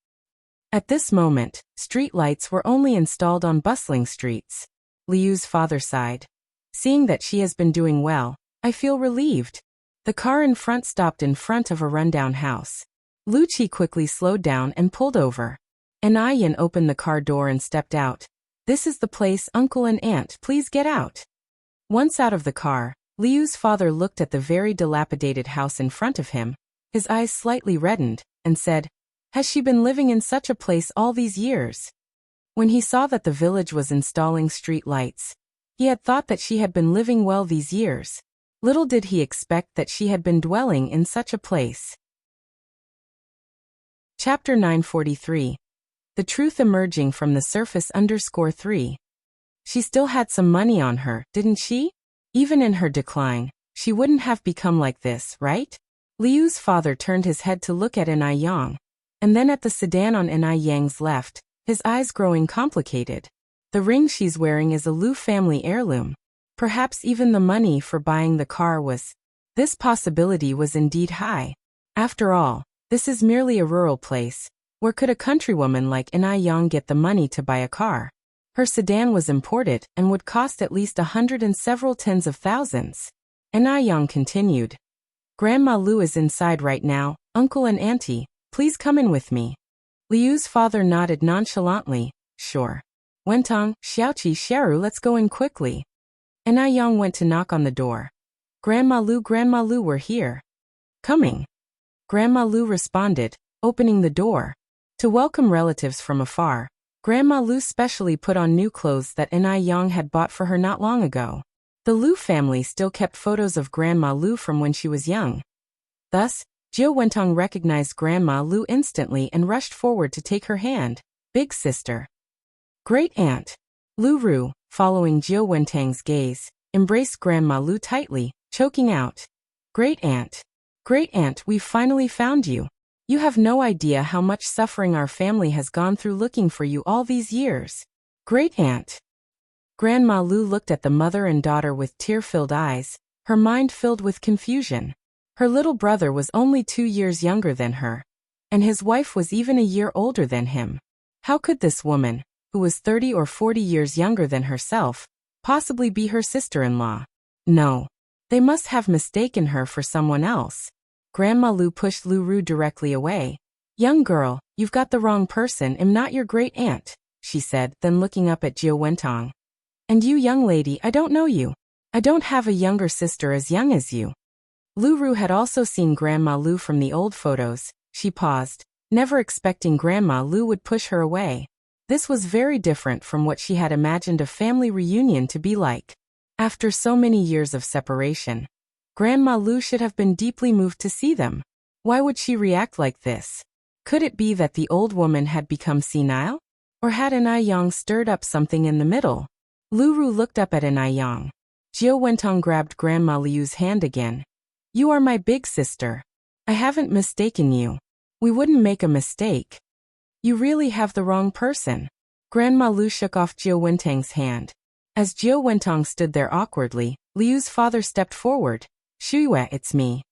At this moment, street lights were only installed on bustling streets. Liu's father sighed. "Seeing that she has been doing well, I feel relieved." The car in front stopped in front of a rundown house. Lu Qi quickly slowed down and pulled over. Anayan opened the car door and stepped out. "This is the place, uncle and aunt, please get out." Once out of the car, Liu's father looked at the very dilapidated house in front of him. His eyes slightly reddened, and said, "Has she been living in such a place all these years?" When he saw that the village was installing street lights, he had thought that she had been living well these years. Little did he expect that she had been dwelling in such a place. Chapter 943. The Truth Emerging from the Surface _3. She still had some money on her, didn't she? Even in her decline, she wouldn't have become like this, right? Liu's father turned his head to look at Enai Yang, and then at the sedan on Enai Yang's left, his eyes growing complicated. The ring she's wearing is a Liu family heirloom. Perhaps even the money for buying the car was. This possibility was indeed high. After all, this is merely a rural place. Where could a countrywoman like Enai Yang get the money to buy a car? Her sedan was imported and would cost at least 100 and several tens of thousands. Enai Yang continued. "Grandma Liu is inside right now, uncle and auntie, please come in with me." Liu's father nodded nonchalantly, "Sure. Wentong, Xiaoqi, Sheru, let's go in quickly." Enai Yang went to knock on the door. Grandma Liu, we're here." "Coming." Grandma Liu responded, opening the door. To welcome relatives from afar, Grandma Liu specially put on new clothes that Enai Yang had bought for her not long ago. The Liu family still kept photos of Grandma Liu from when she was young. Thus, Jiu Wentong recognized Grandma Liu instantly and rushed forward to take her hand. "Big sister." "Great aunt." Lu Ru, following Jiu Wentang's gaze, embraced Grandma Liu tightly, choking out, Great aunt, we've finally found you. You have no idea how much suffering our family has gone through looking for you all these years. Great aunt." Grandma Liu looked at the mother and daughter with tear-filled eyes, her mind filled with confusion. Her little brother was only 2 years younger than her, and his wife was even a year older than him. How could this woman, who was 30 or 40 years younger than herself, possibly be her sister-in-law? No. They must have mistaken her for someone else. Grandma Liu pushed Lu Ru directly away. "Young girl, you've got the wrong person. I'm not your great aunt," she said, then looking up at Jiu Wentong. "And you young lady, I don't know you. I don't have a younger sister as young as you." Lu Ru had also seen Grandma Liu from the old photos. She paused, never expecting Grandma Liu would push her away. This was very different from what she had imagined a family reunion to be like. After so many years of separation, Grandma Liu should have been deeply moved to see them. Why would she react like this? Could it be that the old woman had become senile? Or had Enai Yang stirred up something in the middle? Lu Ru looked up at Enai Yang. Jiu Wentong grabbed Grandma Liu's hand again. "You are my big sister. I haven't mistaken you. We wouldn't make a mistake. You really have the wrong person." Grandma Liu shook off Jiu Wentang's hand. As Jiu Wentong stood there awkwardly, Liu's father stepped forward. "Shuiwei, it's me."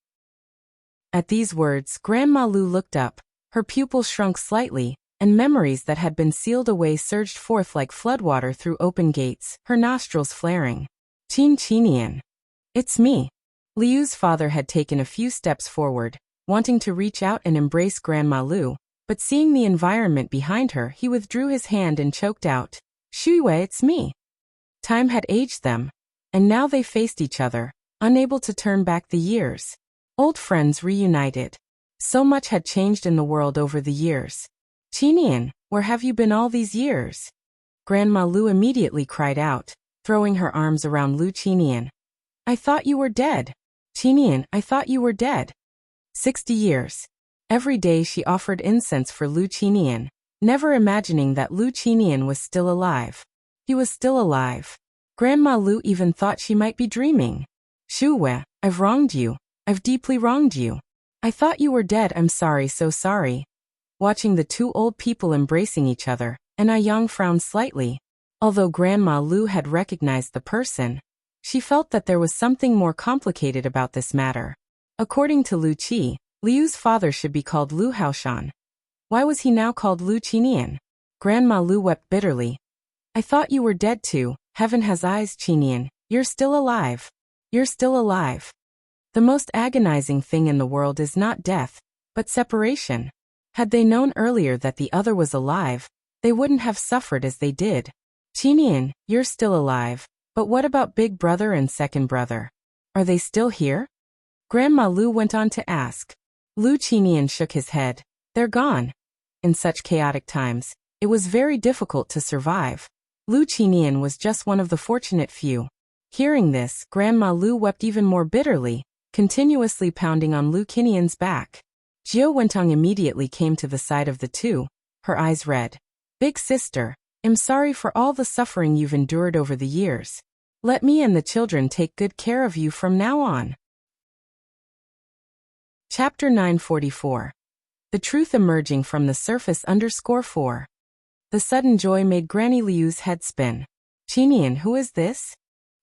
At these words, Grandma Liu looked up. Her pupils shrunk slightly, and memories that had been sealed away surged forth like floodwater through open gates, her nostrils flaring. "Qin Qinian. It's me." Liu's father had taken a few steps forward, wanting to reach out and embrace Grandma Liu, but seeing the environment behind her, he withdrew his hand and choked out, "Shuiwei, it's me." Time had aged them, and now they faced each other, unable to turn back the years. Old friends reunited. So much had changed in the world over the years. Chinian, where have you been all these years? Grandma Lu immediately cried out, throwing her arms around Lu Chinian. I thought you were dead. Chinian, I thought you were dead. 60 years. Every day she offered incense for Lu Chinian, never imagining that Lu Chinian was still alive. He was still alive. Grandma Lu even thought she might be dreaming. Shu Wei, I've wronged you. I've deeply wronged you. I thought you were dead. I'm sorry, so sorry. Watching the two old people embracing each other, and Yang frowned slightly. Although Grandma Lu had recognized the person, she felt that there was something more complicated about this matter. According to Lu Qi, Liu's father should be called Lu Haoshan. Why was he now called Lu Chinian? Grandma Lu wept bitterly. I thought you were dead too. Heaven has eyes, Chinian. You're still alive. You're still alive. The most agonizing thing in the world is not death, but separation. Had they known earlier that the other was alive, they wouldn't have suffered as they did. Chinian, you're still alive, but what about big brother and second brother? Are they still here? Grandma Lu went on to ask. Lu Chinian shook his head. They're gone. In such chaotic times, it was very difficult to survive. Lu Chinian was just one of the fortunate few. Hearing this, Grandma Lu wept even more bitterly, continuously pounding on Lu Chinian's back. Jiao Wentong immediately came to the side of the two, her eyes red. Big sister, I'm sorry for all the suffering you've endured over the years. Let me and the children take good care of you from now on. Chapter 944. The truth emerging from the surface _4. The sudden joy made Granny Liu's head spin. Chinian, who is this?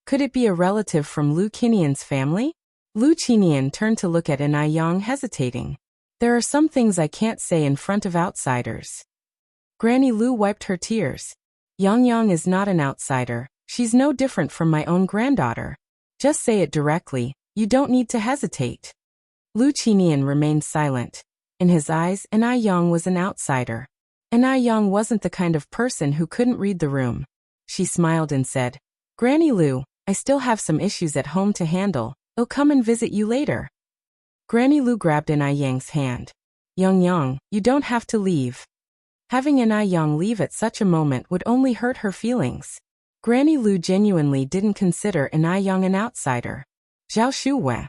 Could it be a relative from Lu Chinian's family? Lu Chinian turned to look at Yang, hesitating. There are some things I can't say in front of outsiders. Granny Lu wiped her tears. Yang is not an outsider. She's no different from my own granddaughter. Just say it directly. You don't need to hesitate. Lu Chinian remained silent. In his eyes, Yang was an outsider. Yang wasn't the kind of person who couldn't read the room. She smiled and said, Granny Lu, I still have some issues at home to handle. I'll come and visit you later. Granny Lu grabbed Yang's hand. Yang, you don't have to leave. Having Yang leave at such a moment would only hurt her feelings. Granny Lu genuinely didn't consider Yang an outsider. Zhao Shu Wei.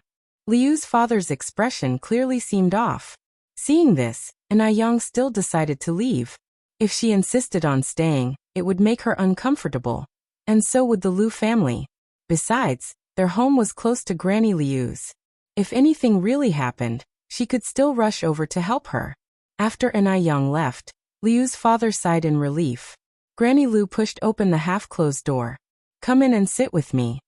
Liu's father's expression clearly seemed off. Seeing this, Yang still decided to leave. If she insisted on staying, it would make her uncomfortable. And so would the Lu family. Besides, their home was close to Granny Liu's. If anything really happened, she could still rush over to help her. After Yang left, Liu's father sighed in relief. Granny Lu pushed open the half-closed door. Come in and sit with me.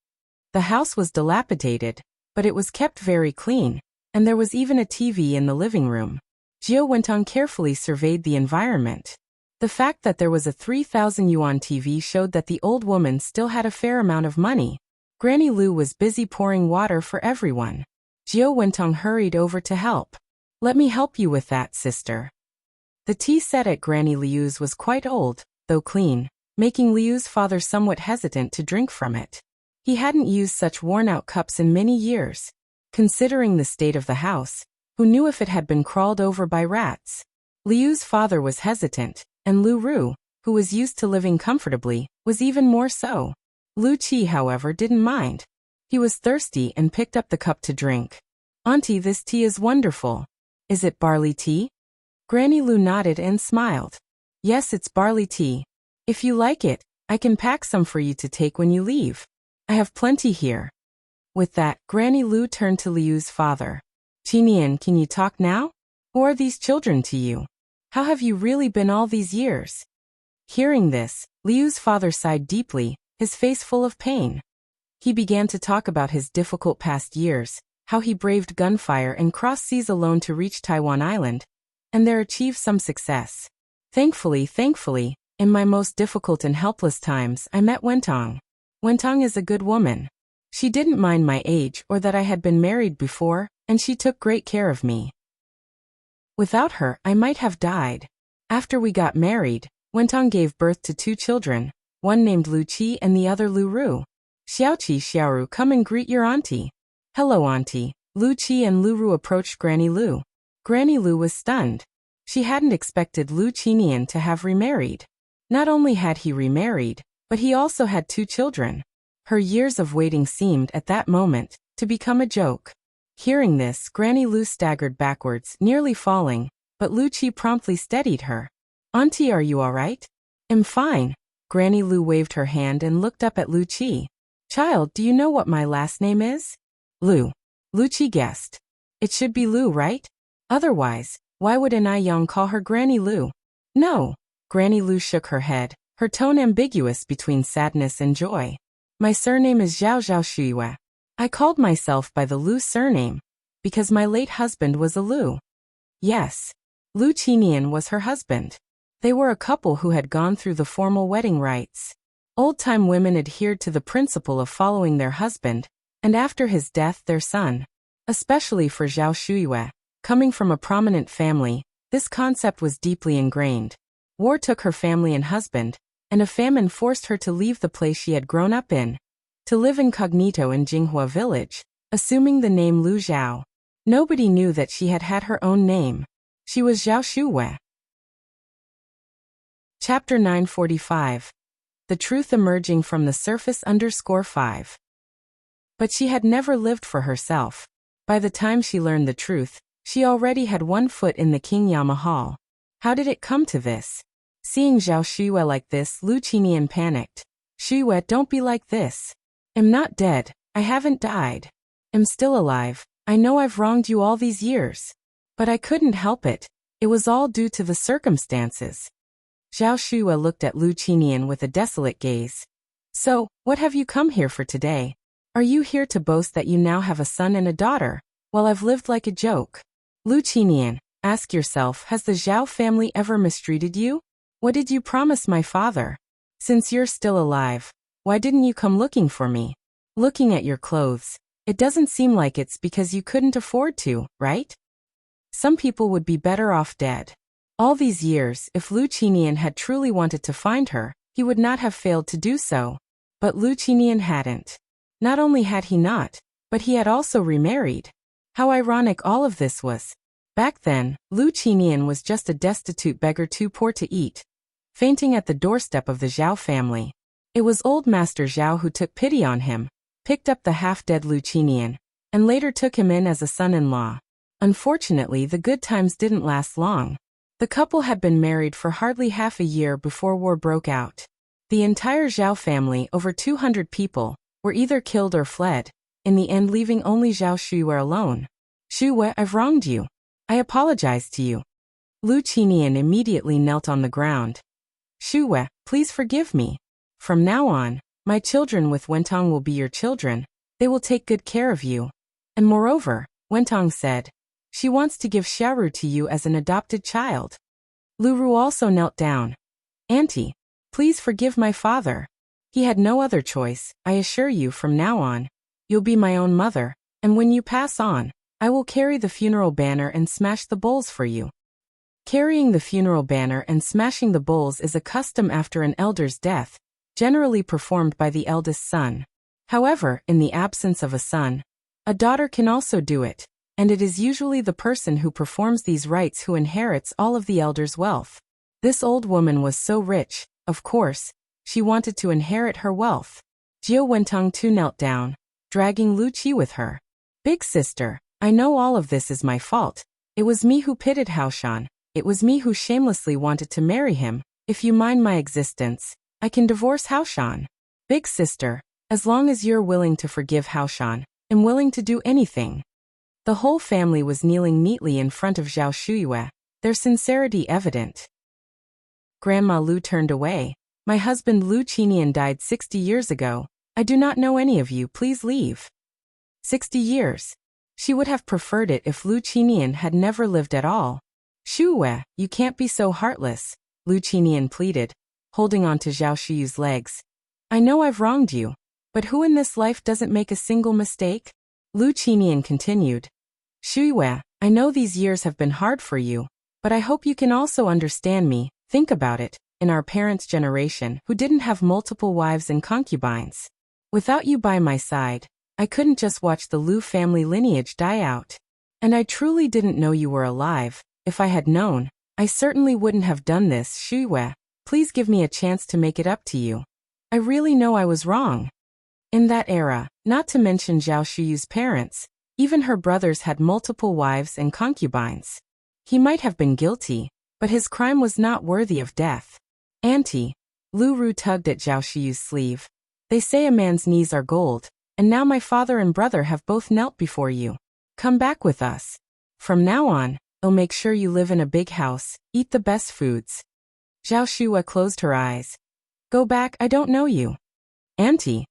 The house was dilapidated, but it was kept very clean, and there was even a TV in the living room. Jiao Wentong carefully surveyed the environment. The fact that there was a 3,000 yuan TV showed that the old woman still had a fair amount of money. Granny Lu was busy pouring water for everyone. Jiao Wentong hurried over to help. Let me help you with that, sister. The tea set at Granny Liu's was quite old, though clean, making Liu's father somewhat hesitant to drink from it. He hadn't used such worn-out cups in many years. Considering the state of the house, who knew if it had been crawled over by rats? Liu's father was hesitant, and Lu Ru, who was used to living comfortably, was even more so. Lu Qi, however, didn't mind. He was thirsty and picked up the cup to drink. Auntie, this tea is wonderful. Is it barley tea? Granny Lu nodded and smiled. Yes, it's barley tea. If you like it, I can pack some for you to take when you leave. I have plenty here. With that, Granny Lu turned to Liu's father. Chinian, can you talk now? Who are these children to you? How have you really been all these years? Hearing this, Liu's father sighed deeply, his face full of pain. He began to talk about his difficult past years, how he braved gunfire and crossed seas alone to reach Taiwan Island, and there achieved some success. Thankfully, in my most difficult and helpless times, I met Wentong. Wentong is a good woman. She didn't mind my age or that I had been married before, and she took great care of me. Without her, I might have died. After we got married, Wentong gave birth to 2 children, one named Lu Qi and the other Lu Ru. Xiaoqi, Xiaoru, come and greet your auntie. Hello, auntie. Lu Qi and Lu Ru approached Granny Lu. Granny Lu was stunned. She hadn't expected Lu Qinian to have remarried. Not only had he remarried, but he also had 2 children. Her years of waiting seemed, at that moment, to become a joke. Hearing this, Granny Lu staggered backwards, nearly falling, but Lu Qi promptly steadied her. Auntie, are you all right? I'm fine. Granny Lu waved her hand and looked up at Lu Qi. Child, do you know what my last name is? Lu. Lu Qi guessed. It should be Lu, right? Otherwise, why would an Yang call her Granny Lu? No. Granny Lu shook her head, her tone ambiguous between sadness and joy. My surname is Zhao Shuiwe. I called myself by the Lu surname, because my late husband was a Lu. Yes. Lu Qinian was her husband. They were a couple who had gone through the formal wedding rites. Old-time women adhered to the principle of following their husband, and after his death their son. Especially for Zhao Shuiwe, coming from a prominent family, this concept was deeply ingrained. War took her family and husband, and a famine forced her to leave the place she had grown up in, to live incognito in Jinghua village, assuming the name Lu Zhao. Nobody knew that she had had her own name. She was Zhao Shuiwe. Chapter 945. The Truth Emerging from the Surface _5. But she had never lived for herself. By the time she learned the truth, she already had one foot in the Qingya Mahal. How did it come to this? Seeing Zhao Shuiwe like this, Lu Qinian panicked. Shuiwe, don't be like this. I'm not dead. I haven't died. I'm still alive. I know I've wronged you all these years. But I couldn't help it. It was all due to the circumstances. Zhao Shuiwe looked at Lu Qinian with a desolate gaze. So, what have you come here for today? Are you here to boast that you now have a son and a daughter, while I've lived like a joke? Lu Qinian, ask yourself, has the Zhao family ever mistreated you? What did you promise my father? Since you're still alive, why didn't you come looking for me? Looking at your clothes, it doesn't seem like it's because you couldn't afford to, right? Some people would be better off dead. All these years, if Lu Qinian had truly wanted to find her, he would not have failed to do so. But Lu Qinian hadn't. Not only had he not, but he had also remarried. How ironic all of this was. Back then, Lu Qinian was just a destitute beggar too poor to eat, fainting at the doorstep of the Zhao family. It was old Master Zhao who took pity on him, picked up the half-dead Lu Qinian, and later took him in as a son-in-law. Unfortunately, the good times didn't last long. The couple had been married for hardly half a year before war broke out. The entire Zhao family, over 200 people, were either killed or fled, in the end leaving only Zhao Shuiwe alone. Shuiwe, I've wronged you. I apologize to you. Lu Qinian immediately knelt on the ground. Shuiwe, please forgive me. From now on, my children with Wentong will be your children. They will take good care of you. And moreover, Wentong said, she wants to give Xiaoru to you as an adopted child. Lu Ru also knelt down. Auntie, please forgive my father. He had no other choice. I assure you from now on, you'll be my own mother, and when you pass on, I will carry the funeral banner and smash the bowls for you. Carrying the funeral banner and smashing the bowls is a custom after an elder's death, generally performed by the eldest son. However, in the absence of a son, a daughter can also do it, and it is usually the person who performs these rites who inherits all of the elder's wealth. This old woman was so rich, of course, she wanted to inherit her wealth. Jiao Wentong too knelt down, dragging Lu Qi with her. Big sister, I know all of this is my fault. It was me who pitted Haoshan. It was me who shamelessly wanted to marry him. If you mind my existence, I can divorce Haoshan. Big sister, as long as you're willing to forgive Haoshan, I'm willing to do anything. The whole family was kneeling neatly in front of Zhao Shuiwe, their sincerity evident. Grandma Lu turned away. My husband Lu Qinian died 60 years ago. I do not know any of you, please leave. 60 years. She would have preferred it if Lu Qinian had never lived at all. Shuiwe, you can't be so heartless, Lu Qinian pleaded, holding on to Zhao Shuyu's legs. I know I've wronged you, but who in this life doesn't make a single mistake? Lu Qinian continued. Shuiwe, I know these years have been hard for you, but I hope you can also understand me. Think about it. in our parents' generation, who didn't have multiple wives and concubines. Without you by my side, I couldn't just watch the Lu family lineage die out. And I truly didn't know you were alive. If I had known, I certainly wouldn't have done this. Shuiwe, please give me a chance to make it up to you. I really know I was wrong. In that era, not to mention Zhao Shuyu's parents, even her brothers had multiple wives and concubines. He might have been guilty, but his crime was not worthy of death. Auntie, Lu Ru tugged at Zhao Shuyu's sleeve. They say a man's knees are gold, and now my father and brother have both knelt before you. Come back with us. From now on, I'll make sure you live in a big house, eat the best foods. Zhao Shuiwe closed her eyes. Go back, I don't know you. Auntie.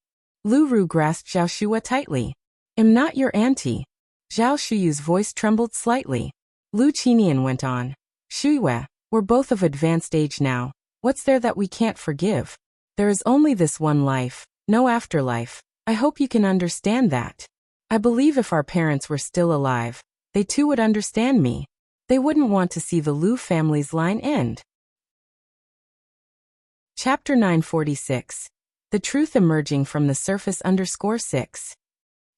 Lu Ru grasped Zhao Shuiwe tightly. I'm not your auntie. Zhao Shuyu's voice trembled slightly. Lu Qinian went on. Shuiwe, we're both of advanced age now. What's there that we can't forgive? There is only this one life, no afterlife. I hope you can understand that. I believe if our parents were still alive, they too would understand me. They wouldn't want to see the Lu family's line end. Chapter 946. The Truth Emerging from the Surface _6.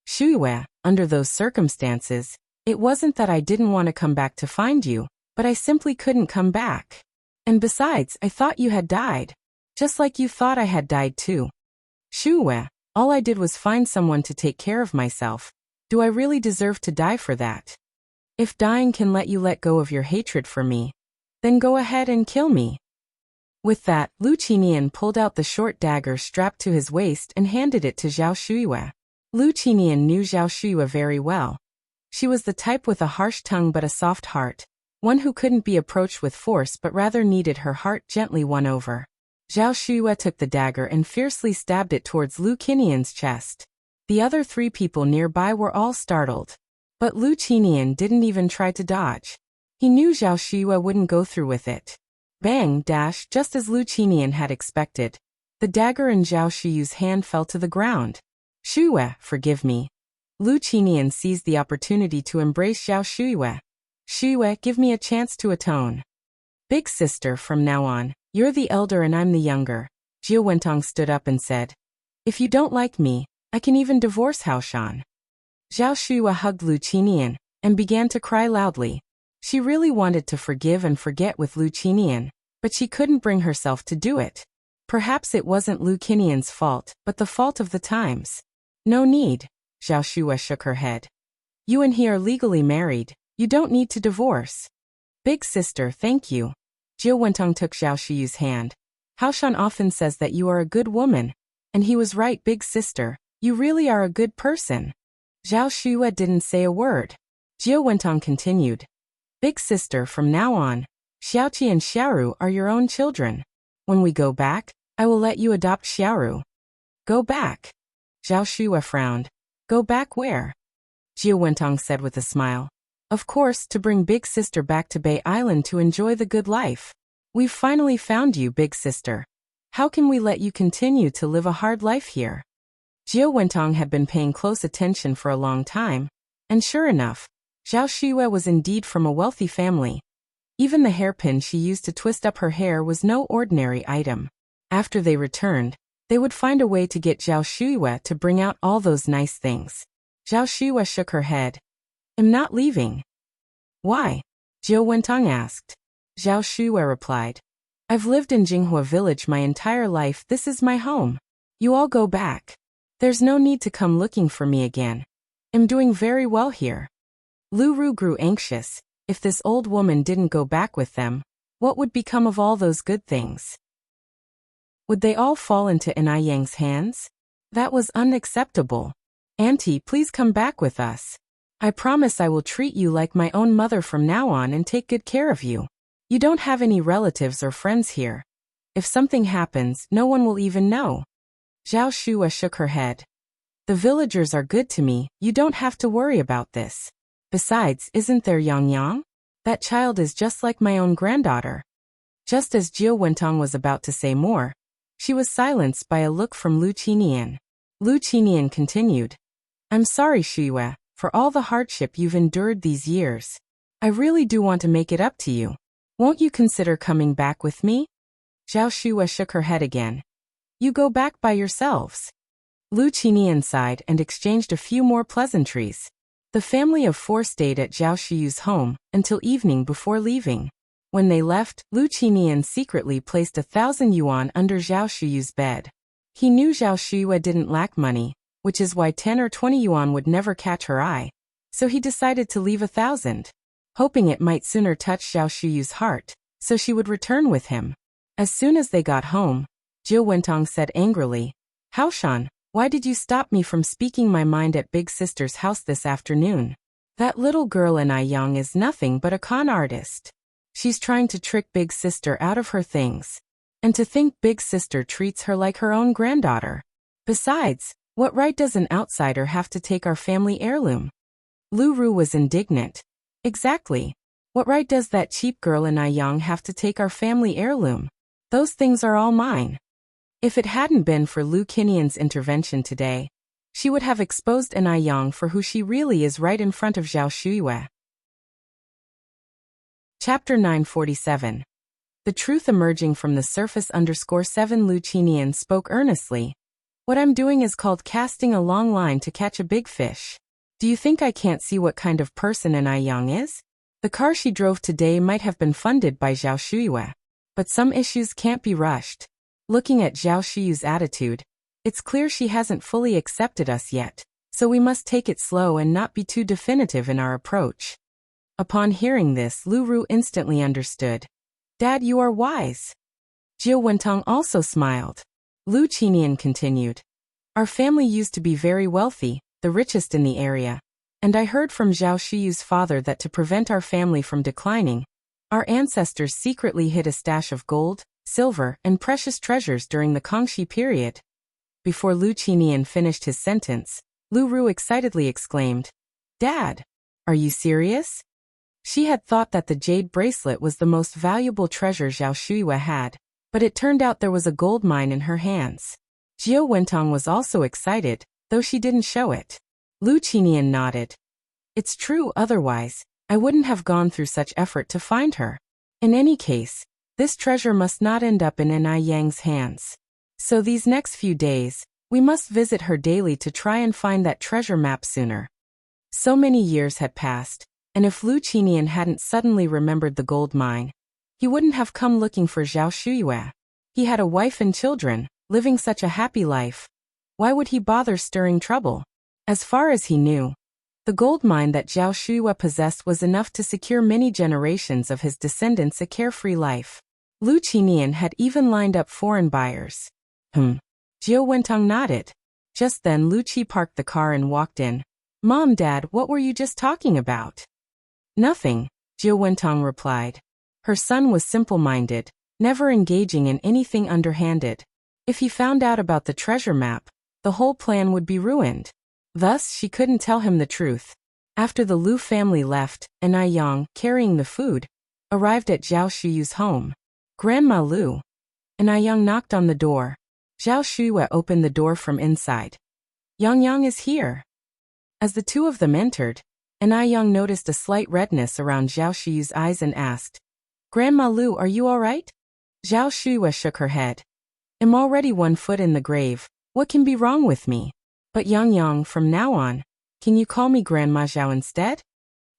Shuiwe, under those circumstances, it wasn't that I didn't want to come back to find you, but I simply couldn't come back. And besides, I thought you had died. Just like you thought I had died too. Shuiwe, all I did was find someone to take care of myself. Do I really deserve to die for that? If dying can let you let go of your hatred for me, then go ahead and kill me. With that, Lu Qinian pulled out the short dagger strapped to his waist and handed it to Zhao Shuiwe. Lu Qinian knew Zhao Shuiwe very well. She was the type with a harsh tongue but a soft heart, one who couldn't be approached with force but rather needed her heart gently won over. Zhao Shuiwe took the dagger and fiercely stabbed it towards Lu Qinian's chest. The other 3 people nearby were all startled. But Lu Qinian didn't even try to dodge. He knew Zhao Shuiwe wouldn't go through with it. Bang! Dash! Just as Lu Qinian had expected, the dagger in Zhao Shuyu's hand fell to the ground. Shuiwe, forgive me. Lu Qinian seized the opportunity to embrace Zhao Shuiwe. Shuiwe, give me a chance to atone. Big sister, from now on, you're the elder and I'm the younger. Jiu Wentong stood up and said. If you don't like me, I can even divorce Haoshan. Zhao Shuiwe hugged Lu Qinian and began to cry loudly. She really wanted to forgive and forget with Lu Qinian, but she couldn't bring herself to do it. Perhaps it wasn't Lu Qinian's fault, but the fault of the times. No need. Zhao Shuiwe shook her head. You and he are legally married. You don't need to divorce. Big sister, thank you. Jiu Wentong took Zhao Shuyu's hand. Haoshan often says that you are a good woman. And he was right, big sister. You really are a good person. Zhao Shuiwe didn't say a word. Jiu Wentong continued. Big sister, from now on, Xiaoqi and Xiaoru are your own children. When we go back, I will let you adopt Xiaoru. Go back. Zhao Shuiwe frowned. Go back where? Jiu Wentong said with a smile. Of course, to bring big sister back to Bay Island to enjoy the good life. We've finally found you, big sister. How can we let you continue to live a hard life here? Jiu Wentong had been paying close attention for a long time, and sure enough, Zhao Shuiwe was indeed from a wealthy family. Even the hairpin she used to twist up her hair was no ordinary item. After they returned, they would find a way to get Zhao Shuiwe to bring out all those nice things. Zhao Shuiwe shook her head. I'm not leaving. Why? Jiu Wentong asked. Zhao Shuiwe replied. I've lived in Jinghua village my entire life. This is my home. You all go back. There's no need to come looking for me again. I'm doing very well here. Lu Ru grew anxious. If this old woman didn't go back with them, what would become of all those good things? Would they all fall into Enai Yang's hands? That was unacceptable. Auntie, please come back with us. I promise I will treat you like my own mother from now on and take good care of you. You don't have any relatives or friends here. If something happens, no one will even know. Zhao Shuiwe shook her head. The villagers are good to me, you don't have to worry about this. Besides, isn't there Yang Yang? That child is just like my own granddaughter. Just as Jiu Wentong was about to say more, she was silenced by a look from Lu Qinian. Lu Qinian continued. I'm sorry, Shuiwe, for all the hardship you've endured these years. I really do want to make it up to you. Won't you consider coming back with me? Zhao Shuwa shook her head again. You go back by yourselves. Lu Qinian sighed and exchanged a few more pleasantries. The family of four stayed at Zhao Shuyu's home until evening before leaving. When they left, Lu Qinian secretly placed 1,000 yuan under Zhao Shuyu's bed. He knew Zhao Shuyue didn't lack money, which is why 10 or 20 yuan would never catch her eye. So he decided to leave 1,000, hoping it might sooner touch Zhao Shuyu's heart, so she would return with him. As soon as they got home, Jiu Wentong said angrily, Haoshan, why did you stop me from speaking my mind at Big Sister's house this afternoon? That little girl in Aiyang is nothing but a con artist. She's trying to trick Big Sister out of her things. And to think Big Sister treats her like her own granddaughter. Besides, what right does an outsider have to take our family heirloom? Lu Ru was indignant. Exactly. What right does that cheap girl in Aiyang have to take our family heirloom? Those things are all mine. If it hadn't been for Lu Qinian's intervention today, she would have exposed an Aiyang for who she really is right in front of Zhao Shuyue. Chapter 947. The truth emerging from the surface _7 Lu Qinian spoke earnestly. What I'm doing is called casting a long line to catch a big fish. Do you think I can't see what kind of person an Aiyang is? The car she drove today might have been funded by Zhao Shuyue. But some issues can't be rushed. Looking at Zhao Shuyu's attitude, it's clear she hasn't fully accepted us yet, so we must take it slow and not be too definitive in our approach. Upon hearing this, Lu Ru instantly understood. Dad, you are wise. Jiu Wentong also smiled. Lu Qinian continued. Our family used to be very wealthy, the richest in the area, and I heard from Zhao Shuyu's father that to prevent our family from declining, our ancestors secretly hid a stash of gold, silver, and precious treasures during the Kangxi period. Before Lu Qinian finished his sentence, Lu Ru excitedly exclaimed, Dad, are you serious? She had thought that the jade bracelet was the most valuable treasure Zhao Shuyue had, but it turned out there was a gold mine in her hands. Jiu Wentong was also excited, though she didn't show it. Lu Qinian nodded. It's true, otherwise, I wouldn't have gone through such effort to find her. In any case, this treasure must not end up in Aiyang's hands. So these next few days, we must visit her daily to try and find that treasure map sooner. So many years had passed, and if Lu Qinian hadn't suddenly remembered the gold mine, he wouldn't have come looking for Zhao Shuyue. He had a wife and children, living such a happy life. Why would he bother stirring trouble? As far as he knew, the gold mine that Zhao Shuyue possessed was enough to secure many generations of his descendants a carefree life. Lu Qinian had even lined up foreign buyers. Jiu Wentong nodded. Just then Lu Qi parked the car and walked in. Mom, Dad, what were you just talking about? Nothing, Jiu Wentong replied. Her son was simple-minded, never engaging in anything underhanded. If he found out about the treasure map, the whole plan would be ruined. Thus, she couldn't tell him the truth. After the Lu family left, an Aiyang, carrying the food, arrived at Zhao Shuyu's home. Grandma Lu. An Aiyang knocked on the door. Zhao Shuyue opened the door from inside. Yang is here. As the two of them entered, an Aiyang noticed a slight redness around Zhao Shuyu's eyes and asked, Grandma Lu, are you all right? Zhao Shuyue shook her head. I'm already 1 foot in the grave. What can be wrong with me? But Yang, from now on, can you call me Grandma Zhao instead?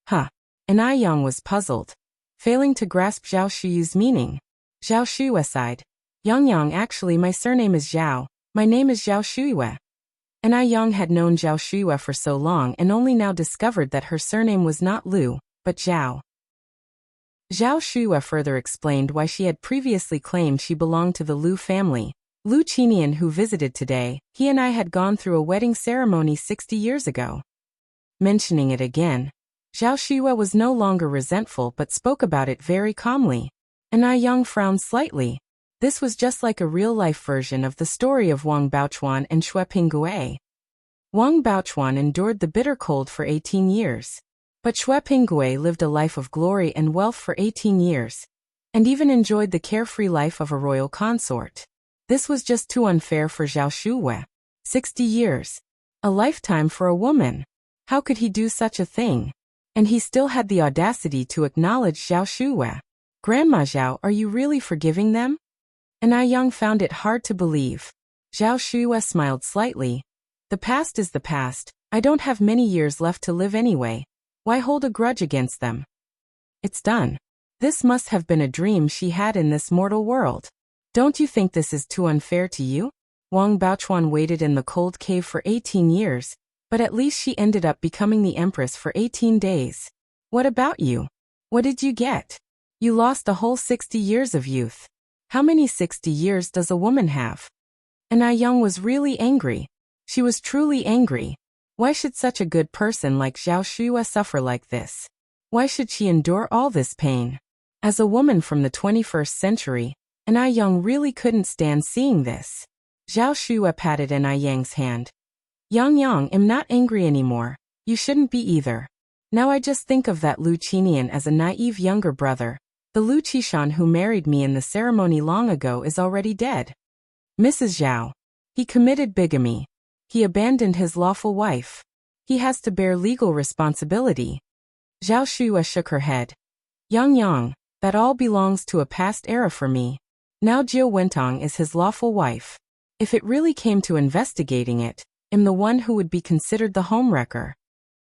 Huh. An Aiyang was puzzled, failing to grasp Zhao Shuyu's meaning. Zhao Shuyue sighed. Yang, actually my surname is Zhao. My name is Zhao Shuyue. An Aiyang had known Zhao Shuyue for so long and only now discovered that her surname was not Lu, but Zhao. Zhao Shuyue further explained why she had previously claimed she belonged to the Lu family. Lu Qinian, who visited today, he and I had gone through a wedding ceremony 60 years ago. Mentioning it again, Zhao Shuyue was no longer resentful but spoke about it very calmly. An Aiyang frowned slightly. This was just like a real-life version of the story of Wang Baochuan and Xue Pingui. Wang Baochuan endured the bitter cold for 18 years. But Xue Pingui lived a life of glory and wealth for 18 years, and even enjoyed the carefree life of a royal consort. This was just too unfair for Zhao Shuyue. 60 years. A lifetime for a woman. How could he do such a thing? And he still had the audacity to acknowledge Zhao Shuyue. Grandma Zhao, are you really forgiving them? and I Young found it hard to believe. Zhao Shuyue smiled slightly. The past is the past. I don't have many years left to live anyway. Why hold a grudge against them? It's done. This must have been a dream she had in this mortal world. Don't you think this is too unfair to you? Wang Baochuan waited in the cold cave for 18 years, but at least she ended up becoming the empress for 18 days. What about you? What did you get? You lost a whole 60 years of youth. How many 60 years does a woman have? And I Young was really angry. She was truly angry. Why should such a good person like Zhao Shuyue suffer like this? Why should she endure all this pain? As a woman from the 21st century, and I Young really couldn't stand seeing this. Zhao Shuyue patted An I Yang's hand. Yang, I'm not angry anymore. You shouldn't be either. Now I just think of that Lu Qinian as a naive younger brother. The Lu Qishan who married me in the ceremony long ago is already dead. Mrs. Zhao. He committed bigamy. He abandoned his lawful wife. He has to bear legal responsibility. Zhao Shuyue shook her head. Yang, that all belongs to a past era for me. Now Jiu Wentong is his lawful wife. If it really came to investigating it, I'm the one who would be considered the homewrecker.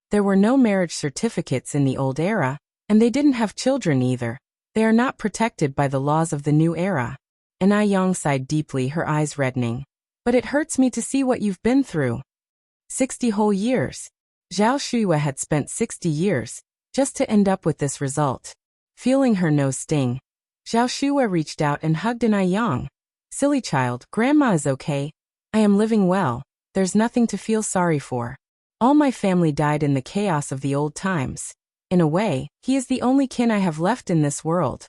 There were no marriage certificates in the old era, and they didn't have children either. They are not protected by the laws of the new era. And I Yang sighed deeply, her eyes reddening. But it hurts me to see what you've been through. 60 whole years. Zhao Shuyue had spent 60 years, just to end up with this result. Feeling her nose sting, Zhao Shuyue reached out and hugged An I Yang. Silly child, Grandma is okay. I am living well. There's nothing to feel sorry for. All my family died in the chaos of the old times. In a way, he is the only kin I have left in this world.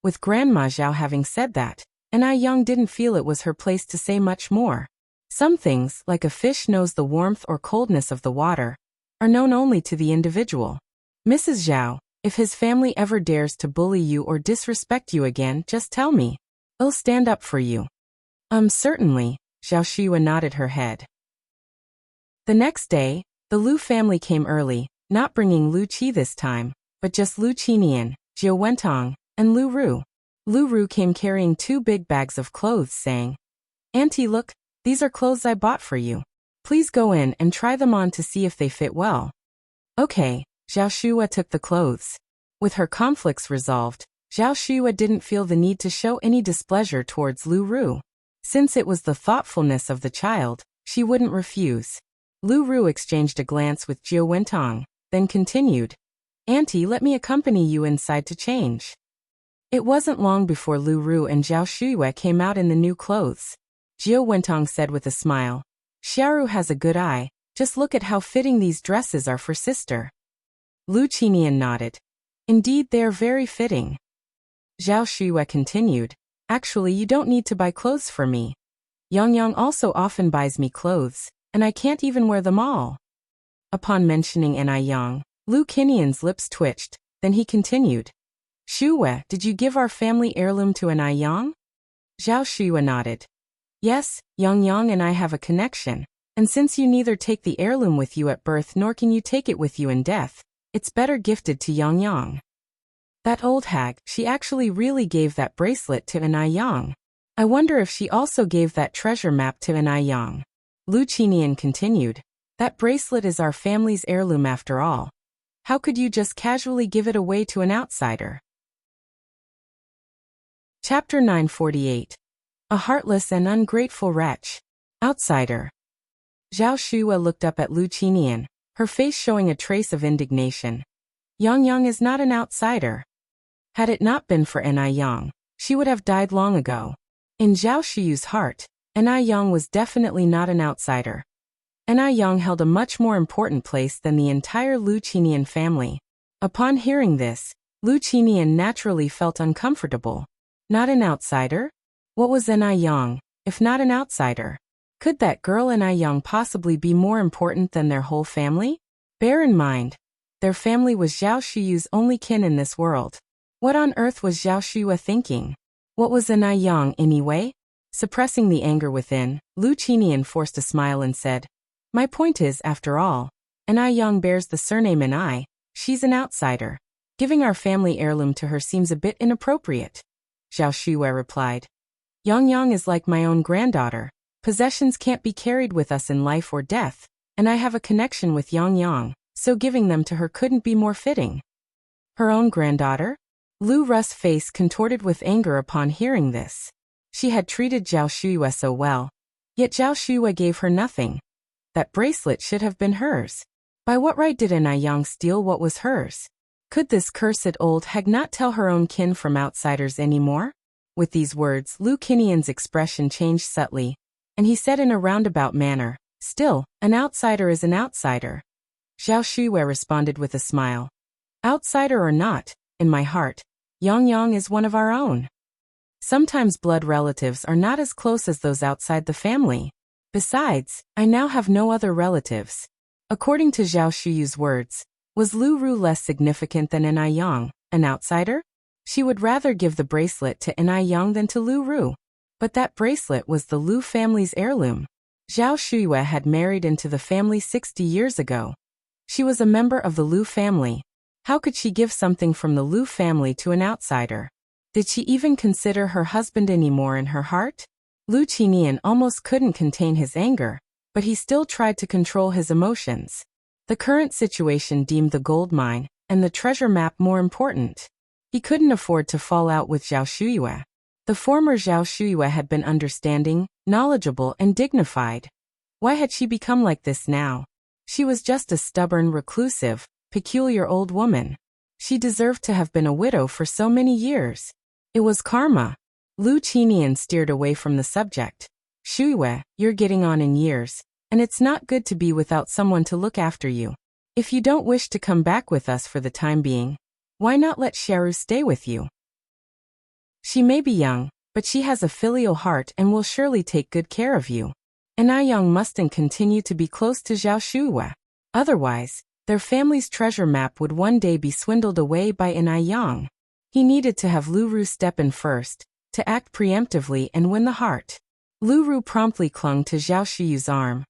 With Grandma Zhao having said that, An I Yang didn't feel it was her place to say much more. Some things, like a fish knows the warmth or coldness of the water, are known only to the individual. Mrs. Zhao, if his family ever dares to bully you or disrespect you again, just tell me. I'll stand up for you. Certainly, Zhao Shuyue nodded her head. The next day, the Lu family came early, not bringing Lu Qi this time, but just Lu Qinian, Jiu Wentong, and Lu Ru. Lu Ru came carrying 2 big bags of clothes, saying, Auntie, look, these are clothes I bought for you. Please go in and try them on to see if they fit well. Okay, Zhao Shuyue took the clothes. With her conflicts resolved, Zhao Shuyue didn't feel the need to show any displeasure towards Lu Ru. Since it was the thoughtfulness of the child, she wouldn't refuse. Lu Ru exchanged a glance with Jiu Wentong, then continued, Auntie, let me accompany you inside to change. It wasn't long before Lu Ru and Zhao Shuyue came out in the new clothes. Jiu Wentong said with a smile, Xiaoru has a good eye, just look at how fitting these dresses are for sister. Lu Qinian nodded. Indeed, they are very fitting. Zhao Shuyue continued, actually you don't need to buy clothes for me. Yang also often buys me clothes, and I can't even wear them all. Upon mentioning An I Yang, Lu Qinian's lips twitched, then he continued, Shuyue, did you give our family heirloom to An I Yang? Zhao Shuyue nodded. Yes, Yang and I have a connection, and since you neither take the heirloom with you at birth nor can you take it with you in death, it's better gifted to Yang. That old hag, she actually really gave that bracelet to An I Yang. I wonder if she also gave that treasure map to An I Yang. Lu Qinian continued, that bracelet is our family's heirloom after all. How could you just casually give it away to an outsider? Chapter 948. A heartless and ungrateful wretch. Outsider. Zhao Shuyue looked up at Lu Qinian, her face showing a trace of indignation. Yang is not an outsider. Had it not been for An I Yang, she would have died long ago. In Zhao Shuyue's heart, An I Yang was definitely not an outsider. An I Yang held a much more important place than the entire Lu Qinian family. Upon hearing this, Lu Qinian naturally felt uncomfortable. Not an outsider? What was An I Yang, if not an outsider? Could that girl An I Yang possibly be more important than their whole family? Bear in mind, their family was Zhao Shuyue's only kin in this world. What on earth was Zhao Shuyue thinking? What was An I Yang anyway? Suppressing the anger within, Lu Qinian forced a smile and said, my point is, after all, An I Yang bears the surname An I, she's an outsider. Giving our family heirloom to her seems a bit inappropriate. Zhao Shuyue replied. Yang Yang is like my own granddaughter. Possessions can't be carried with us in life or death, and I have a connection with Yang Yang, so giving them to her couldn't be more fitting. Her own granddaughter? Lu Ru's face contorted with anger upon hearing this. She had treated Zhao Shuiyue so well, yet Zhao Shuiyue gave her nothing. That bracelet should have been hers. By what right did Anai Yang steal what was hers? Could this cursed old hag not tell her own kin from outsiders anymore? With these words, Lu Qinian's expression changed subtly, and he said in a roundabout manner, "Still, an outsider is an outsider." Zhao Shuiyue responded with a smile. "Outsider or not, in my heart, Yang Yang is one of our own. Sometimes blood relatives are not as close as those outside the family. Besides, I now have no other relatives." According to Zhao Shuyu's words, was Lu Ru less significant than Anai Yang, an outsider? She would rather give the bracelet to Anai Yang than to Lu Ru. But that bracelet was the Lu family's heirloom. Zhao Shuiyue had married into the family 60 years ago. She was a member of the Lu family. How could she give something from the Lu family to an outsider? Did she even consider her husband anymore in her heart? Lu Qinian almost couldn't contain his anger, but he still tried to control his emotions. The current situation deemed the gold mine and the treasure map more important. He couldn't afford to fall out with Zhao Shuiyue. The former Zhao Shuiyue had been understanding, knowledgeable, and dignified. Why had she become like this now? She was just a stubborn, reclusive, peculiar old woman. She deserved to have been a widow for so many years. It was karma. Lu Qinian steered away from the subject. "Shuiyue, you're getting on in years, and it's not good to be without someone to look after you. If you don't wish to come back with us for the time being, why not let Xiaoru stay with you? She may be young, but she has a filial heart and will surely take good care of you. Anai Yang mustn't continue to be close to Zhao Shuiyue. Otherwise, their family's treasure map would one day be swindled away by Anai Yang." He needed to have Lu Ru step in first, to act preemptively and win the heart. Lu Ru promptly clung to Zhao Shuyu's arm.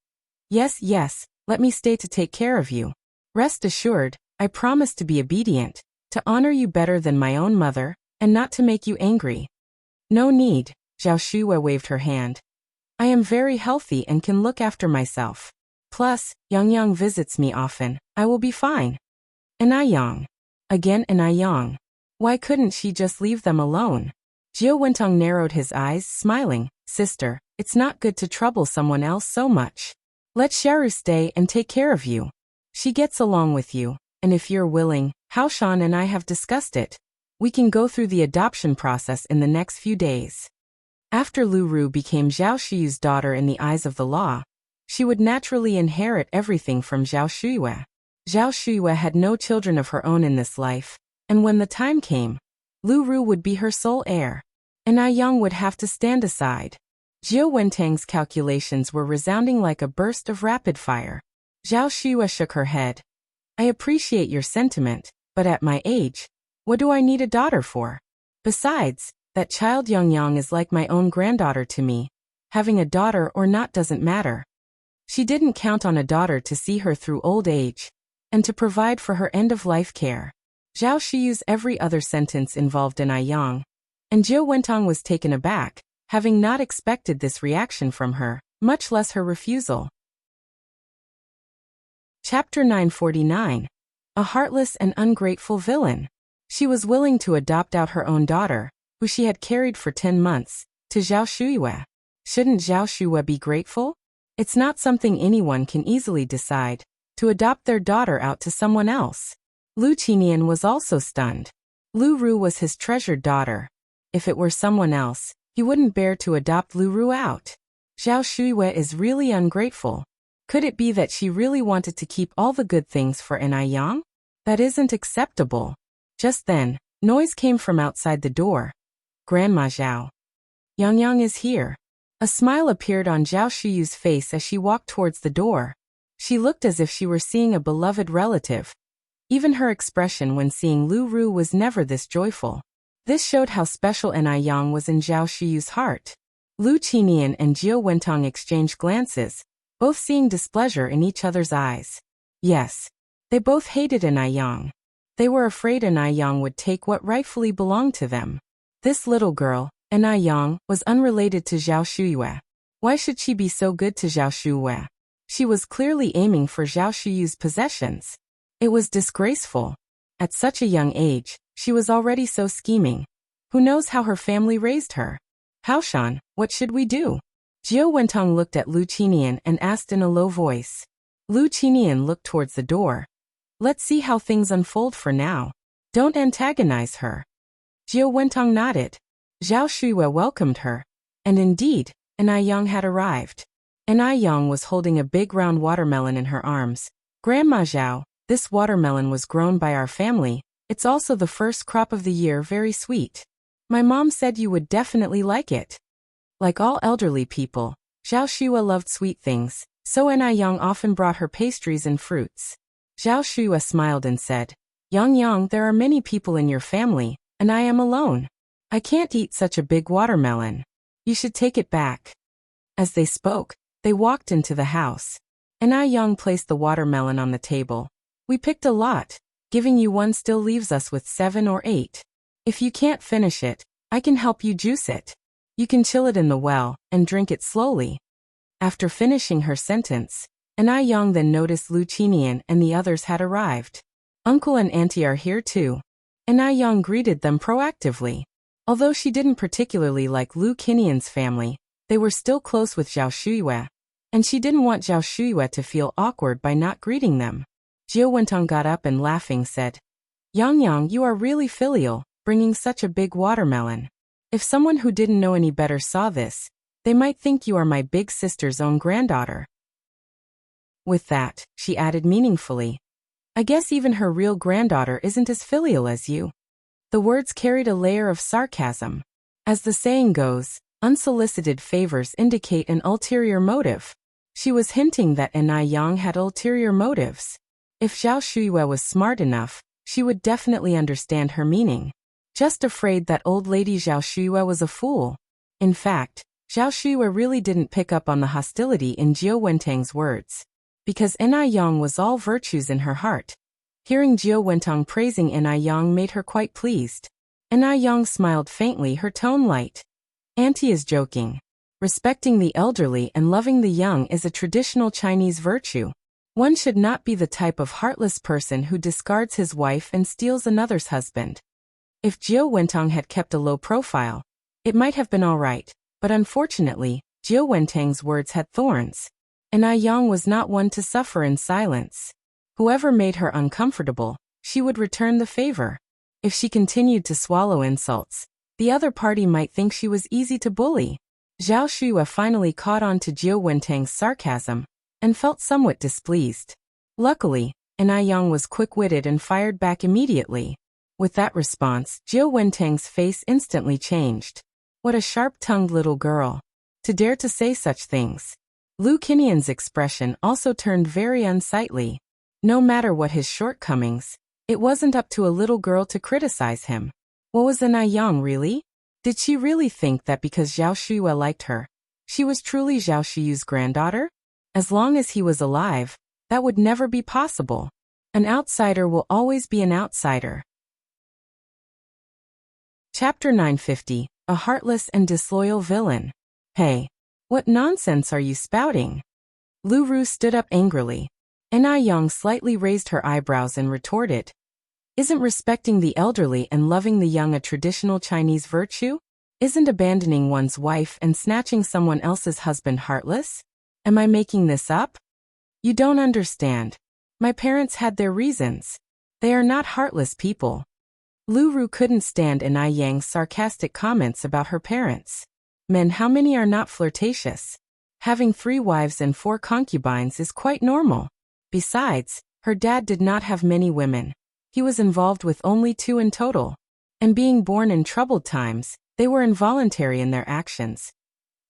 Yes, let me stay to take care of you. Rest assured, I promise to be obedient, to honor you better than my own mother, and not to make you angry." "No need," Zhao Shuiyue waved her hand. "I am very healthy and can look after myself. Plus, Yang Yang visits me often. I will be fine." Anai Yang. Again Anai Yang. Why couldn't she just leave them alone? Jiu Wentong narrowed his eyes, smiling. "Sister, it's not good to trouble someone else so much. Let Xiaoru stay and take care of you. She gets along with you, and if you're willing, Haoshan and I have discussed it. We can go through the adoption process in the next few days." After Lu Ru became Zhao Shuyu's daughter in the eyes of the law, she would naturally inherit everything from Zhao Shuiyue. Zhao Shuiyue had no children of her own in this life, and when the time came, Lu Ru would be her sole heir. Anai Yang would have to stand aside. Jiu Wentang's calculations were resounding like a burst of rapid fire. Zhao Shuiyue shook her head. "I appreciate your sentiment, but at my age, what do I need a daughter for? Besides, that child Yang Yang is like my own granddaughter to me. Having a daughter or not doesn't matter." She didn't count on a daughter to see her through old age, and to provide for her end-of-life care. Zhao Shuyu's every other sentence involved Anai Yang, and Jiu Wentong was taken aback, having not expected this reaction from her, much less her refusal. Chapter 949. A heartless and ungrateful villain. She was willing to adopt out her own daughter, who she had carried for 10 months, to Zhao Shuiyue. Shouldn't Zhao Shuiyue be grateful? It's not something anyone can easily decide, to adopt their daughter out to someone else. Lu Qinian was also stunned. Lu Ru was his treasured daughter. If it were someone else, he wouldn't bear to adopt Lu Ru out. Zhao Shuiyue is really ungrateful. Could it be that she really wanted to keep all the good things for Anai Yang? That isn't acceptable. Just then, noise came from outside the door. "Grandma Zhao. Yang Yang is here." A smile appeared on Zhao Shuyu's face as she walked towards the door. She looked as if she were seeing a beloved relative. Even her expression when seeing Lu Ru was never this joyful. This showed how special Anai Yang was in Zhao Shuyu's heart. Lu Qinian and Jiu Wentong exchanged glances, both seeing displeasure in each other's eyes. Yes, they both hated Anai Yang. They were afraid Anai Yang would take what rightfully belonged to them. This little girl, and Yang, was unrelated to Zhao Shuyue. Why should she be so good to Zhao Shuyue? She was clearly aiming for Zhao Shuyue's possessions. It was disgraceful. At such a young age, she was already so scheming. Who knows how her family raised her? Haoshan, what should we do? Jiao Wentong looked at Lu Qinian and asked in a low voice. Lu Qinian looked towards the door. Let's see how things unfold for now. Don't antagonize her. Jiao Wentong nodded. Zhao Shuyue welcomed her. And indeed, Yang had arrived. Yang was holding a big round watermelon in her arms. Grandma Zhao, this watermelon was grown by our family. It's also the first crop of the year, very sweet. My mom said you would definitely like it. Like all elderly people, Zhao Shuyue loved sweet things, so Yang often brought her pastries and fruits. Zhao Shuyue smiled and said, Yang, there are many people in your family, and I am alone. I can't eat such a big watermelon. You should take it back. As they spoke, they walked into the house. Yang placed the watermelon on the table. We picked a lot. Giving you one still leaves us with 7 or 8. If you can't finish it, I can help you juice it. You can chill it in the well and drink it slowly. After finishing her sentence, Yang then noticed Lu Qinian and the others had arrived. Uncle and auntie are here too. Yang greeted them proactively. Although she didn't particularly like Lu Qinian's family, they were still close with Zhao Shuyue, and she didn't want Zhao Shuyue to feel awkward by not greeting them. Jiao Wentong got up and laughing said, Yang, you are really filial, bringing such a big watermelon. If someone who didn't know any better saw this, they might think you are my big sister's own granddaughter. With that, she added meaningfully, I guess even her real granddaughter isn't as filial as you. The words carried a layer of sarcasm. As the saying goes, unsolicited favors indicate an ulterior motive. She was hinting that Yang had ulterior motives. If Zhao Shuyue was smart enough, she would definitely understand her meaning. Just afraid that old lady Zhao Shuyue was a fool. In fact, Zhao Shuyue really didn't pick up on the hostility in Jiao Wentong's words. Because Yang was all virtues in her heart. Hearing Jiao Wentong praising Yang made her quite pleased. Yang smiled faintly, her tone light. Auntie is joking. Respecting the elderly and loving the young is a traditional Chinese virtue. One should not be the type of heartless person who discards his wife and steals another's husband. If Jiao Wentong had kept a low profile, it might have been all right, but unfortunately, Jiao Wentong's words had thorns. Yang was not one to suffer in silence. Whoever made her uncomfortable, she would return the favor. If she continued to swallow insults, the other party might think she was easy to bully. Zhao Shuyue finally caught on to Jiao Wentong's sarcasm and felt somewhat displeased. Luckily, Yang was quick-witted and fired back immediately. With that response, Jiao Wentong's face instantly changed. What a sharp-tongued little girl. To dare to say such things. Lu Qinian's expression also turned very unsightly. No matter what his shortcomings, it wasn't up to a little girl to criticize him. What was Yang really? Did she really think that because Zhao Shuyue liked her, she was truly Zhao Shuyue's granddaughter? As long as he was alive, that would never be possible. An outsider will always be an outsider. Chapter 950, A Heartless and Disloyal Villain. Hey, what nonsense are you spouting? Lu Ru stood up angrily. Yang slightly raised her eyebrows and retorted. Isn't respecting the elderly and loving the young a traditional Chinese virtue? Isn't abandoning one's wife and snatching someone else's husband heartless? Am I making this up? You don't understand. My parents had their reasons. They are not heartless people. Lu Ru couldn't stand Yang's sarcastic comments about her parents. Men, how many are not flirtatious? Having 3 wives and 4 concubines is quite normal. Besides, her dad did not have many women. He was involved with only 2 in total. And being born in troubled times, they were involuntary in their actions.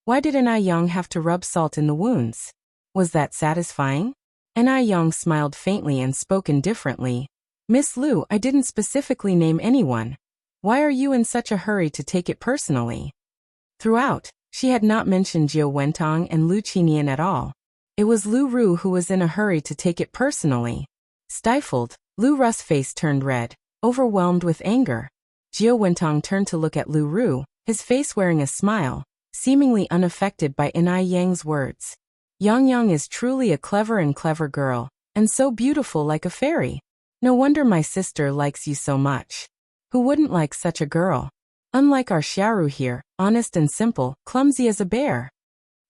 Why did Yang have to rub salt in the wounds? Was that satisfying? Yang smiled faintly and spoke indifferently. Miss Lu, I didn't specifically name anyone. Why are you in such a hurry to take it personally? Throughout, she had not mentioned Jiao Wentong and Lu Qinian at all. It was Lu Ru who was in a hurry to take it personally. Stifled, Lu Ru's face turned red, overwhelmed with anger. Jiao Wentong turned to look at Lu Ru, his face wearing a smile, seemingly unaffected by Inai Yang's words. Yang Yang is truly a clever girl, and so beautiful like a fairy. No wonder my sister likes you so much. Who wouldn't like such a girl? Unlike our Xiaoru here, honest and simple, clumsy as a bear.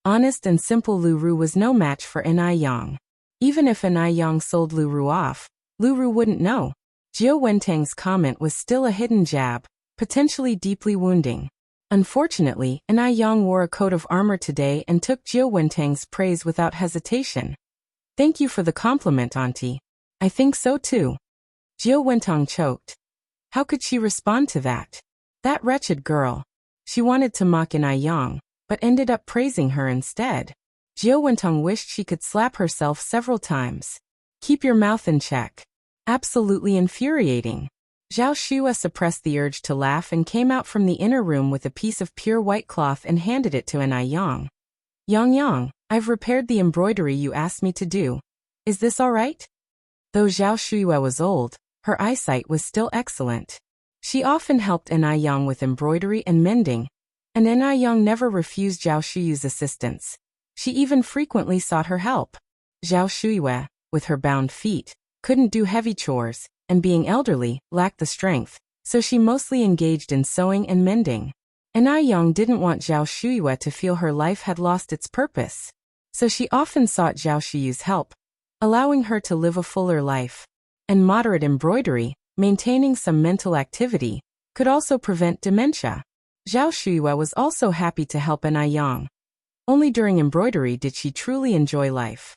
Honest and simple Lu Ru was no match for Inai Yang. Even if Inai Yang sold Lu Ru off, Lu Ru wouldn't know. Jiao Wentang's comment was still a hidden jab, potentially deeply wounding. Unfortunately, Inai Yang wore a coat of armor today and took Jiao Wentang's praise without hesitation. Thank you for the compliment, Auntie. I think so too. Jiao Wentang choked. How could she respond to that? That wretched girl. She wanted to mock Inai Yang, but ended up praising her instead. Jiao Wentang wished she could slap herself several times. Keep your mouth in check. Absolutely infuriating. Zhao Shue suppressed the urge to laugh and came out from the inner room with a piece of pure white cloth and handed it to Inai Yang. Yang, I've repaired the embroidery you asked me to do. Is this all right? Though Zhao Shue was old, her eyesight was still excellent. She often helped Inai Yang with embroidery and mending, and Inai Yang never refused Zhao Shui's assistance. She even frequently sought her help. Zhao Shui, with her bound feet, couldn't do heavy chores, and being elderly, lacked the strength, so she mostly engaged in sewing and mending. Inai Yang didn't want Zhao Shui to feel her life had lost its purpose, so she often sought Zhao Shui's help, allowing her to live a fuller life. And moderate embroidery, maintaining some mental activity, could also prevent dementia. Zhao Shui was also happy to help Inai Yang. Only during embroidery did she truly enjoy life.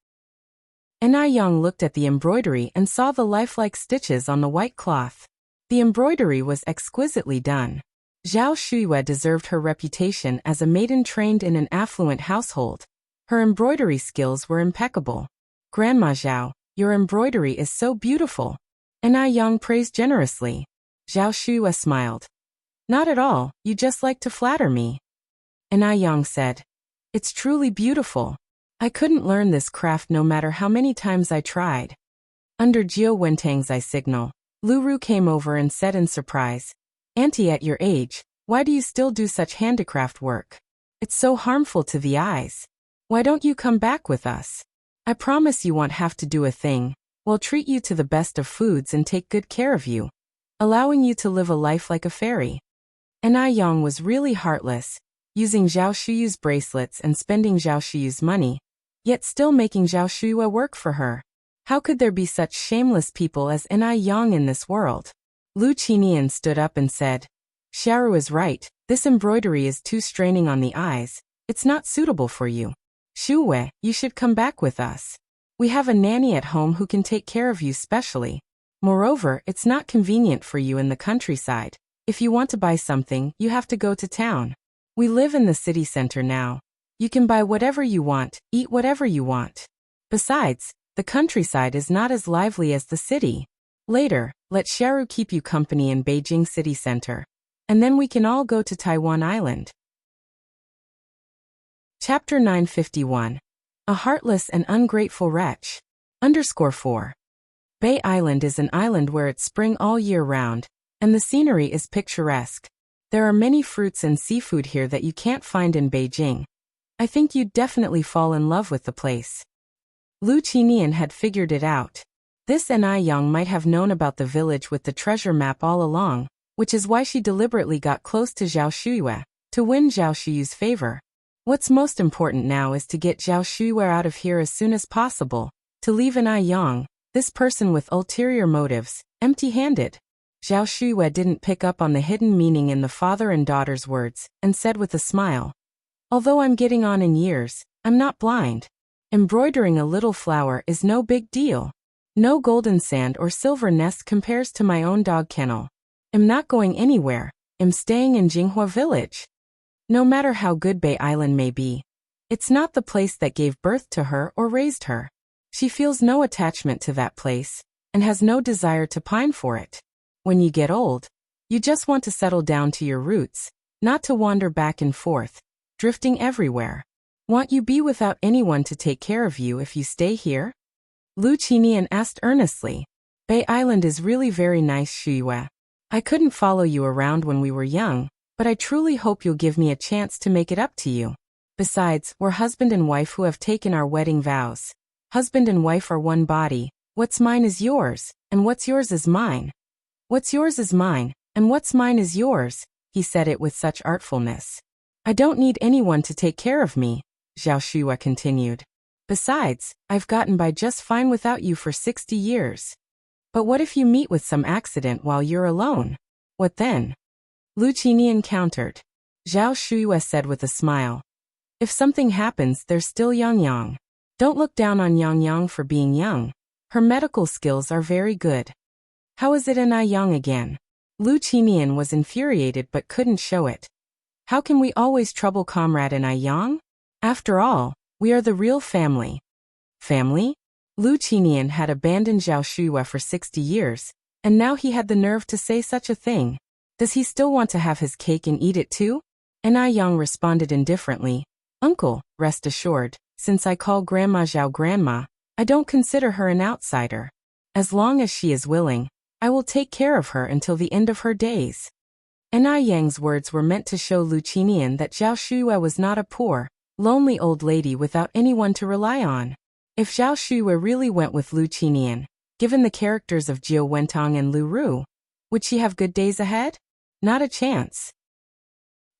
Inai Yang looked at the embroidery and saw the lifelike stitches on the white cloth. The embroidery was exquisitely done. Zhao Shui deserved her reputation as a maiden trained in an affluent household. Her embroidery skills were impeccable. Grandma Zhao, your embroidery is so beautiful. Inai Yang praised generously. Zhao Shui smiled. Not at all, you just like to flatter me. Inai Yang said. It's truly beautiful. I couldn't learn this craft no matter how many times I tried. Under Jiao Wentang's eye signal, Lu Ru came over and said in surprise, Auntie, at your age, why do you still do such handicraft work? It's so harmful to the eyes. Why don't you come back with us? I promise you won't have to do a thing. We'll treat you to the best of foods and take good care of you, allowing you to live a life like a fairy. Inai Yang was really heartless, using Zhao Shui's bracelets and spending Zhao Shui's money, yet still making Zhao Shui work for her. How could there be such shameless people as Inai Yang in this world? Lu Qinian stood up and said, Xiaoru is right, this embroidery is too straining on the eyes, it's not suitable for you. Shuwei, you should come back with us. We have a nanny at home who can take care of you specially. Moreover, it's not convenient for you in the countryside. If you want to buy something, you have to go to town. We live in the city center now. You can buy whatever you want, eat whatever you want. Besides, the countryside is not as lively as the city. Later, let Xiaoru keep you company in Beijing city center. And then we can all go to Taiwan Island. Chapter 951. A Heartless and Ungrateful Wretch. _4. Bay Island is an island where it's spring all year round, and the scenery is picturesque. There are many fruits and seafood here that you can't find in Beijing. I think you'd definitely fall in love with the place. Lu Qinian had figured it out. This Inai Yang might have known about the village with the treasure map all along, which is why she deliberately got close to Zhao Shui, to win Zhao Shui's favor. What's most important now is to get Zhao Shui out of here as soon as possible, to leave Inai Yang, this person with ulterior motives, empty-handed. Zhao Shui didn't pick up on the hidden meaning in the father and daughter's words, and said with a smile, Although I'm getting on in years, I'm not blind. Embroidering a little flower is no big deal. No golden sand or silver nest compares to my own dog kennel. I'm not going anywhere. I'm staying in Jinghua village. No matter how good Bay Island may be, it's not the place that gave birth to her or raised her. She feels no attachment to that place, and has no desire to pine for it. When you get old, you just want to settle down to your roots, not to wander back and forth, drifting everywhere. Won't you be without anyone to take care of you if you stay here? Lu Qinian asked earnestly. Bay Island is really very nice, Shui. I couldn't follow you around when we were young, but I truly hope you'll give me a chance to make it up to you. Besides, we're husband and wife who have taken our wedding vows. Husband and wife are one body. What's mine is yours, and what's yours is mine. What's yours is mine, and what's mine is yours, he said it with such artfulness. I don't need anyone to take care of me, Zhao Shuya continued. Besides, I've gotten by just fine without you for 60 years. But what if you meet with some accident while you're alone? What then? Lu Qinian countered. Zhao Shuya said with a smile. If something happens, there's still Yang Yang. Don't look down on Yang Yang for being young. Her medical skills are very good. How is it in Yang again? Lu Qinian was infuriated but couldn't show it. How can we always trouble comrade in Yang? After all, we are the real family. Family? Lu Qinian had abandoned Zhao Shuya for 60 years, and now he had the nerve to say such a thing. Does he still want to have his cake and eat it too? And Yang responded indifferently. Uncle, rest assured, since I call Grandma Zhao Grandma, I don't consider her an outsider. As long as she is willing, I will take care of her until the end of her days. And Yang's words were meant to show Lu Qinian that Zhao Shuya was not a poor, lonely old lady without anyone to rely on. If Zhao Shuya really went with Lu Qinian, given the characters of Jiu Wentong and Lu Ru, would she have good days ahead? Not a chance.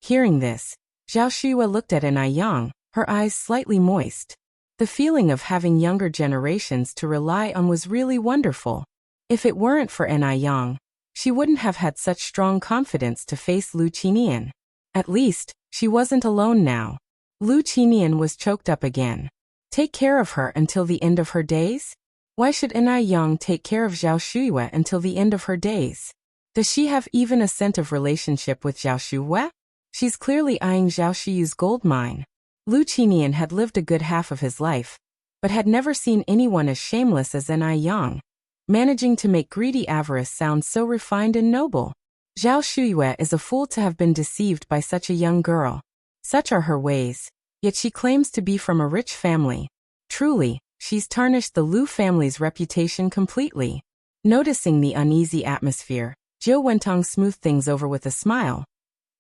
Hearing this, Zhao Shuya looked at Yang, her eyes slightly moist. The feeling of having younger generations to rely on was really wonderful. If it weren't for Yang, she wouldn't have had such strong confidence to face Lu Qinian. At least, she wasn't alone now. Lu Qinian was choked up again. Take care of her until the end of her days? Why should Yang take care of Zhao Shuya until the end of her days? Does she have even a scent of relationship with Zhao Shuya? She's clearly eyeing Zhao Shuyu's gold mine. Lu Qinian had lived a good half of his life, but had never seen anyone as shameless as Yang, managing to make greedy avarice sound so refined and noble. Zhao Shuya is a fool to have been deceived by such a young girl. Such are her ways, yet she claims to be from a rich family. Truly, she's tarnished the Lu family's reputation completely. Noticing the uneasy atmosphere, Jiu Wentong smoothed things over with a smile.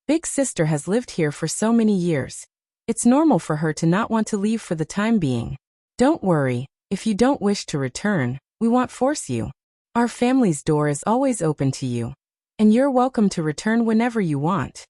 Big sister has lived here for so many years. It's normal for her to not want to leave for the time being. Don't worry, if you don't wish to return, we won't force you. Our family's door is always open to you, and you're welcome to return whenever you want.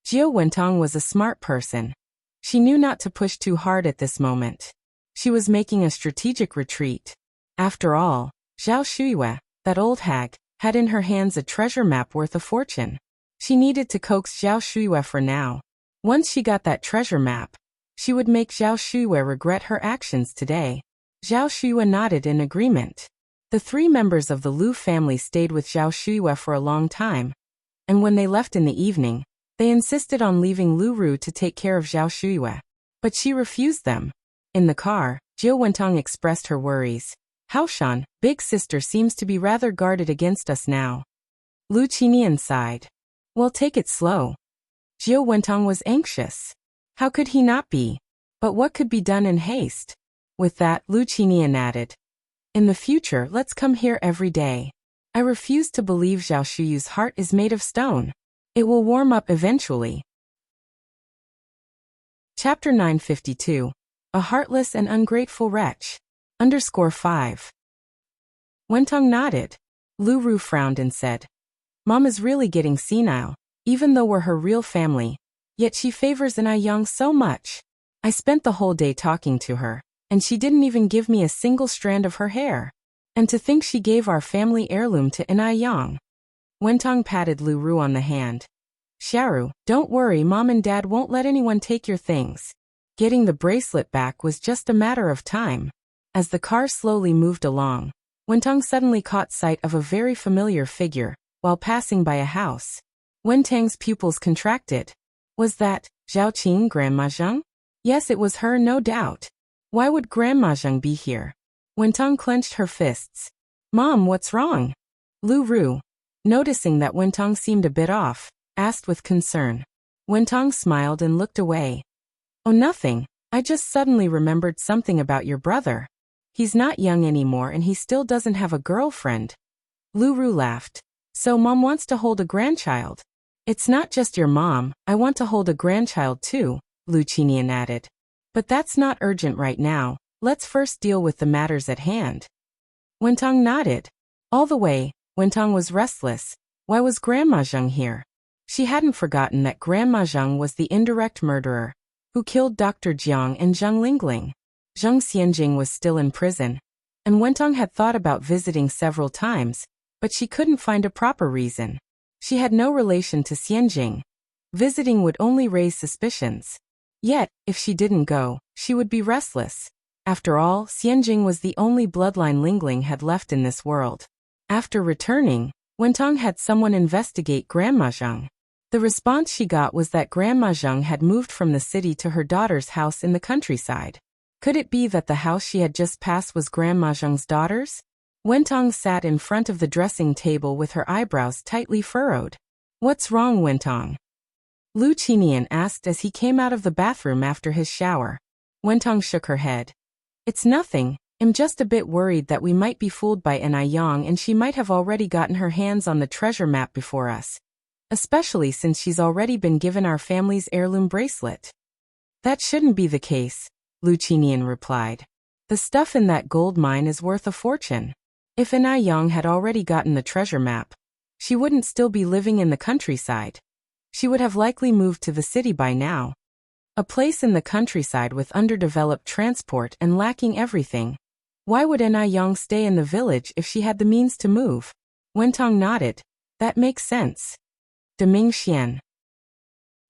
Jiu Wentong was a smart person. She knew not to push too hard at this moment. She was making a strategic retreat. After all, Zhao Shuya, that old hag, had in her hands a treasure map worth a fortune. She needed to coax Zhao Shuya for now. Once she got that treasure map, she would make Zhao Shuya regret her actions today. Zhao Shuya nodded in agreement. The three members of the Lu family stayed with Zhao Shuya for a long time, and when they left in the evening, they insisted on leaving Lu Ru to take care of Zhao Shuya. But she refused them. In the car, Jiu Wentong expressed her worries. Haoshan, big sister seems to be rather guarded against us now. Lu Qinian sighed. Well, take it slow. Jiu Wentong was anxious. How could he not be? But what could be done in haste? With that, Lu Qinian added. In the future, let's come here every day. I refuse to believe Zhao Shuyu's heart is made of stone. It will warm up eventually. Chapter 952. A Heartless and Ungrateful Wretch. _5. Wentong nodded. Lu Ru frowned and said, Mom is really getting senile, even though we're her real family. Yet she favors Yang so much. I spent the whole day talking to her, and she didn't even give me a single strand of her hair. And to think she gave our family heirloom to Yang. Wentong patted Lu Ru on the hand. Xiaoru, don't worry, Mom and Dad won't let anyone take your things. Getting the bracelet back was just a matter of time. As the car slowly moved along, Wentong suddenly caught sight of a very familiar figure, while passing by a house. Wentang's pupils contracted. Was that Zhao Qing Grandma Zheng? Yes, it was her, no doubt. Why would Grandma Zheng be here? Wentong clenched her fists. Mom, what's wrong? Lu Ru, noticing that Wentong seemed a bit off, asked with concern. Wentong smiled and looked away. Oh, nothing. I just suddenly remembered something about your brother. He's not young anymore and he still doesn't have a girlfriend. Lu Ru laughed. So Mom wants to hold a grandchild. It's not just your mom, I want to hold a grandchild too, Lu Qinian added. But that's not urgent right now, let's first deal with the matters at hand. Wentong nodded. All the way, Wentong was restless. Why was Grandma Zheng here? She hadn't forgotten that Grandma Zheng was the indirect murderer who killed Dr. Jiang and Zheng Lingling. Zheng Xianjing was still in prison, and Wentong had thought about visiting several times, but she couldn't find a proper reason. She had no relation to Xianjing. Visiting would only raise suspicions. Yet, if she didn't go, she would be restless. After all, Xianjing was the only bloodline Lingling had left in this world. After returning, Wentong had someone investigate Grandma Zheng. The response she got was that Grandma Zheng had moved from the city to her daughter's house in the countryside. Could it be that the house she had just passed was Grandma Zheng's daughter's? Wentong sat in front of the dressing table with her eyebrows tightly furrowed. What's wrong, Wentong? Lu Qinian asked as he came out of the bathroom after his shower. Wentong shook her head. It's nothing, I'm just a bit worried that we might be fooled by Enai Yang and she might have already gotten her hands on the treasure map before us. Especially since she's already been given our family's heirloom bracelet. That shouldn't be the case, Lu Qinian replied. The stuff in that gold mine is worth a fortune. If Enai Yang had already gotten the treasure map, she wouldn't still be living in the countryside. She would have likely moved to the city by now. A place in the countryside with underdeveloped transport and lacking everything. Why would Enai Yang stay in the village if she had the means to move? Wentong nodded. That makes sense. Deming Xian.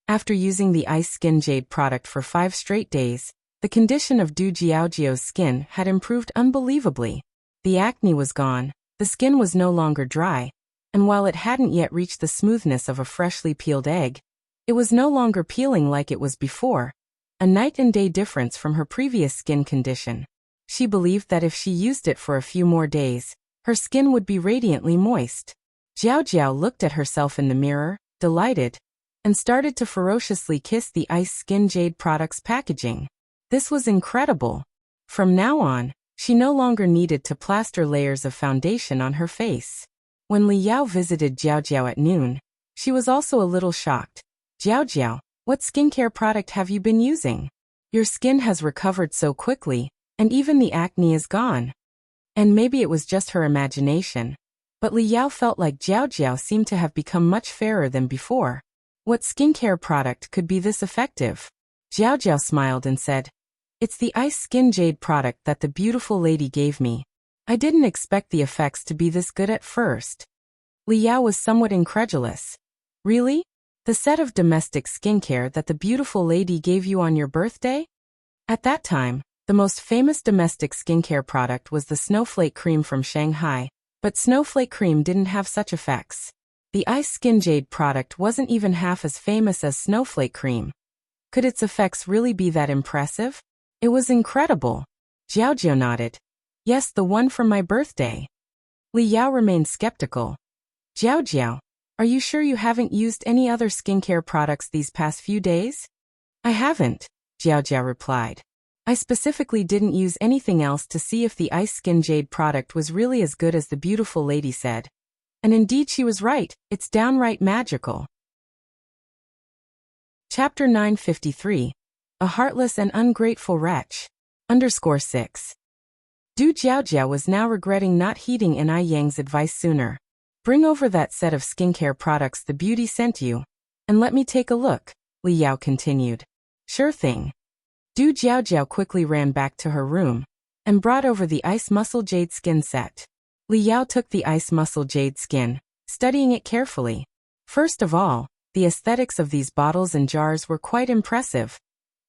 After using the Ice Skin Jade product for 5 straight days, the condition of Du Jiaojiao's skin had improved unbelievably. The acne was gone, the skin was no longer dry, and while it hadn't yet reached the smoothness of a freshly peeled egg, it was no longer peeling like it was before, a night and day difference from her previous skin condition. She believed that if she used it for a few more days, her skin would be radiantly moist. Jiaojiao looked at herself in the mirror, delighted, and started to ferociously kiss the Ice Skin Jade product's packaging. This was incredible. From now on, she no longer needed to plaster layers of foundation on her face. When Li Yao visited Jiaojiao at noon, she was also a little shocked. Jiaojiao, what skincare product have you been using? Your skin has recovered so quickly, and even the acne is gone. And maybe it was just her imagination, but Li Yao felt like Jiaojiao seemed to have become much fairer than before. What skincare product could be this effective? Jiaojiao smiled and said, It's the Ice Skin Jade product that the beautiful lady gave me. I didn't expect the effects to be this good at first. Li Yao was somewhat incredulous. Really? The set of domestic skincare that the beautiful lady gave you on your birthday? At that time, the most famous domestic skincare product was the Snowflake Cream from Shanghai, but Snowflake Cream didn't have such effects. The Ice Skin Jade product wasn't even half as famous as Snowflake Cream. Could its effects really be that impressive? It was incredible. Jiaojiao nodded. Yes, the one from my birthday. Li Yao remained skeptical. Jiaojiao, are you sure you haven't used any other skincare products these past few days? I haven't, Jiaojiao replied. I specifically didn't use anything else to see if the Ice Skin Jade product was really as good as the beautiful lady said. And indeed she was right, it's downright magical. Chapter 953. A Heartless and Ungrateful Wretch. _6. Du Jiaojiao was now regretting not heeding Enai Yang's advice sooner. Bring over that set of skincare products the beauty sent you, and let me take a look, Li Yao continued. Sure thing. Du Jiaojiao quickly ran back to her room, and brought over the Ice Muscle Jade Skin set. Li Yao took the Ice Muscle Jade Skin, studying it carefully. First of all, the aesthetics of these bottles and jars were quite impressive.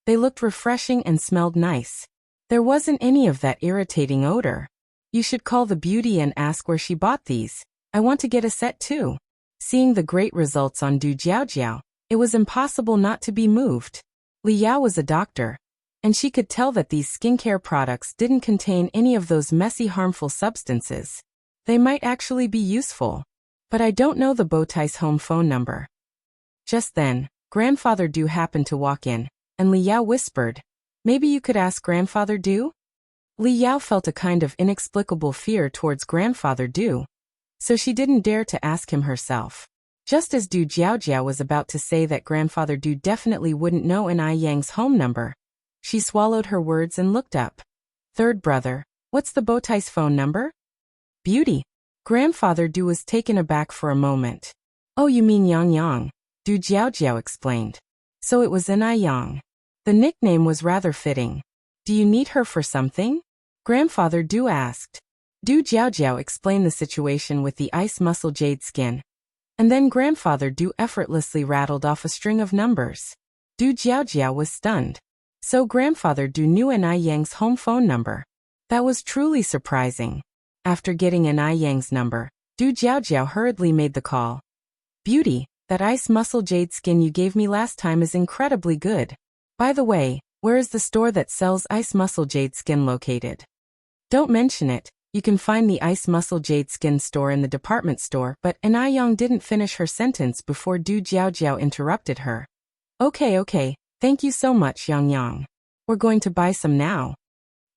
They looked refreshing and smelled nice. There wasn't any of that irritating odor. You should call the beauty and ask where she bought these. I want to get a set too. Seeing the great results on Du Jiaojiao, it was impossible not to be moved. Li Yao was a doctor, and she could tell that these skincare products didn't contain any of those messy harmful substances. They might actually be useful. But I don't know the Bowtie's home phone number. Just then, Grandfather Du happened to walk in, and Li Yao whispered, Maybe you could ask Grandfather Du? Li Yao felt a kind of inexplicable fear towards Grandfather Du, so she didn't dare to ask him herself. Just as Du Jiaojiao was about to say that Grandfather Du definitely wouldn't know Ai Yang's home number, she swallowed her words and looked up. Third brother, what's the bowtie's phone number? Beauty. Grandfather Du was taken aback for a moment. Oh, you mean Yang Yang, Du Jiaojiao explained. So it was Ai Yang. The nickname was rather fitting. Do you need her for something? Grandfather Du asked. Du Jiaojiao explained the situation with the ice muscle jade skin. And then Grandfather Du effortlessly rattled off a string of numbers. Du Jiaojiao was stunned. So Grandfather Du knew Ai Yang's home phone number. That was truly surprising. After getting Ai Yang's number, Du Jiaojiao hurriedly made the call. Beauty, that ice muscle jade skin you gave me last time is incredibly good. By the way, where is the store that sells ice muscle jade skin located? Don't mention it. You can find the ice muscle jade skin store in the department store, but Ai Yang didn't finish her sentence before Du Jiaojiao interrupted her. Okay, thank you so much, Yang Yang. We're going to buy some now.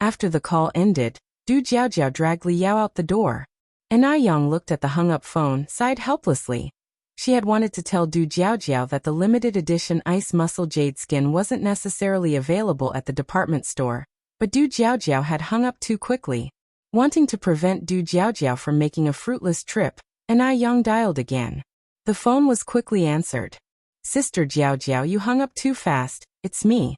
After the call ended, Du Jiaojiao dragged Li Yao out the door. Ai Yang looked at the hung-up phone, sighed helplessly. She had wanted to tell Du Jiaojiao that the limited edition ice muscle jade skin wasn't necessarily available at the department store, but Du Jiaojiao had hung up too quickly. Wanting to prevent Du Jiaojiao from making a fruitless trip, Ai Yang dialed again. The phone was quickly answered. Sister Jiaojiao, you hung up too fast, it's me.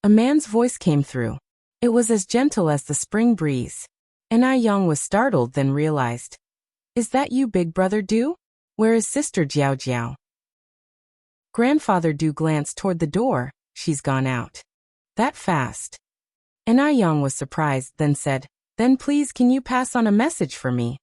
A man's voice came through. It was as gentle as the spring breeze. Ai Yang was startled, then realized. Is that you, big brother Du? Where is Sister Jiaojiao? Grandfather Du glanced toward the door. She's gone out. That fast? Ai Yang was surprised, then said, Then please can you pass on a message for me?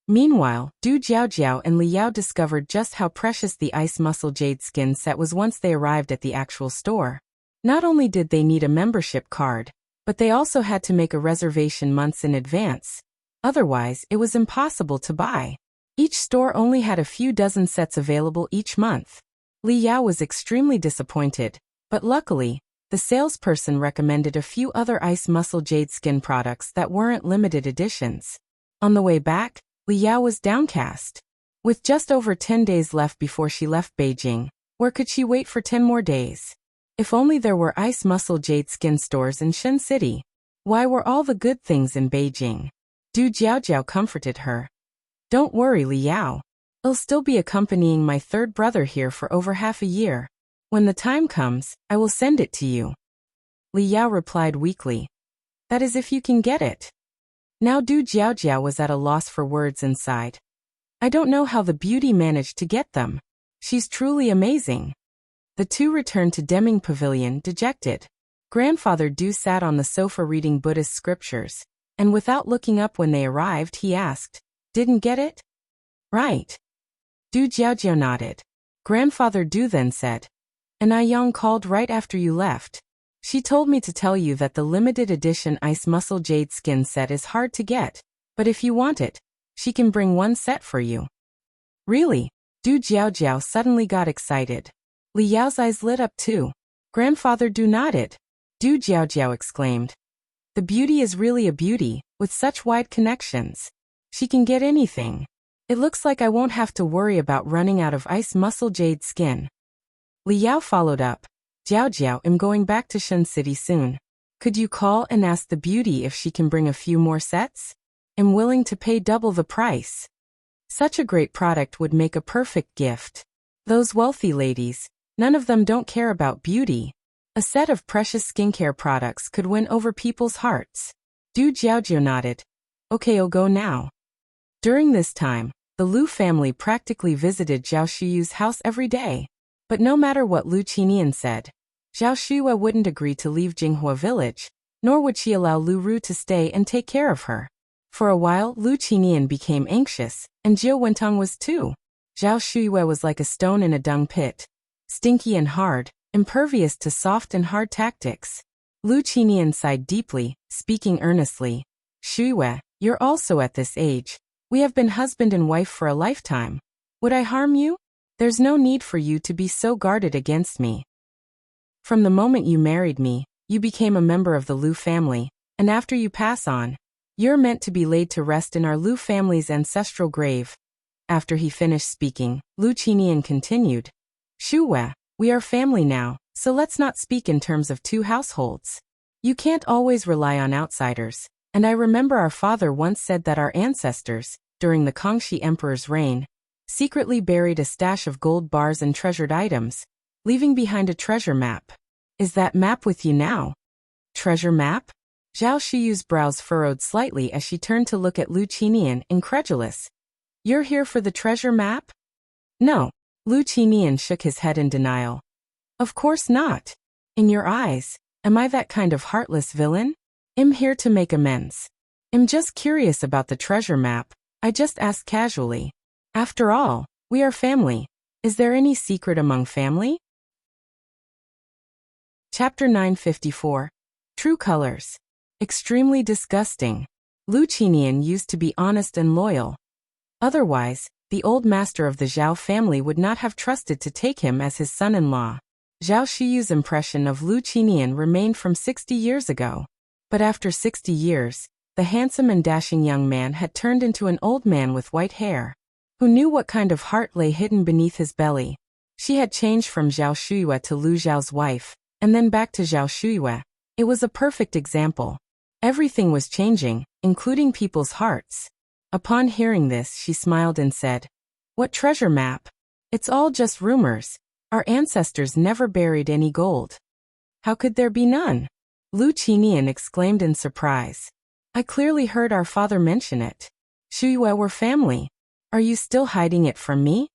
Meanwhile, Du Jiaojiao and Li Yao discovered just how precious the ice muscle jade skin set was once they arrived at the actual store. Not only did they need a membership card, but they also had to make a reservation months in advance. Otherwise, it was impossible to buy. Each store only had a few dozen sets available each month. Li Yao was extremely disappointed, but luckily, the salesperson recommended a few other ice muscle jade skin products that weren't limited editions. On the way back, Li Yao was downcast. With just over 10 days left before she left Beijing, where could she wait for 10 more days? If only there were ice muscle jade skin stores in Shen City. Why were all the good things in Beijing? Du Jiaojiao comforted her. Don't worry, Li Yao. I'll still be accompanying my third brother here for over half a year. When the time comes, I will send it to you. Li Yao replied weakly. That is if you can get it. Now Du Jiaojiao was at a loss for words and sighed. I don't know how the beauty managed to get them. She's truly amazing. The two returned to Deming Pavilion dejected. Grandfather Du sat on the sofa reading Buddhist scriptures, and without looking up when they arrived, he asked, Didn't get it? Right. Du Jiaojiao nodded. Grandfather Du then said, Ai Yang called right after you left. She told me to tell you that the limited edition ice muscle jade skin set is hard to get, but if you want it, she can bring one set for you. Really? Du Jiaojiao suddenly got excited. Li Yao's eyes lit up too. Grandfather Du nodded. Du Jiaojiao exclaimed. The beauty is really a beauty, with such wide connections. She can get anything. It looks like I won't have to worry about running out of ice muscle jade skin. Li Yao followed up. Jiaojiao, I'm going back to Shen City soon. Could you call and ask the beauty if she can bring a few more sets? I'm willing to pay double the price. Such a great product would make a perfect gift. Those wealthy ladies, none of them don't care about beauty. A set of precious skincare products could win over people's hearts. Du Jiaojiao nodded. Okay, I'll go now. During this time, the Lu family practically visited Zhao Shuyu's house every day. But no matter what Lu Qinian said, Zhao Shuyue wouldn't agree to leave Jinghua village, nor would she allow Lu Ru to stay and take care of her. For a while, Lu Qinian became anxious, and Jiu Wentong was too. Zhao Shuyue was like a stone in a dung pit. Stinky and hard, impervious to soft and hard tactics. Lu Qinian sighed deeply, speaking earnestly. Shuyue, you're also at this age. We have been husband and wife for a lifetime. Would I harm you? There's no need for you to be so guarded against me. From the moment you married me, you became a member of the Lu family, and after you pass on, you're meant to be laid to rest in our Lu family's ancestral grave. After he finished speaking, Lu Qinian continued. Shuwe, we are family now, so let's not speak in terms of two households. You can't always rely on outsiders, and I remember our father once said that our ancestors, during the Kangxi Emperor's reign, secretly buried a stash of gold bars and treasured items, leaving behind a treasure map. Is that map with you now? Treasure map? Zhao Shiyu's brows furrowed slightly as she turned to look at Lu Qinian, incredulous. You're here for the treasure map? No. Lu Qinian shook his head in denial. Of course not. In your eyes, am I that kind of heartless villain? I'm here to make amends. I'm just curious about the treasure map. I just asked casually. After all, we are family. Is there any secret among family? Chapter 954. True Colors. Extremely disgusting. Lu Qinian used to be honest and loyal. Otherwise, the old master of the Zhao family would not have trusted to take him as his son-in-law. Zhao Shiyu's impression of Lu Qinian remained from 60 years ago. But after 60 years, the handsome and dashing young man had turned into an old man with white hair, who knew what kind of heart lay hidden beneath his belly. She had changed from Zhao Shuyue to Lu Zhao's wife, and then back to Zhao Shuyue. It was a perfect example. Everything was changing, including people's hearts. Upon hearing this, she smiled and said, What treasure map? It's all just rumors. Our ancestors never buried any gold. How could there be none? Lu Qinian exclaimed in surprise. I clearly heard our father mention it. Shuyue were family. Are you still hiding it from me?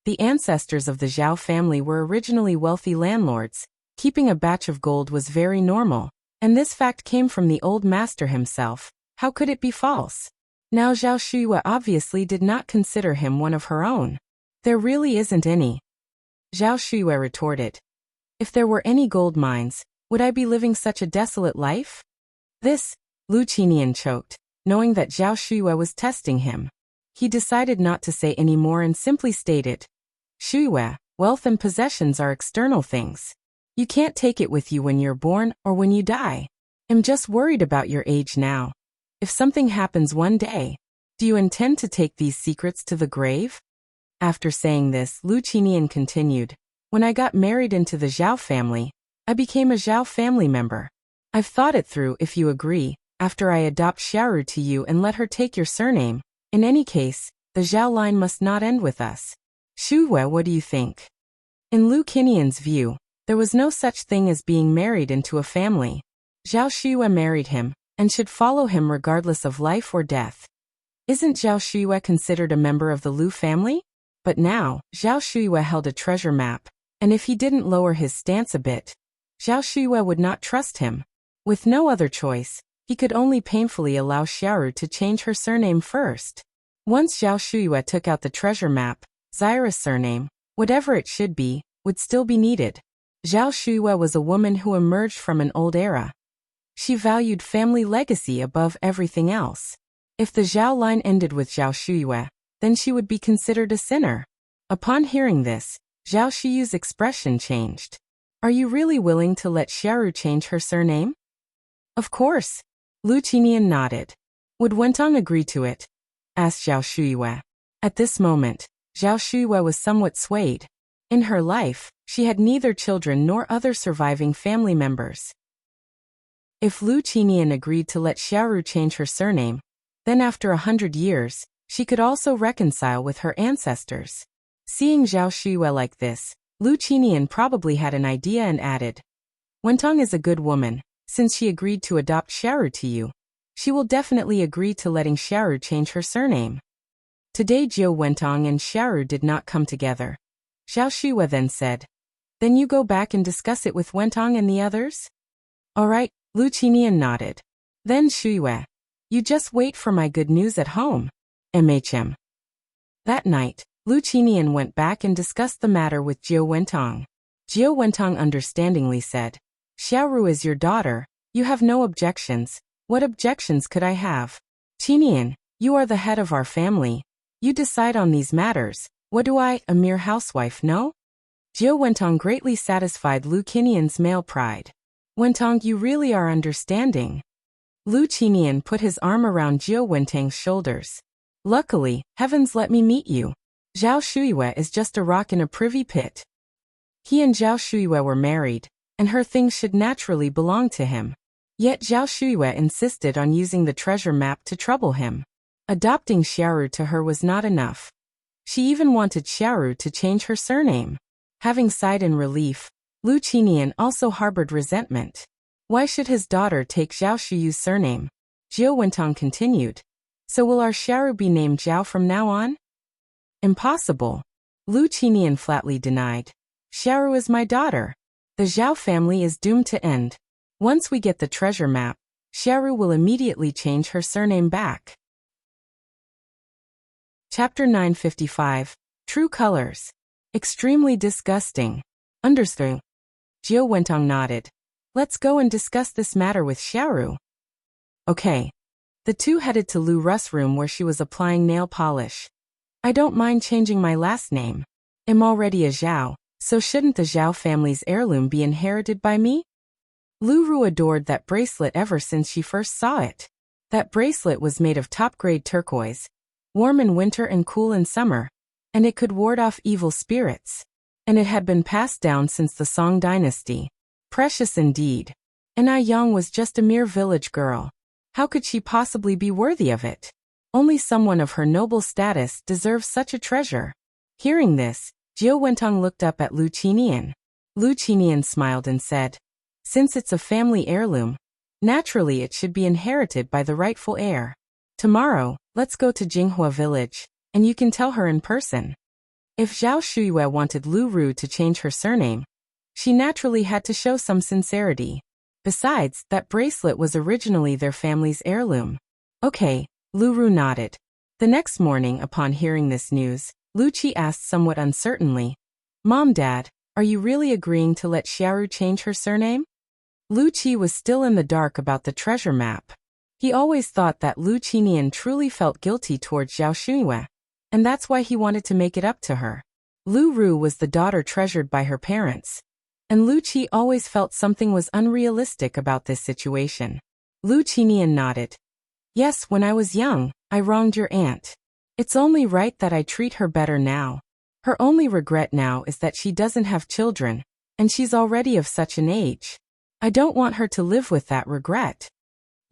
The ancestors of the Zhao family were originally wealthy landlords. Keeping a batch of gold was very normal, and this fact came from the old master himself. How could it be false? Now Zhao Shuyue obviously did not consider him one of her own. There really isn't any. Zhao Shuyue retorted. If there were any gold mines, would I be living such a desolate life? This, Lu Qinian choked, knowing that Zhao Shuyue was testing him. He decided not to say any more and simply stated, Shuyue, wealth and possessions are external things. You can't take it with you when you're born or when you die. I'm just worried about your age now. If something happens one day, do you intend to take these secrets to the grave? After saying this, Lu Qinian continued, When I got married into the Zhao family, I became a Zhao family member. I've thought it through. If you agree, after I adopt Xiaoru to you and let her take your surname, in any case, the Zhao line must not end with us. Shuyue, what do you think? In Lu Qinian's view, there was no such thing as being married into a family. Zhao Shuyue married him, and should follow him regardless of life or death. Isn't Zhao Shuyue considered a member of the Lu family? But now, Zhao Shuyue held a treasure map, and if he didn't lower his stance a bit, Zhao Shuyue would not trust him. With no other choice, he could only painfully allow Xiaoru to change her surname first. Once Zhao Shuyue took out the treasure map, Zaira's surname, whatever it should be, would still be needed. Zhao Shuyue was a woman who emerged from an old era. She valued family legacy above everything else. If the Zhao line ended with Zhao Shuyue, then she would be considered a sinner. Upon hearing this, Zhao Shiyu's expression changed. Are you really willing to let Xiaoru change her surname? Of course. Lu Qinian nodded. Would Wentong agree to it? Asked Zhao Shuyue. At this moment, Zhao Shuyue was somewhat swayed. In her life, she had neither children nor other surviving family members. If Lu Qinian agreed to let Xiaoru change her surname, then after 100 years, she could also reconcile with her ancestors. Seeing Zhao Shuyue like this, Lu Qinian probably had an idea and added, Wentong is a good woman. Since she agreed to adopt Xiaoru to you, she will definitely agree to letting Xiaoru change her surname. Today Jiu Wentong and Xiaoru did not come together. Zhao Shuyue then said, Then you go back and discuss it with Wentong and the others? All right, Lu Qinian nodded. Then Shuyue, you just wait for my good news at home. MHM. That night, Lu Qinian went back and discussed the matter with Jiu Wentong. Jiu Wentong understandingly said, Xiaoru is your daughter, you have no objections. What objections could I have? Qinian, you are the head of our family. You decide on these matters. What do I, a mere housewife, know? Jiu Wentong greatly satisfied Lu Qinian's male pride. Wentong, you really are understanding. Lu Qinian put his arm around Jiu Wentong's shoulders. Luckily, heavens let me meet you. Zhao Shuiyue is just a rock in a privy pit. He and Zhao Shuiyue were married, and her things should naturally belong to him. Yet Zhao Shuiyue insisted on using the treasure map to trouble him. Adopting Xiaoru to her was not enough. She even wanted Xiaoru to change her surname. Having sighed in relief, Lu Qinian also harbored resentment. Why should his daughter take Zhao Shuyu's surname? Jiao Wentong continued. So will our Xiaoru be named Zhao from now on? Impossible. Lu Qinian flatly denied. Xiaoru is my daughter. The Zhao family is doomed to end. Once we get the treasure map, Xiaoru will immediately change her surname back. Chapter 955. True Colors. Extremely disgusting. Understood. Jiao Wentong nodded. Let's go and discuss this matter with Xiaoru. Okay. The two headed to Lu Ru's room where she was applying nail polish. I don't mind changing my last name. I'm already a Zhao, so shouldn't the Zhao family's heirloom be inherited by me? Lu Ru adored that bracelet ever since she first saw it. That bracelet was made of top-grade turquoise, warm in winter and cool in summer, and it could ward off evil spirits. And it had been passed down since the Song dynasty. Precious indeed. And Ai Yang was just a mere village girl. How could she possibly be worthy of it? Only someone of her noble status deserves such a treasure. Hearing this, Jiao Wentong looked up at Lu Qinian. Lu Qinian smiled and said, since it's a family heirloom, naturally it should be inherited by the rightful heir. Tomorrow, let's go to Jinghua village, and you can tell her in person. If Zhao Shuiyue wanted Lu Ru to change her surname, she naturally had to show some sincerity. Besides, that bracelet was originally their family's heirloom. Okay, Lu Ru nodded. The next morning, upon hearing this news, Lu Qi asked somewhat uncertainly, Mom, Dad, are you really agreeing to let Xiaoru change her surname? Lu Qi was still in the dark about the treasure map. He always thought that Lu Qinian truly felt guilty towards Zhao Shuiyue, and that's why he wanted to make it up to her. Lu Ru was the daughter treasured by her parents, and Lu Qi always felt something was unrealistic about this situation. Lu Qinian nodded. Yes, when I was young, I wronged your aunt. It's only right that I treat her better now. Her only regret now is that she doesn't have children, and she's already of such an age. I don't want her to live with that regret.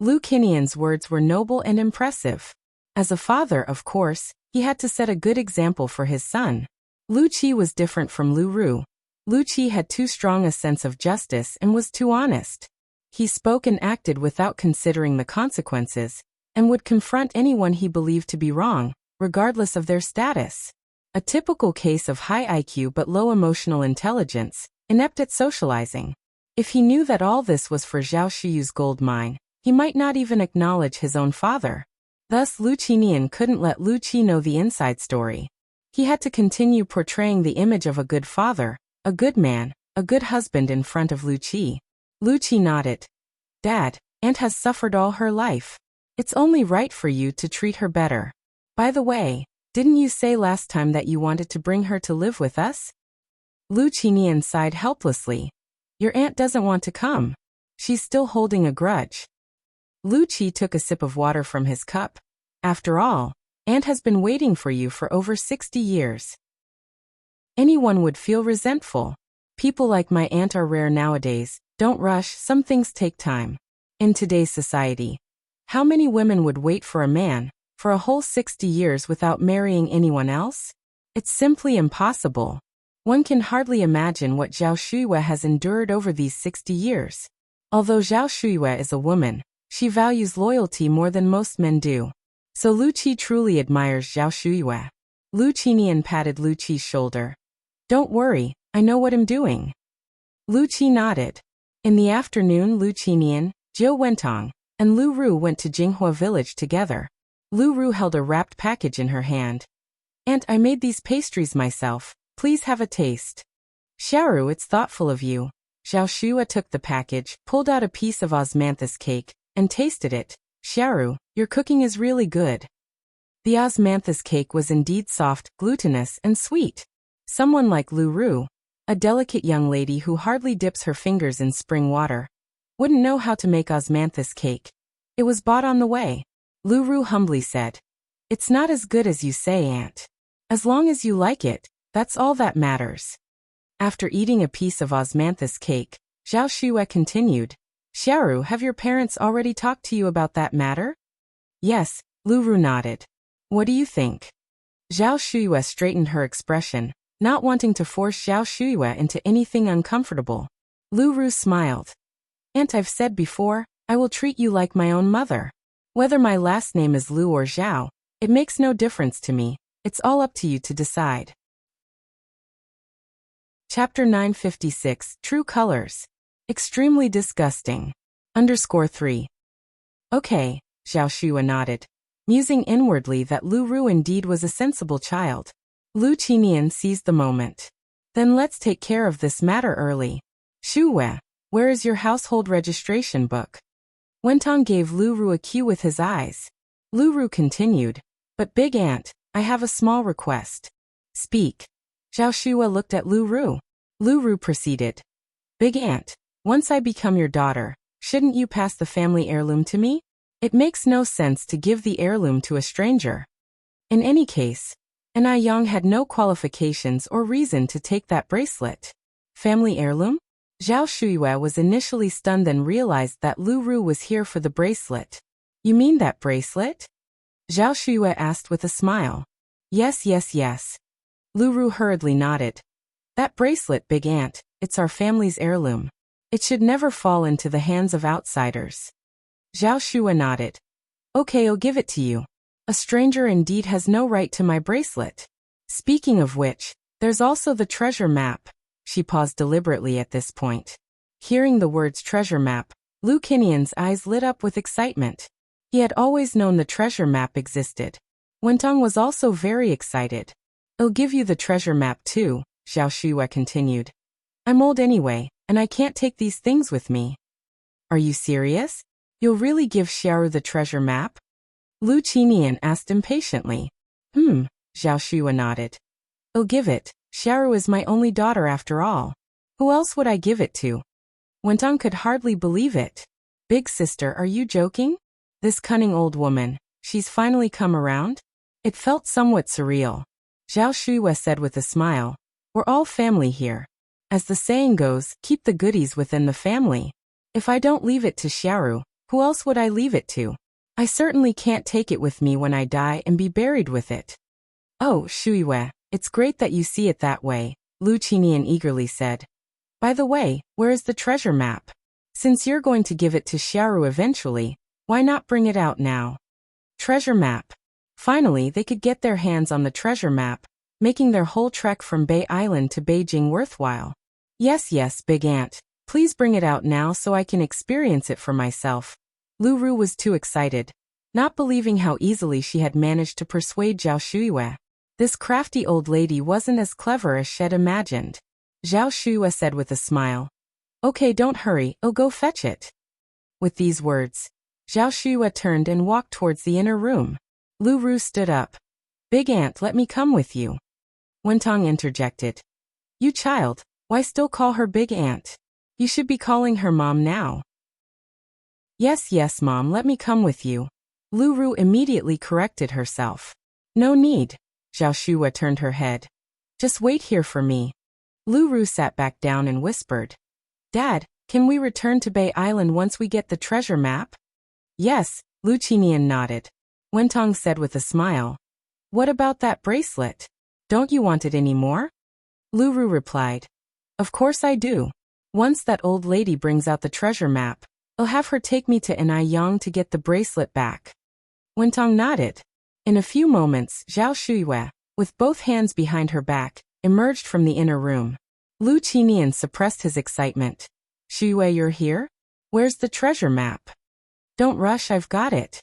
Lu Qinian's words were noble and impressive. As a father, of course, he had to set a good example for his son. Lu Qi was different from Lu Ru. Lu Qi had too strong a sense of justice and was too honest. He spoke and acted without considering the consequences, and would confront anyone he believed to be wrong, regardless of their status. A typical case of high IQ but low emotional intelligence, inept at socializing. If he knew that all this was for Zhao Shuyu's gold mine, he might not even acknowledge his own father. Thus Lu Qinian couldn't let Lu Qi know the inside story. He had to continue portraying the image of a good father, a good man, a good husband in front of Lu Qi. Lu Qi nodded. Dad, Aunt has suffered all her life. It's only right for you to treat her better. By the way, didn't you say last time that you wanted to bring her to live with us? Lu Qinian sighed helplessly. Your aunt doesn't want to come. She's still holding a grudge. Lu Qi took a sip of water from his cup. After all, Aunt has been waiting for you for over 60 years. Anyone would feel resentful. People like my aunt are rare nowadays. Don't rush, some things take time. In today's society, how many women would wait for a man for a whole 60 years without marrying anyone else? It's simply impossible. One can hardly imagine what Zhao Shuiyue has endured over these 60 years. Although Zhao Shuiyue is a woman, she values loyalty more than most men do. So Lu Qi truly admires Zhao Shuiyue. Lu Qinian patted Lu Qi's shoulder. Don't worry, I know what I'm doing. Lu Qi nodded. In the afternoon, Lu Qinian, Jiao Wentong, and Lu Ru went to Jinghua village together. Lu Ru held a wrapped package in her hand. Aunt, I made these pastries myself. Please have a taste. Xiaoru, it's thoughtful of you. Zhao Shuiyue took the package, pulled out a piece of osmanthus cake, and tasted it. Xiaoru, your cooking is really good. The osmanthus cake was indeed soft, glutinous, and sweet. Someone like Lu Ru, a delicate young lady who hardly dips her fingers in spring water, wouldn't know how to make osmanthus cake. It was bought on the way. Lu Ru humbly said. It's not as good as you say, Aunt. As long as you like it, that's all that matters. After eating a piece of osmanthus cake, Zhao Shuyue continued, Xiaoru, have your parents already talked to you about that matter? Yes, Lu Ru nodded. What do you think? Zhao Shuyue straightened her expression, not wanting to force Zhao Shuyue into anything uncomfortable. Lu Ru smiled. Aunt, I've said before, I will treat you like my own mother. Whether my last name is Lu or Zhao, it makes no difference to me. It's all up to you to decide. Chapter 956, True Colors. Extremely disgusting. _3. Okay, Zhao Shuyue nodded, musing inwardly that Lu Ru indeed was a sensible child. Lu Qinian seized the moment. Then let's take care of this matter early. Shuyue, where is your household registration book? Wentong gave Lu Ru a cue with his eyes. Lu Ru continued, but Big Aunt, I have a small request. Speak. Zhao Shuyue looked at Lu Ru. Lu Ru proceeded. Big Aunt, once I become your daughter, shouldn't you pass the family heirloom to me? It makes no sense to give the heirloom to a stranger. In any case, Anai Yang had no qualifications or reason to take that bracelet. Family heirloom? Zhao Shuyue was initially stunned, then realized that Lu Ru was here for the bracelet. You mean that bracelet? Zhao Shuyue asked with a smile. Yes, yes, yes. Lu Ru hurriedly nodded. That bracelet, Big Aunt, it's our family's heirloom. It should never fall into the hands of outsiders. Zhao Shuyue nodded. Okay, I'll give it to you. A stranger indeed has no right to my bracelet. Speaking of which, there's also the treasure map. She paused deliberately at this point. Hearing the words treasure map, Lu Qinian's eyes lit up with excitement. He had always known the treasure map existed. Wentong was also very excited. I'll give you the treasure map too, Zhao Shuyue continued. I'm old anyway, and I can't take these things with me. Are you serious? You'll really give Xiaoru the treasure map? Lu Qinian asked impatiently. Zhao Shuyue nodded. I'll give it. Xiaoru is my only daughter after all. Who else would I give it to? Wentong could hardly believe it. Big sister, are you joking? This cunning old woman, she's finally come around? It felt somewhat surreal. Zhao Shuyue said with a smile. We're all family here. As the saying goes, keep the goodies within the family. If I don't leave it to Xiaoru, who else would I leave it to? I certainly can't take it with me when I die and be buried with it. Oh, Shuyue, it's great that you see it that way, Lu Qinian eagerly said. By the way, where is the treasure map? Since you're going to give it to Xiaoru eventually, why not bring it out now? Treasure map. Finally, they could get their hands on the treasure map, making their whole trek from Bay Island to Beijing worthwhile. Yes, yes, Big Aunt. Please bring it out now so I can experience it for myself. Lu Ru was too excited, not believing how easily she had managed to persuade Zhao Shuyue. This crafty old lady wasn't as clever as she'd imagined. Zhao Shuyue said with a smile. Okay, don't hurry, I'll go fetch it. With these words, Zhao Shuyue turned and walked towards the inner room. Lu Ru stood up. Big Aunt, let me come with you. Wentong interjected. You child, why still call her Big Aunt? You should be calling her Mom now. Yes, yes, Mom, let me come with you. Lu Ru immediately corrected herself. No need. Zhao Shuyue turned her head. Just wait here for me. Lu Ru sat back down and whispered. Dad, can we return to Bay Island once we get the treasure map? Yes, Lu Qinian nodded. Wentong said with a smile. What about that bracelet? Don't you want it anymore? Lu Ru replied. Of course I do. Once that old lady brings out the treasure map, I'll have her take me to Anai Yang to get the bracelet back. Wentong nodded. In a few moments, Zhao Shuyue, with both hands behind her back, emerged from the inner room. Lu Qinian suppressed his excitement. Shuyue, you're here? Where's the treasure map? Don't rush, I've got it.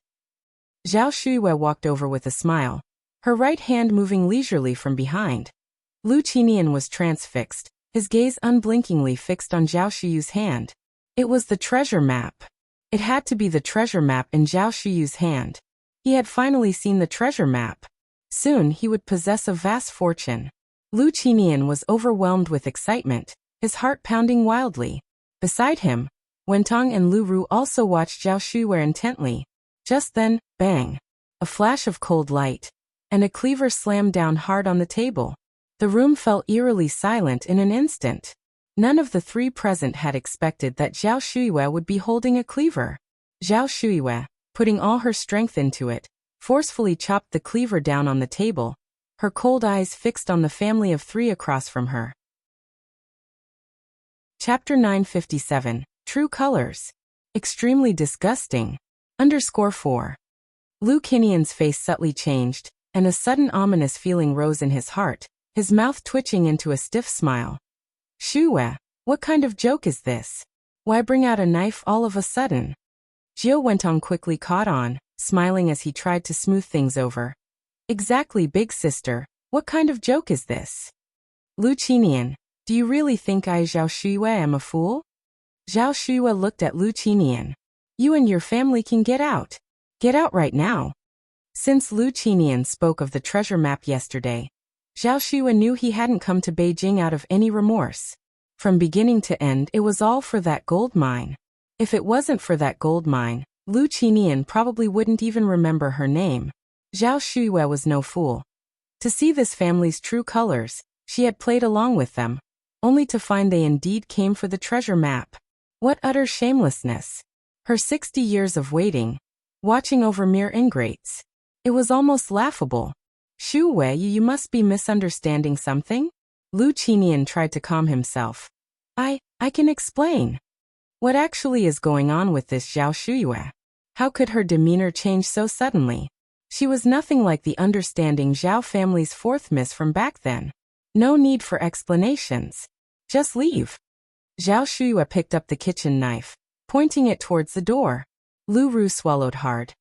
Zhao Shuyue walked over with a smile, her right hand moving leisurely from behind. Lu Qinian was transfixed, his gaze unblinkingly fixed on Zhao Shuyue's hand. It was the treasure map. It had to be the treasure map in Zhao Shuyue's hand. He had finally seen the treasure map. Soon he would possess a vast fortune. Lu Qinian was overwhelmed with excitement, his heart pounding wildly. Beside him, Wentong and Lu Ru also watched Zhao Shuyue intently. Just then, bang! a flash of cold light, and a cleaver slammed down hard on the table. The room fell eerily silent in an instant. None of the three present had expected that Zhao Shuiwei would be holding a cleaver. Zhao Shuiwei, putting all her strength into it, forcefully chopped the cleaver down on the table, her cold eyes fixed on the family of three across from her. Chapter 957, True Colors. Extremely disgusting. _4. Lu Qinian's face subtly changed, and a sudden ominous feeling rose in his heart, his mouth twitching into a stiff smile. Shuiwei, what kind of joke is this? Why bring out a knife all of a sudden? Jiao Wentong quickly caught on, smiling as he tried to smooth things over. Exactly, big sister, what kind of joke is this? Lu Qinian, do you really think I Zhao Shuiwei am a fool? Zhao Shuiwei looked at Lu Qinian. You and your family can get out. Get out right now. Since Lu Qinian spoke of the treasure map yesterday, Zhao Shuiwei knew he hadn't come to Beijing out of any remorse. From beginning to end, it was all for that gold mine. If it wasn't for that gold mine, Lu Qinian probably wouldn't even remember her name. Zhao Shuiwei was no fool. To see this family's true colors, she had played along with them, only to find they indeed came for the treasure map. What utter shamelessness. Her 60 years of waiting, watching over mere ingrates. It was almost laughable. Shuiwei, you must be misunderstanding something? Lu Qinian tried to calm himself. I can explain. What actually is going on with this Zhao Shuiwei? How could her demeanor change so suddenly? She was nothing like the understanding Zhao family's fourth miss from back then. No need for explanations. Just leave. Zhao Shuiwei picked up the kitchen knife, pointing it towards the door. Lu Ru swallowed hard.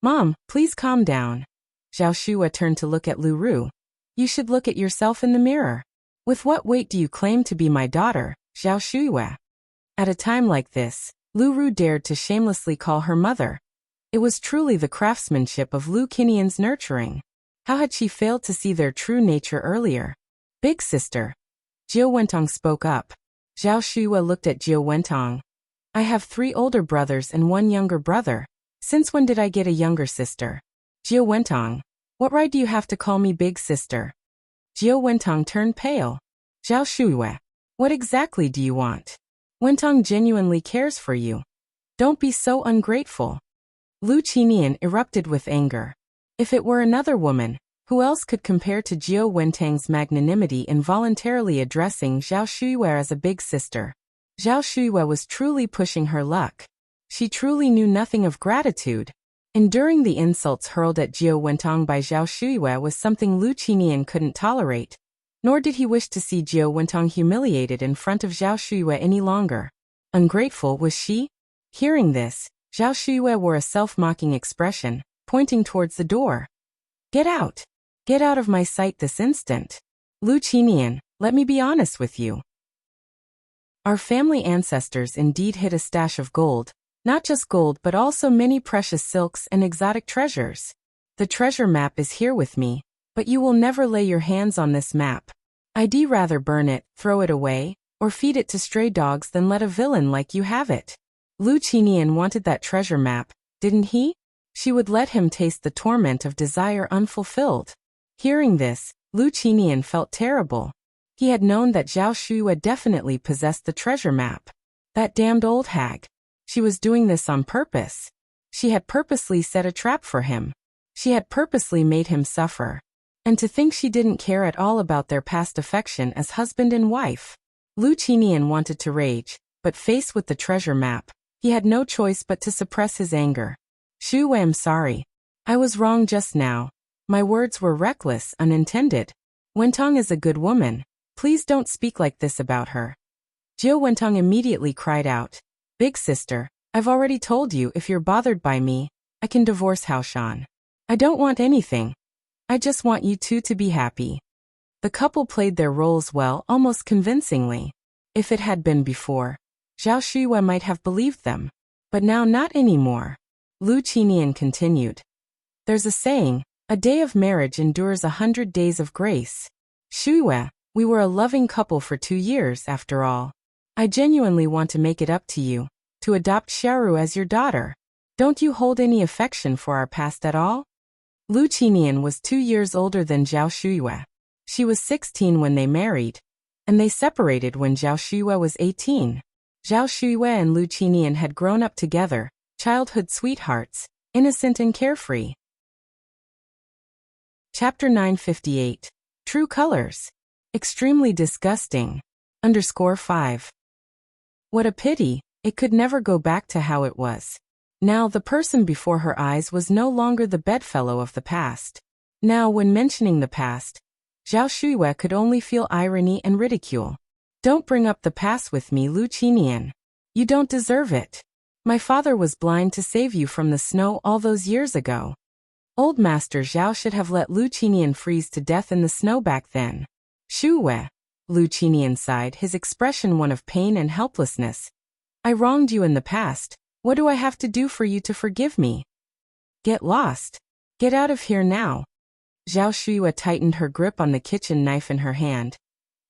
Mom, please calm down. Zhao Shuiwei turned to look at Lu Ru. You should look at yourself in the mirror. With what weight do you claim to be my daughter, Zhao Shuiwei? At a time like this, Lu Ru dared to shamelessly call her mother. It was truly the craftsmanship of Lu Qinian's nurturing. How had she failed to see their true nature earlier? Big sister. Jiao Wentong spoke up. Zhao Shuiwei looked at Jiao Wentong. I have 3 older brothers and 1 younger brother. Since when did I get a younger sister? Jiao Wentong, what right do you have to call me big sister? Jiao Wentong turned pale. Zhao Shuiwei, what exactly do you want? Wentong genuinely cares for you. Don't be so ungrateful. Lu Qinian erupted with anger. If it were another woman, who else could compare to Jiao Wentong's magnanimity in voluntarily addressing Zhao Shuiwei as a big sister? Zhao Shuiwei was truly pushing her luck. She truly knew nothing of gratitude. Enduring the insults hurled at Jiao Wentong by Zhao Shuiwei was something Lu Qinian couldn't tolerate. Nor did he wish to see Jiao Wentong humiliated in front of Zhao Shuiwei any longer. Ungrateful was she? Hearing this, Zhao Shuiwei wore a self-mocking expression, pointing towards the door. Get out! Get out of my sight this instant. Lu Qinian, let me be honest with you. Our family ancestors indeed hid a stash of gold, not just gold but also many precious silks and exotic treasures. The treasure map is here with me, but you will never lay your hands on this map. I'd rather burn it, throw it away, or feed it to stray dogs than let a villain like you have it. Lu Qinian wanted that treasure map, didn't he? She would let him taste the torment of desire unfulfilled. Hearing this, Lu Qinian felt terrible. He had known that Zhao Shuiwei definitely possessed the treasure map. That damned old hag. She was doing this on purpose. She had purposely set a trap for him. She had purposely made him suffer. And to think she didn't care at all about their past affection as husband and wife. Lu Qinian wanted to rage, but faced with the treasure map, he had no choice but to suppress his anger. Shuiwei, I'm sorry. I was wrong just now. My words were reckless, unintended. Wentong is a good woman. Please don't speak like this about her. Jiao Wentong immediately cried out. Big sister, I've already told you if you're bothered by me, I can divorce Haoshan. I don't want anything. I just want you two to be happy. The couple played their roles well, almost convincingly. If it had been before, Zhao Shuiwei might have believed them. But now not anymore. Lu Qinian continued. There's a saying, a day of marriage endures 100 days of grace. Shuiwei, we were a loving couple for 2 years after all. I genuinely want to make it up to you, to adopt Xiaoru as your daughter. Don't you hold any affection for our past at all? Lu Qinian was 2 years older than Zhao Shuiyue. She was 16 when they married, and they separated when Zhao Shuiyue was 18. Zhao Shuiyue and Lu Qinian had grown up together, childhood sweethearts, innocent and carefree. Chapter 958. True Colors. Extremely disgusting. _5. What a pity, it could never go back to how it was. Now the person before her eyes was no longer the bedfellow of the past. Now when mentioning the past, Zhao Shuiyue could only feel irony and ridicule. Don't bring up the past with me, Lu Qinian. You don't deserve it. My father was blind to save you from the snow all those years ago. Old Master Zhao should have let Lu Qinian freeze to death in the snow back then. Shuiyue, Lu Qinian sighed, his expression one of pain and helplessness. I wronged you in the past. What do I have to do for you to forgive me? Get lost. Get out of here now. Zhao Shuiyue tightened her grip on the kitchen knife in her hand.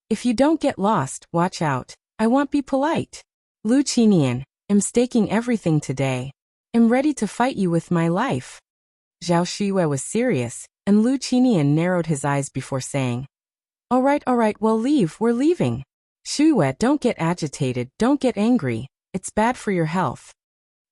If you don't get lost, watch out. I won't be polite. Lu Qinian, I'm staking everything today. I'm ready to fight you with my life. Zhao Shuiyue was serious, and Lu Qinian narrowed his eyes before saying, All right, we'll leave, we're leaving. Shuiyue, don't get agitated, don't get angry. It's bad for your health.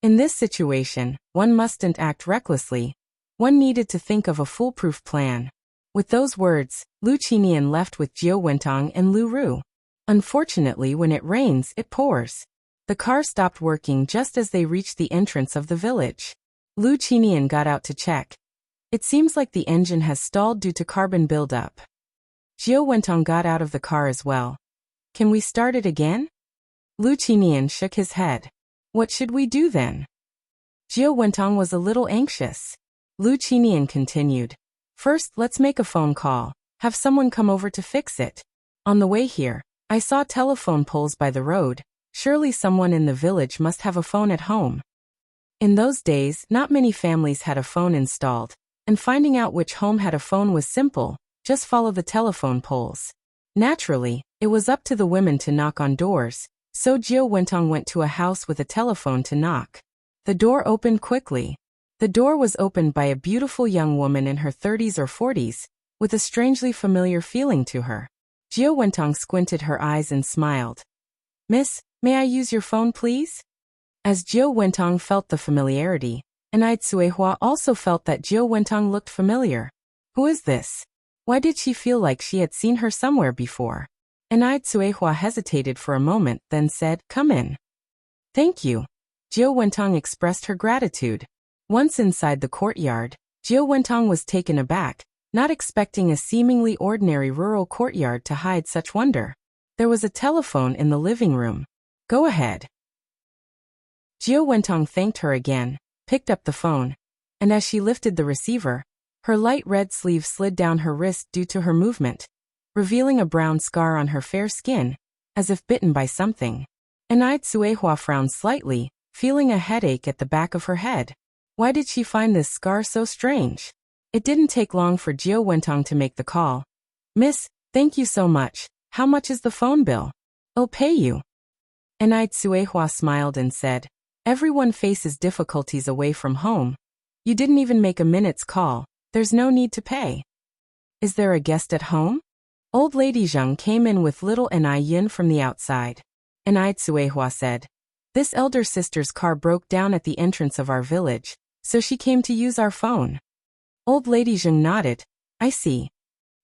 In this situation, one mustn't act recklessly. One needed to think of a foolproof plan. With those words, Lu Qinian left with Jiao Wentong and Lu Ru. Unfortunately, when it rains, it pours. The car stopped working just as they reached the entrance of the village. Lu Qinian got out to check. It seems like the engine has stalled due to carbon buildup. Jiao Wentong got out of the car as well. Can we start it again? Lu Qinian shook his head. What should we do then? Jiao Wentong was a little anxious. Lu Qinian continued. First, let's make a phone call. Have someone come over to fix it. On the way here, I saw telephone poles by the road. Surely someone in the village must have a phone at home. In those days, not many families had a phone installed, and finding out which home had a phone was simple. Just follow the telephone poles. Naturally, it was up to the women to knock on doors. So Jiao Wentong went to a house with a telephone to knock. The door opened quickly. The door was opened by a beautiful young woman in her 30s or 40s, with a strangely familiar feeling to her. Jiao Wentong squinted her eyes and smiled. Miss, may I use your phone please? As Jiao Wentong felt the familiarity, Anai Tsuehua also felt that Jiao Wentong looked familiar. Who is this? Why did she feel like she had seen her somewhere before? Anai Tsuehua hesitated for a moment, then said, Come in. Thank you. Jiao Wentong expressed her gratitude. Once inside the courtyard, Jiao Wentong was taken aback, not expecting a seemingly ordinary rural courtyard to hide such wonder. There was a telephone in the living room. Go ahead. Jiao Wentong thanked her again, picked up the phone, and as she lifted the receiver, her light red sleeve slid down her wrist due to her movement, revealing a brown scar on her fair skin, as if bitten by something. Anai Tsuehua frowned slightly, feeling a headache at the back of her head. Why did she find this scar so strange? It didn't take long for Jiao Wentong to make the call. Miss, thank you so much. How much is the phone bill? I'll pay you. Anai Tsuehua smiled and said, Everyone faces difficulties away from home. You didn't even make a minute's call. There's no need to pay. Is there a guest at home? Old Lady Zheng came in with little Anai Yin from the outside. Anai Tsuehua said, This elder sister's car broke down at the entrance of our village, so she came to use our phone. Old Lady Zheng nodded. I see.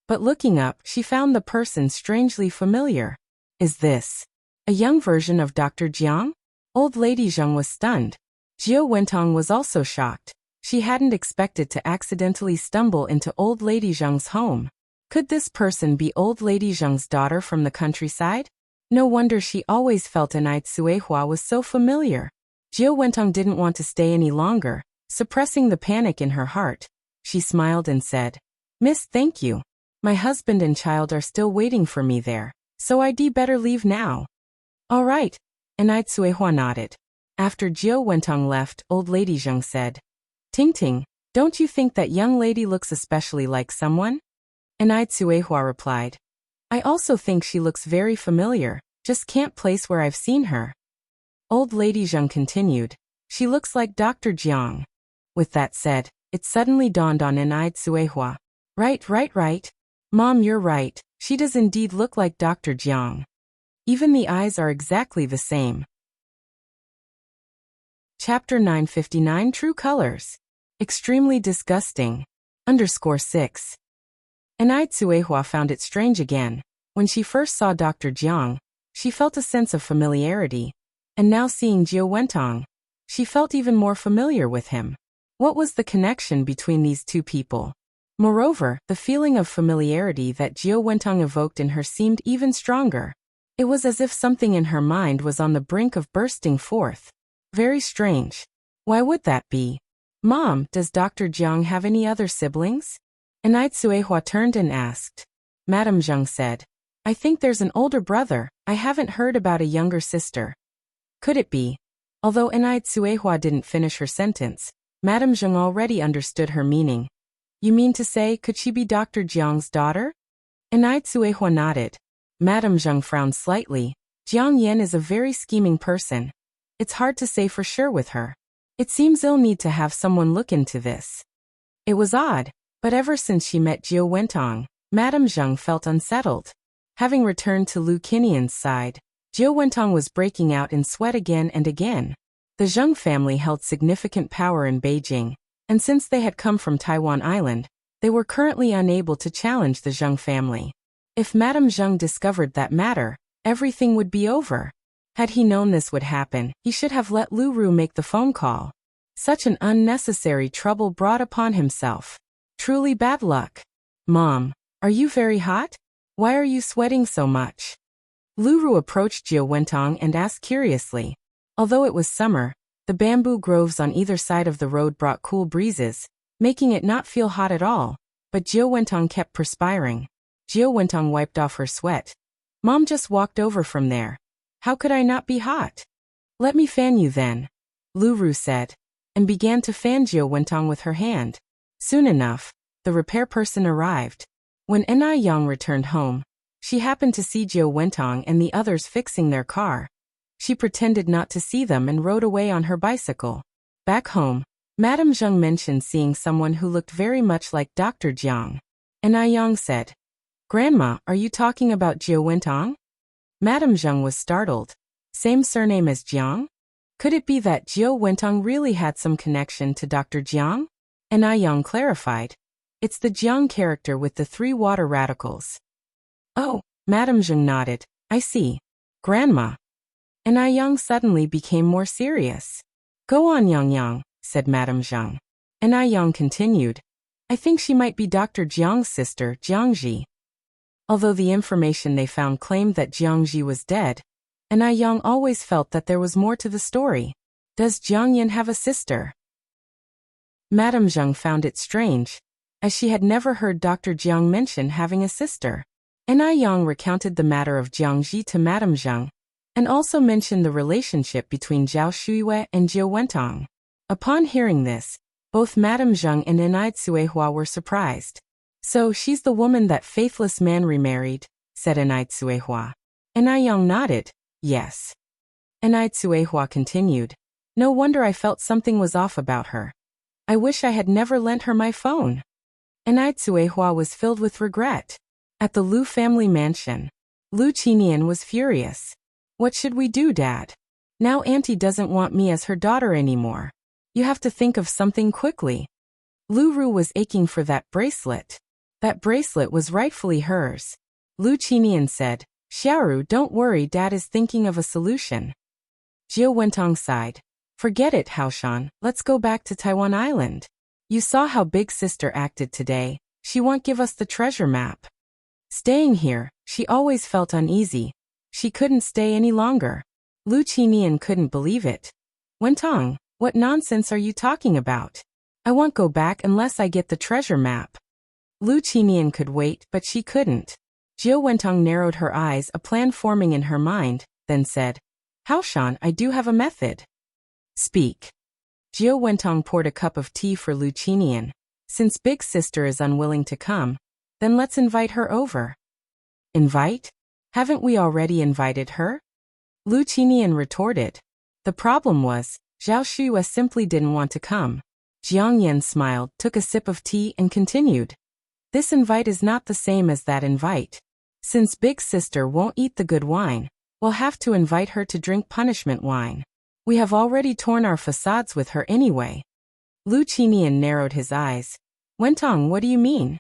But looking up, she found the person strangely familiar. Is this a young version of Dr. Jiang? Old Lady Zheng was stunned. Jiao Wentong was also shocked. She hadn't expected to accidentally stumble into Old Lady Zheng's home. Could this person be Old Lady Zheng's daughter from the countryside? No wonder she always felt Anai Tsuehua was so familiar. Jiao Wentong didn't want to stay any longer, suppressing the panic in her heart. She smiled and said, Miss, thank you. My husband and child are still waiting for me there, so I'd better leave now. All right. Anai Tsuehua nodded. After Jiao Wentong left, Old Lady Zheng said, Ting Ting, don't you think that young lady looks especially like someone? Anai Tsuehua replied, I also think she looks very familiar, just can't place where I've seen her. Old Lady Zheng continued, She looks like Dr. Jiang. With that said, It suddenly dawned on Enai Tsuehua. Right. Mom, you're right. She does indeed look like Dr. Jiang. Even the eyes are exactly the same. Chapter 959 True Colors. Extremely disgusting. _6. Enai Tsuehua found it strange again. When she first saw Dr. Jiang, she felt a sense of familiarity. And now seeing Jiao Wentong, she felt even more familiar with him. What was the connection between these two people? Moreover, the feeling of familiarity that Jiao Wentong evoked in her seemed even stronger. It was as if something in her mind was on the brink of bursting forth. Very strange. Why would that be? Mom, does Dr. Jiang have any other siblings? Enai Tsuehua turned and asked. Madame Zheng said, I think there's an older brother. I haven't heard about a younger sister. Could it be? Although Enai Tsuehua didn't finish her sentence, Madame Zheng already understood her meaning. You mean to say, could she be Dr. Jiang's daughter? Enai Tsuehua nodded. Madame Zheng frowned slightly. Jiang Yan is a very scheming person. It's hard to say for sure with her. It seems ill need to have someone look into this. It was odd, but ever since she met Jiao Wentong, Madame Zheng felt unsettled. Having returned to Lu Qinian's side, Jiao Wentong was breaking out in sweat again and again. The Zheng family held significant power in Beijing, and since they had come from Taiwan Island, they were currently unable to challenge the Zheng family. If Madame Zheng discovered that matter, everything would be over. Had he known this would happen, he should have let Lu Ru make the phone call. Such an unnecessary trouble brought upon himself. Truly bad luck. Mom, are you very hot? Why are you sweating so much? Lu Ru approached Jiao Wentong and asked curiously. Although it was summer, the bamboo groves on either side of the road brought cool breezes, making it not feel hot at all, but Jiao Wentong kept perspiring. Jiao Wentong wiped off her sweat. Mom just walked over from there. How could I not be hot? Let me fan you then, Lu Ru said, and began to fan Jiao Wentong with her hand. Soon enough, the repair person arrived. When Enai Yang returned home, she happened to see Jiao Wentong and the others fixing their car. She pretended not to see them and rode away on her bicycle. Back home, Madame Zheng mentioned seeing someone who looked very much like Dr. Jiang. Enai Yang said, Grandma, are you talking about Jiao Wentong? Madame Zheng was startled. Same surname as Jiang? Could it be that Jiao Wentong really had some connection to Dr. Jiang? Enai Yang clarified. It's the Jiang character with the 3 water radicals. Oh, Madame Zheng nodded. I see. Grandma. Enai Yang suddenly became more serious. Go on, Yang, said Madame Zheng. Enai Yang continued. I think she might be Dr. Jiang's sister, Jiangji. Although the information they found claimed that Jiangji was dead, Enai Yang always felt that there was more to the story. Does Jiang Yan have a sister? Madame Zheng found it strange, as she had never heard Dr. Jiang mention having a sister. Enai Yang recounted the matter of Jiangji to Madame Zheng, and also mentioned the relationship between Zhao Shuiwei and Jiao Wentong. Upon hearing this, both Madame Zheng and Enai Tsuehua were surprised. So she's the woman that faithless man remarried, said Enai Tsuehua. Enai Yang nodded. Yes. Enai Tsuehua continued. No wonder I felt something was off about her. I wish I had never lent her my phone. Enai Tsuehua was filled with regret. At the Lu family mansion, Lu Qinian was furious. What should we do, Dad? Now Auntie doesn't want me as her daughter anymore. You have to think of something quickly. Lu Ru was aching for that bracelet. That bracelet was rightfully hers. Lu Qinian said, Xiaoru, don't worry, Dad is thinking of a solution. Jiao Wentong sighed. Forget it, Haoshan, let's go back to Taiwan Island. You saw how Big Sister acted today. She won't give us the treasure map. Staying here, she always felt uneasy. She couldn't stay any longer. Lu Qinian couldn't believe it. Wentong, what nonsense are you talking about? I won't go back unless I get the treasure map. Lu Qinian could wait, but she couldn't. Jiao Wentong narrowed her eyes, a plan forming in her mind, then said, Haoshan, I do have a method. Speak. Jiao Wentong poured a cup of tea for Lu Qinian. Since Big Sister is unwilling to come, then let's invite her over. Invite? Haven't we already invited her? Lu Qinian retorted. The problem was, Zhao Shuiwei simply didn't want to come. Jiang Yan smiled, took a sip of tea and continued. This invite is not the same as that invite. Since big sister won't eat the good wine, we'll have to invite her to drink punishment wine. We have already torn our facades with her anyway. Lu Qinian narrowed his eyes. Wentong, what do you mean?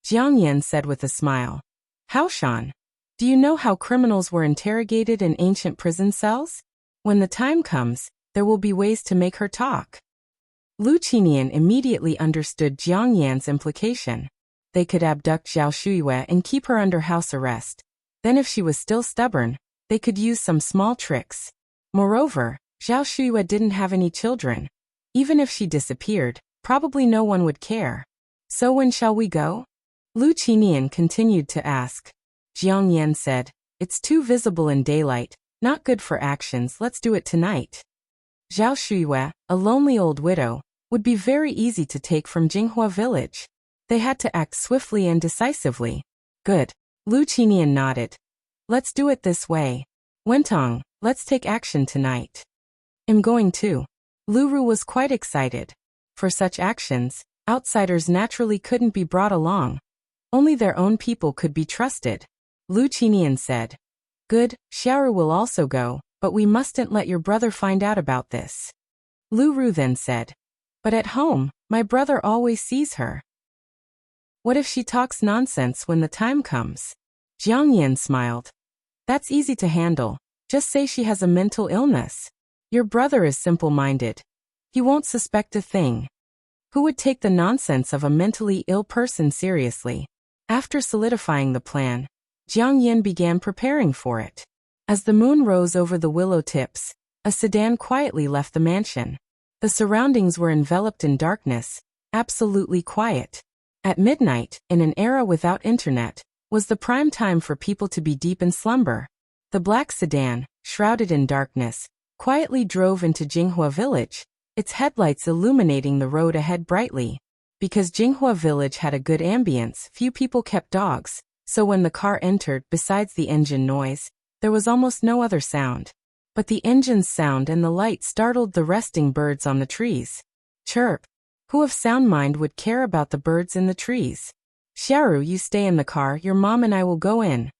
Jiang Yan said with a smile. Haoshan, do you know how criminals were interrogated in ancient prison cells? When the time comes, there will be ways to make her talk. Lu Qinian immediately understood Jiang Yan's implication. They could abduct Zhao Shuiyue and keep her under house arrest. Then if she was still stubborn, they could use some small tricks. Moreover, Zhao Shuiyue didn't have any children. Even if she disappeared, probably no one would care. So when shall we go? Lu Qinian continued to ask. Jiang Yan said, it's too visible in daylight, not good for actions, let's do it tonight. Zhao Shuiyue, a lonely old widow, would be very easy to take from Jinghua village. They had to act swiftly and decisively. Good. Lu Qinian nodded. Let's do it this way. Wentong, let's take action tonight. I'm going too. Lu Ru was quite excited. For such actions, outsiders naturally couldn't be brought along. Only their own people could be trusted. Lu Qinian said. Good, Xiaoru will also go, but we mustn't let your brother find out about this. Lu Ru then said. But at home, my brother always sees her. What if she talks nonsense when the time comes? Jiang Yan smiled. That's easy to handle. Just say she has a mental illness. Your brother is simple-minded. He won't suspect a thing. Who would take the nonsense of a mentally ill person seriously? After solidifying the plan, Jiang Yan began preparing for it. As the moon rose over the willow tips, a sedan quietly left the mansion. The surroundings were enveloped in darkness, absolutely quiet. At midnight, in an era without internet, was the prime time for people to be deep in slumber. The black sedan, shrouded in darkness, quietly drove into Jinghua village, its headlights illuminating the road ahead brightly. Because Jinghua village had a good ambience, few people kept dogs, so when the car entered, besides the engine noise, there was almost no other sound. But the engine's sound and the light startled the resting birds on the trees. Chirp! Who of sound mind would care about the birds in the trees? Xiaoru, you stay in the car, your mom and I will go in.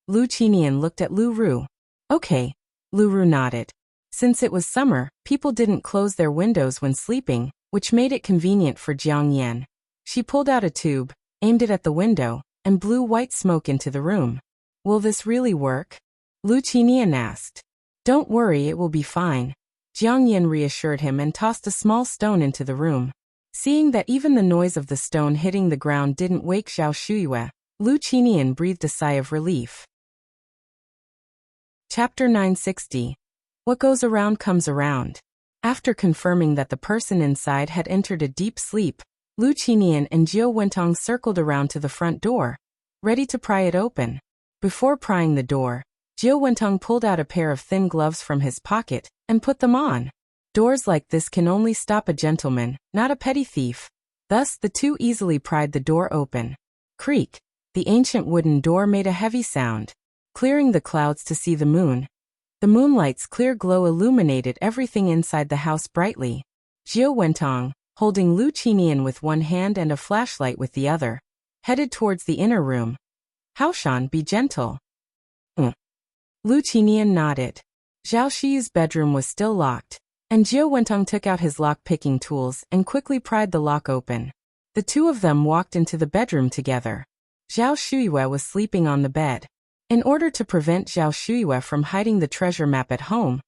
Lu Qinian looked at Lu Ru. Okay. Lu Ru nodded. Since it was summer, people didn't close their windows when sleeping, which made it convenient for Jiang Yan. She pulled out a tube, aimed it at the window, and blew white smoke into the room. Will this really work? Lu Qinian asked. Don't worry, it will be fine. Jiang Yan reassured him and tossed a small stone into the room. Seeing that even the noise of the stone hitting the ground didn't wake Zhao Shuiyue, Lu Qinian breathed a sigh of relief. Chapter 960. What goes around comes around. After confirming that the person inside had entered a deep sleep, Lu Qinian and Jiao Wentong circled around to the front door, ready to pry it open. Before prying the door, Jiao Wentong pulled out a pair of thin gloves from his pocket and put them on. Doors like this can only stop a gentleman, not a petty thief. Thus, the two easily pried the door open. Creak! The ancient wooden door made a heavy sound, clearing the clouds to see the moon. The moonlight's clear glow illuminated everything inside the house brightly. Jiao Wentong, holding Lu Qinian with one hand and a flashlight with the other, headed towards the inner room. Haoshan, be gentle. Lu Qinian nodded. Zhao Shiyu's bedroom was still locked, and Jiao Wentong took out his lock-picking tools and quickly pried the lock open. The two of them walked into the bedroom together. Zhao Shuiyue was sleeping on the bed. In order to prevent Zhao Shuiyue from hiding the treasure map at home,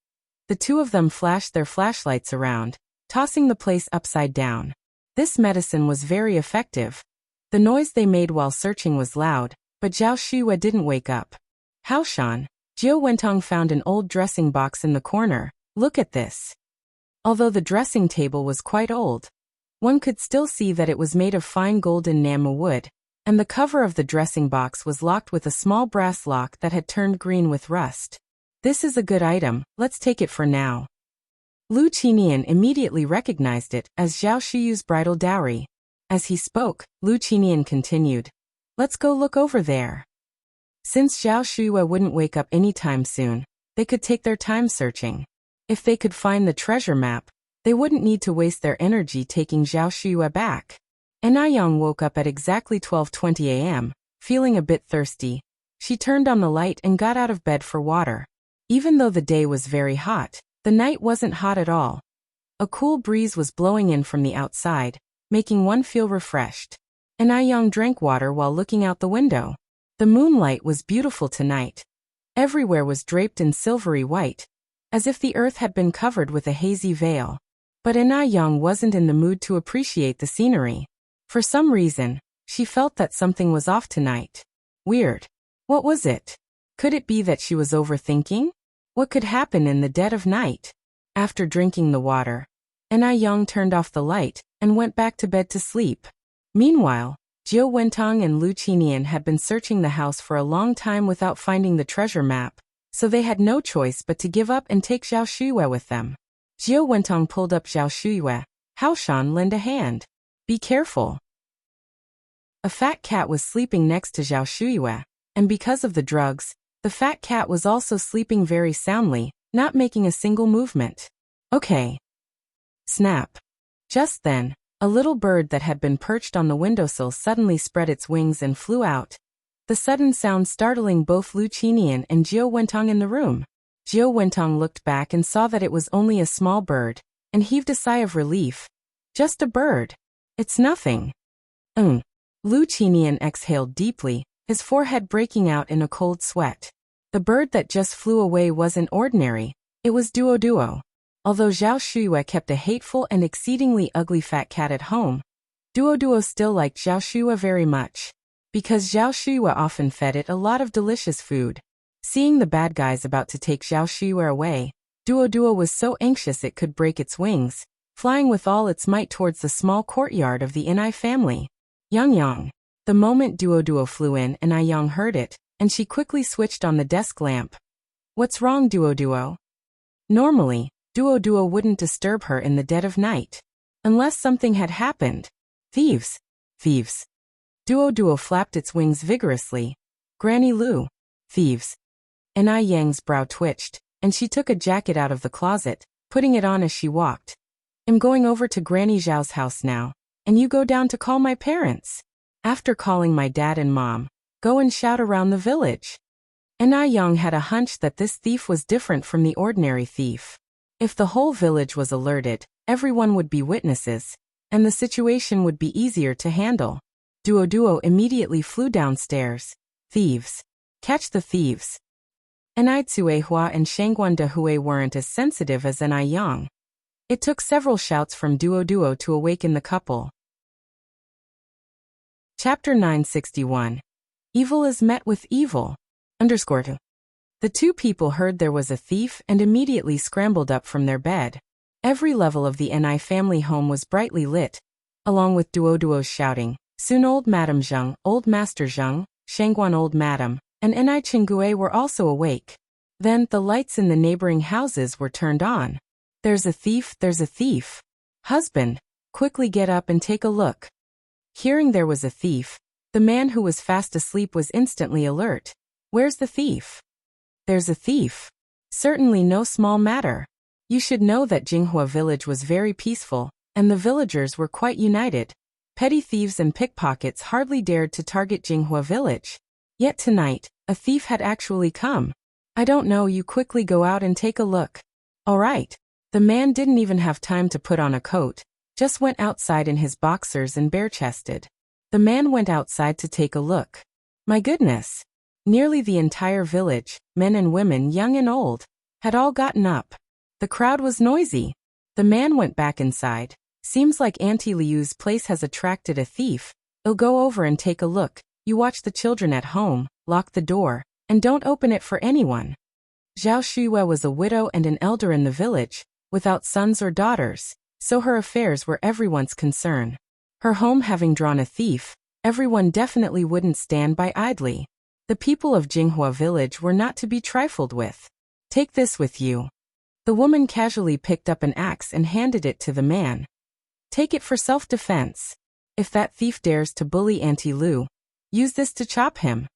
the two of them flashed their flashlights around, tossing the place upside down. This medicine was very effective. The noise they made while searching was loud, but Zhao Shuiyue didn't wake up. Haoshan, Jiao Wentong found an old dressing box in the corner. Look at this. Although the dressing table was quite old, one could still see that it was made of fine golden Namu wood, and the cover of the dressing box was locked with a small brass lock that had turned green with rust. This is a good item, let's take it for now. Lu Qinian immediately recognized it as Zhao Shiyu's bridal dowry. As he spoke, Lu Qinian continued, let's go look over there. Since Zhao Shuiyue wouldn't wake up anytime soon, they could take their time searching. If they could find the treasure map, They wouldn't need to waste their energy taking Zhao Shuyue back. Yang woke up at exactly 12:20 a.m., feeling a bit thirsty. She turned on the light and got out of bed for water. Even though the day was very hot, the night wasn't hot at all. A cool breeze was blowing in from the outside, making one feel refreshed. Yang drank water while looking out the window. The moonlight was beautiful tonight. Everywhere was draped in silvery white, as if the earth had been covered with a hazy veil. But Yang wasn't in the mood to appreciate the scenery. For some reason, she felt that something was off tonight. Weird. What was it? Could it be that she was overthinking? What could happen in the dead of night? After drinking the water, Yang turned off the light and went back to bed to sleep. Meanwhile, Jiu Wentong and Lu Qinian had been searching the house for a long time without finding the treasure map, so they had no choice but to give up and take Zhao Shuyue with them. Jiu Wentong pulled up Zhao Shuyue. Haoshan, lend a hand. Be careful. A fat cat was sleeping next to Zhao Shuyue, and because of the drugs, the fat cat was also sleeping very soundly, not making a single movement. Okay. Snap. Just then, a little bird that had been perched on the windowsill suddenly spread its wings and flew out. The sudden sound startling both Lu Qinian and Jiu Wentong in the room. Jiu Wentong looked back and saw that it was only a small bird, and heaved a sigh of relief. Just a bird. It's nothing. Lu Qinian exhaled deeply, his forehead breaking out in a cold sweat. The bird that just flew away wasn't ordinary, it was Duo. Although Zhao Shuyue kept a hateful and exceedingly ugly fat cat at home, Duo still liked Zhao Shuyue very much. Because Zhao Shuyue often fed it a lot of delicious food. Seeing the bad guys about to take Zhao Shuyue away, Duo was so anxious it could break its wings, flying with all its might towards the small courtyard of the Inai family. Yang. The moment Duo flew in, Yang heard it, and she quickly switched on the desk lamp. What's wrong, Duo? Normally, Duo wouldn't disturb her in the dead of night. Unless something had happened. Thieves. Duo flapped its wings vigorously. Granny Lu. Thieves. Yang's brow twitched, and she took a jacket out of the closet, putting it on as she walked. I'm going over to Granny Zhao's house now, and you go down to call my parents. After calling my dad and mom, go and shout around the village. Yang had a hunch that this thief was different from the ordinary thief. If the whole village was alerted, everyone would be witnesses, and the situation would be easier to handle. Duo immediately flew downstairs. Thieves. Catch the thieves. Cuehua and Shangguan Dehui weren't as sensitive as Yang. It took several shouts from Duo to awaken the couple. Chapter 961. Evil is met with evil. _2. The two people heard there was a thief and immediately scrambled up from their bed. Every level of the Ni family home was brightly lit, along with Duo's shouting. Soon old Madame Zheng, old Master Zheng, Shangguan old Madame, and Ni Chingue were also awake. Then the lights in the neighboring houses were turned on. There's a thief. Husband, quickly get up and take a look. Hearing there was a thief, the man who was fast asleep was instantly alert. Where's the thief? There's a thief. Certainly no small matter. You should know that Jinghua village was very peaceful, and the villagers were quite united. Petty thieves and pickpockets hardly dared to target Jinghua village. Yet tonight, a thief had actually come. I don't know, you quickly go out and take a look. All right. The man didn't even have time to put on a coat, just went outside in his boxers and bare-chested. The man went outside to take a look. My goodness! Nearly the entire village, men and women, young and old, had all gotten up. The crowd was noisy. The man went back inside. Seems like Auntie Liu's place has attracted a thief. I'll go over and take a look. You watch the children at home, lock the door, and don't open it for anyone. Zhao Shuyue was a widow and an elder in the village, without sons or daughters, so her affairs were everyone's concern. Her home having drawn a thief, everyone definitely wouldn't stand by idly. The people of Jinghua village were not to be trifled with. Take this with you. The woman casually picked up an axe and handed it to the man. Take it for self-defense. If that thief dares to bully Auntie Lu, use this to chop him.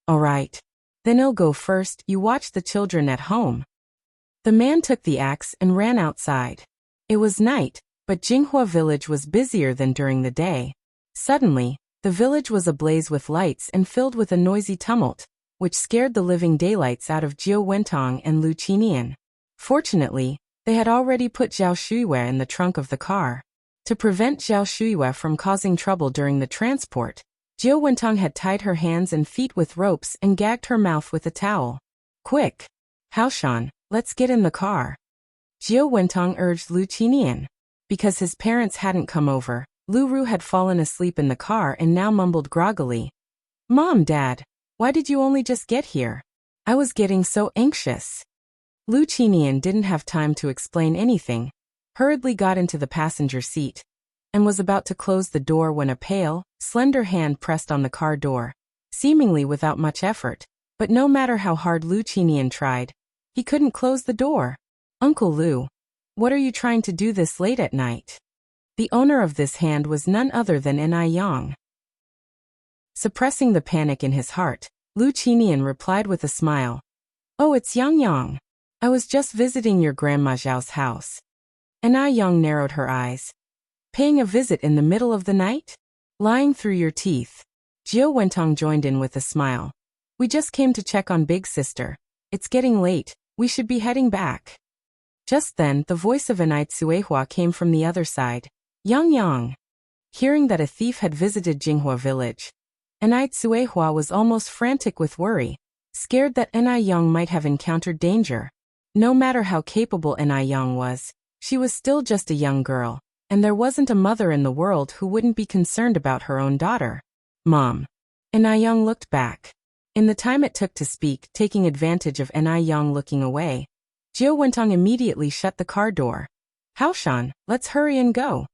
All right. Then I'll go first, you watch the children at home. The man took the axe and ran outside. It was night, but Jinghua village was busier than during the day. Suddenly, the village was ablaze with lights and filled with a noisy tumult, which scared the living daylights out of Jiao Wentong and Lu Qinian. Fortunately, they had already put Zhao Shuiwei in the trunk of the car. To prevent Zhao Shuiwei from causing trouble during the transport, Jiao Wentong had tied her hands and feet with ropes and gagged her mouth with a towel. Quick! Haoshan, let's get in the car. Jiao Wentong urged Lu Qinian. Because his parents hadn't come over, Lu Ru had fallen asleep in the car and now mumbled groggily. Mom, Dad, why did you only just get here? I was getting so anxious. Lu Qinian didn't have time to explain anything, hurriedly got into the passenger seat, and was about to close the door when a pale, slender hand pressed on the car door, seemingly without much effort, but no matter how hard Lu Qinian tried, he couldn't close the door. Uncle Lu, what are you trying to do this late at night? The owner of this hand was none other than Enai Yang. Suppressing the panic in his heart, Lu Qinian replied with a smile. Oh, it's Yang Yang. I was just visiting your Grandma Zhao's house. Enai Yang narrowed her eyes. Paying a visit in the middle of the night? Lying through your teeth. Jiao Wentong joined in with a smile. We just came to check on Big Sister. It's getting late, we should be heading back. Just then, the voice of Enai Tsuehua came from the other side. Yang Yang. Hearing that a thief had visited Jinghua village, Enai Tsuehua was almost frantic with worry, scared that Enai Yang might have encountered danger. No matter how capable Enai Yang was, she was still just a young girl, and there wasn't a mother in the world who wouldn't be concerned about her own daughter. Mom. Enai Yang looked back. In the time it took to speak, taking advantage of Enai Yang looking away, Jiao Wentong immediately shut the car door. Haoshan, let's hurry and go.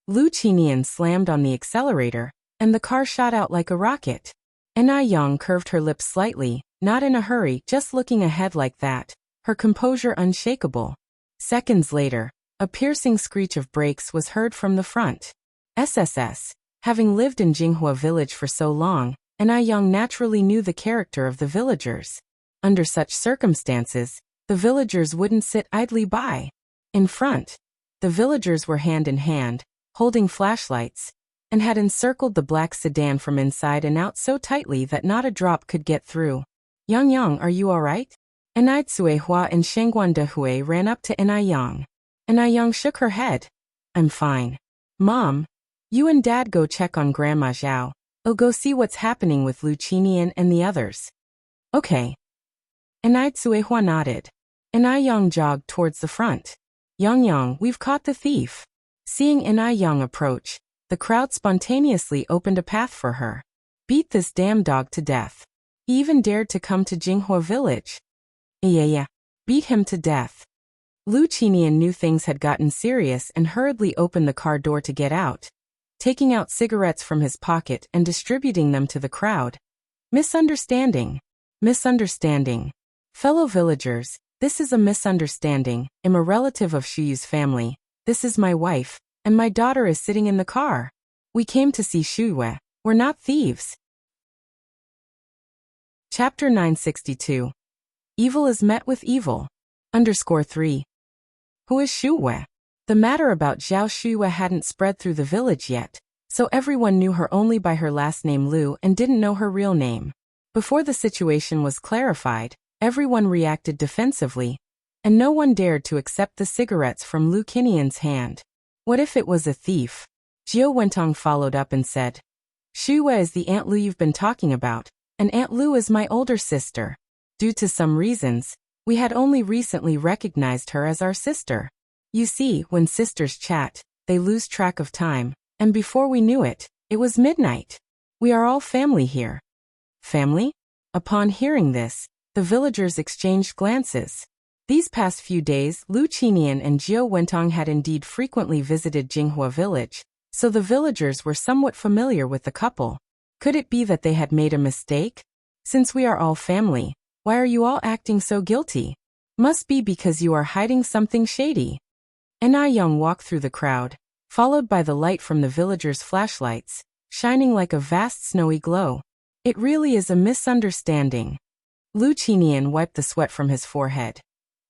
Lu Qinian slammed on the accelerator, and the car shot out like a rocket. Enai Yang curved her lips slightly, not in a hurry, just looking ahead like that, her composure unshakable. Seconds later, a piercing screech of brakes was heard from the front. SSS. Having lived in Jinghua village for so long, Enai Yang naturally knew the character of the villagers. Under such circumstances, the villagers wouldn't sit idly by. In front, the villagers were hand in hand, holding flashlights, and had encircled the black sedan from inside and out so tightly that not a drop could get through. Yang Yang, are you all right? Enai Tsuehua and Shengguan Dehui ran up to Enai Yang. Enai Yang shook her head. I'm fine. Mom, you and Dad go check on Grandma Zhao. I'll go see what's happening with Lu Qinian and the others. Okay. Enai Tsuehua nodded. Enai Yang jogged towards the front. Yang Yang, we've caught the thief. Seeing Enai Yang approach, the crowd spontaneously opened a path for her. Beat this damn dog to death. He even dared to come to Jinghua village. Yeah. Beat him to death. Lu Qinian knew things had gotten serious and hurriedly opened the car door to get out, taking out cigarettes from his pocket and distributing them to the crowd. Misunderstanding. Fellow villagers, this is a misunderstanding. I'm a relative of Shuyu's family. This is my wife, and my daughter is sitting in the car. We came to see Shuyue. We're not thieves. Chapter 962. Evil is met with evil. _3. Who is Shuyue? The matter about Zhao Shuyue hadn't spread through the village yet, so everyone knew her only by her last name Lu and didn't know her real name. Before the situation was clarified, everyone reacted defensively, and no one dared to accept the cigarettes from Lu Qinian's hand. What if it was a thief? Jiao Wentong followed up and said, Shuyue is the Aunt Lu you've been talking about, and Aunt Lu is my older sister. Due to some reasons, we had only recently recognized her as our sister. You see, when sisters chat, they lose track of time, and before we knew it, it was midnight. We are all family here. Family? Upon hearing this, the villagers exchanged glances. These past few days, Lu Qinian and Jiao Wentong had indeed frequently visited Jinghua village, so the villagers were somewhat familiar with the couple. Could it be that they had made a mistake? Since we are all family, why are you all acting so guilty? Must be because you are hiding something shady. Enai Yang walked through the crowd, followed by the light from the villagers' flashlights, shining like a vast snowy glow. It really is a misunderstanding. Lu Qinian wiped the sweat from his forehead.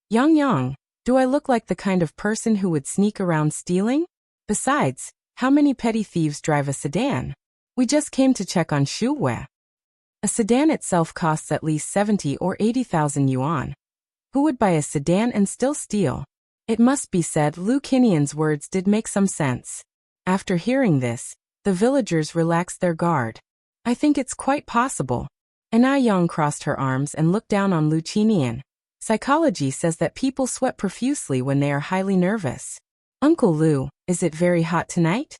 Yang Yang, Do I look like the kind of person who would sneak around stealing? Besides, how many petty thieves drive a sedan? We just came to check on Shu Wei. A sedan itself costs at least 70 or 80,000 yuan. Who would buy a sedan and still steal? It must be said Lu Qinian's words did make some sense. After hearing this, the villagers relaxed their guard. I think it's quite possible. Anai Yang crossed her arms and looked down on Lu Qinian. Psychology says that people sweat profusely when they are highly nervous. Uncle Lu, is it very hot tonight?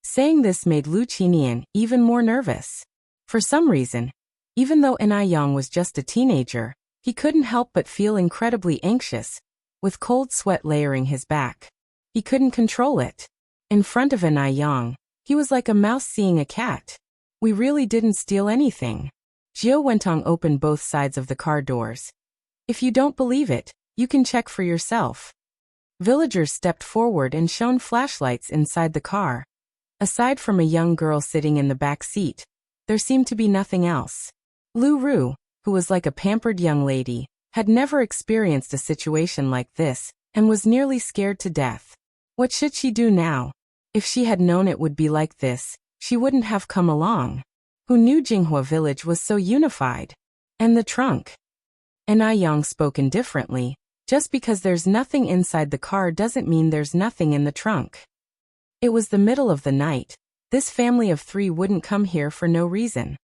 Saying this made Lu Qinian even more nervous. For some reason, even though Anai Yang was just a teenager, he couldn't help but feel incredibly anxious, with cold sweat layering his back. He couldn't control it. In front of Anai Yang, he was like a mouse seeing a cat. We really didn't steal anything. Jiao Wentong opened both sides of the car doors. If you don't believe it, you can check for yourself. Villagers stepped forward and shone flashlights inside the car. Aside from a young girl sitting in the back seat, there seemed to be nothing else. Lu Ru, who was like a pampered young lady, had never experienced a situation like this, and was nearly scared to death. What should she do now? If she had known it would be like this, she wouldn't have come along. Who knew Jinghua village was so unified? And the trunk? Anai Yang spoke indifferently. Just because there's nothing inside the car doesn't mean there's nothing in the trunk. It was the middle of the night. This family of 3 wouldn't come here for no reason.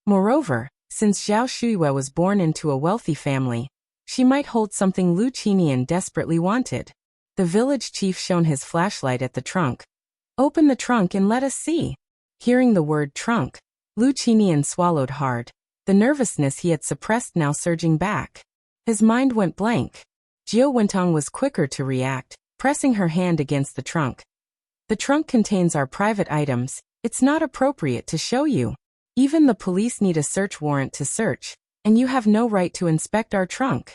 Moreover, since Zhao Shuiwei was born into a wealthy family, she might hold something Lu Qinian desperately wanted. The village chief shone his flashlight at the trunk. Open the trunk and let us see. Hearing the word trunk, Lu Qinian swallowed hard, the nervousness he had suppressed now surging back. His mind went blank. Jiao Wentong was quicker to react, pressing her hand against the trunk. The trunk contains our private items. It's not appropriate to show you. Even the police need a search warrant to search, and you have no right to inspect our trunk.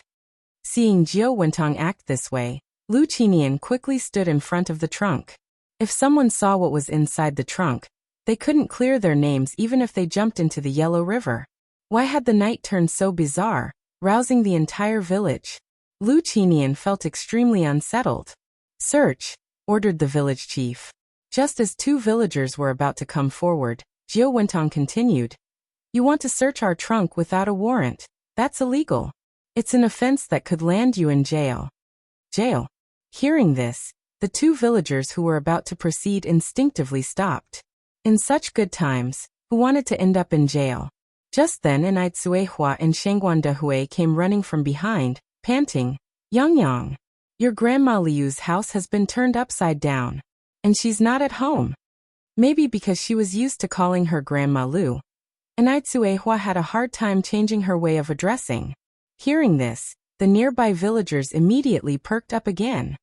Seeing Jiao Wentong act this way, Lu Qinian quickly stood in front of the trunk. If someone saw what was inside the trunk, they couldn't clear their names even if they jumped into the Yellow River. Why had the night turned so bizarre, rousing the entire village? Lu Qinian felt extremely unsettled. Search, ordered the village chief. Just as 2 villagers were about to come forward, Jiao Wentong continued. You want to search our trunk without a warrant? That's illegal. It's an offense that could land you in jail. Jail. Hearing this, the 2 villagers who were about to proceed instinctively stopped. In such good times, who wanted to end up in jail? Just then Anai Tsuehua and Shengguan Dehui came running from behind, panting. Yang Yang. Your Grandma Liu's house has been turned upside down. And she's not at home. Maybe because she was used to calling her Grandma Liu. Anai Tsuehua had a hard time changing her way of addressing. Hearing this, the nearby villagers immediately perked up again.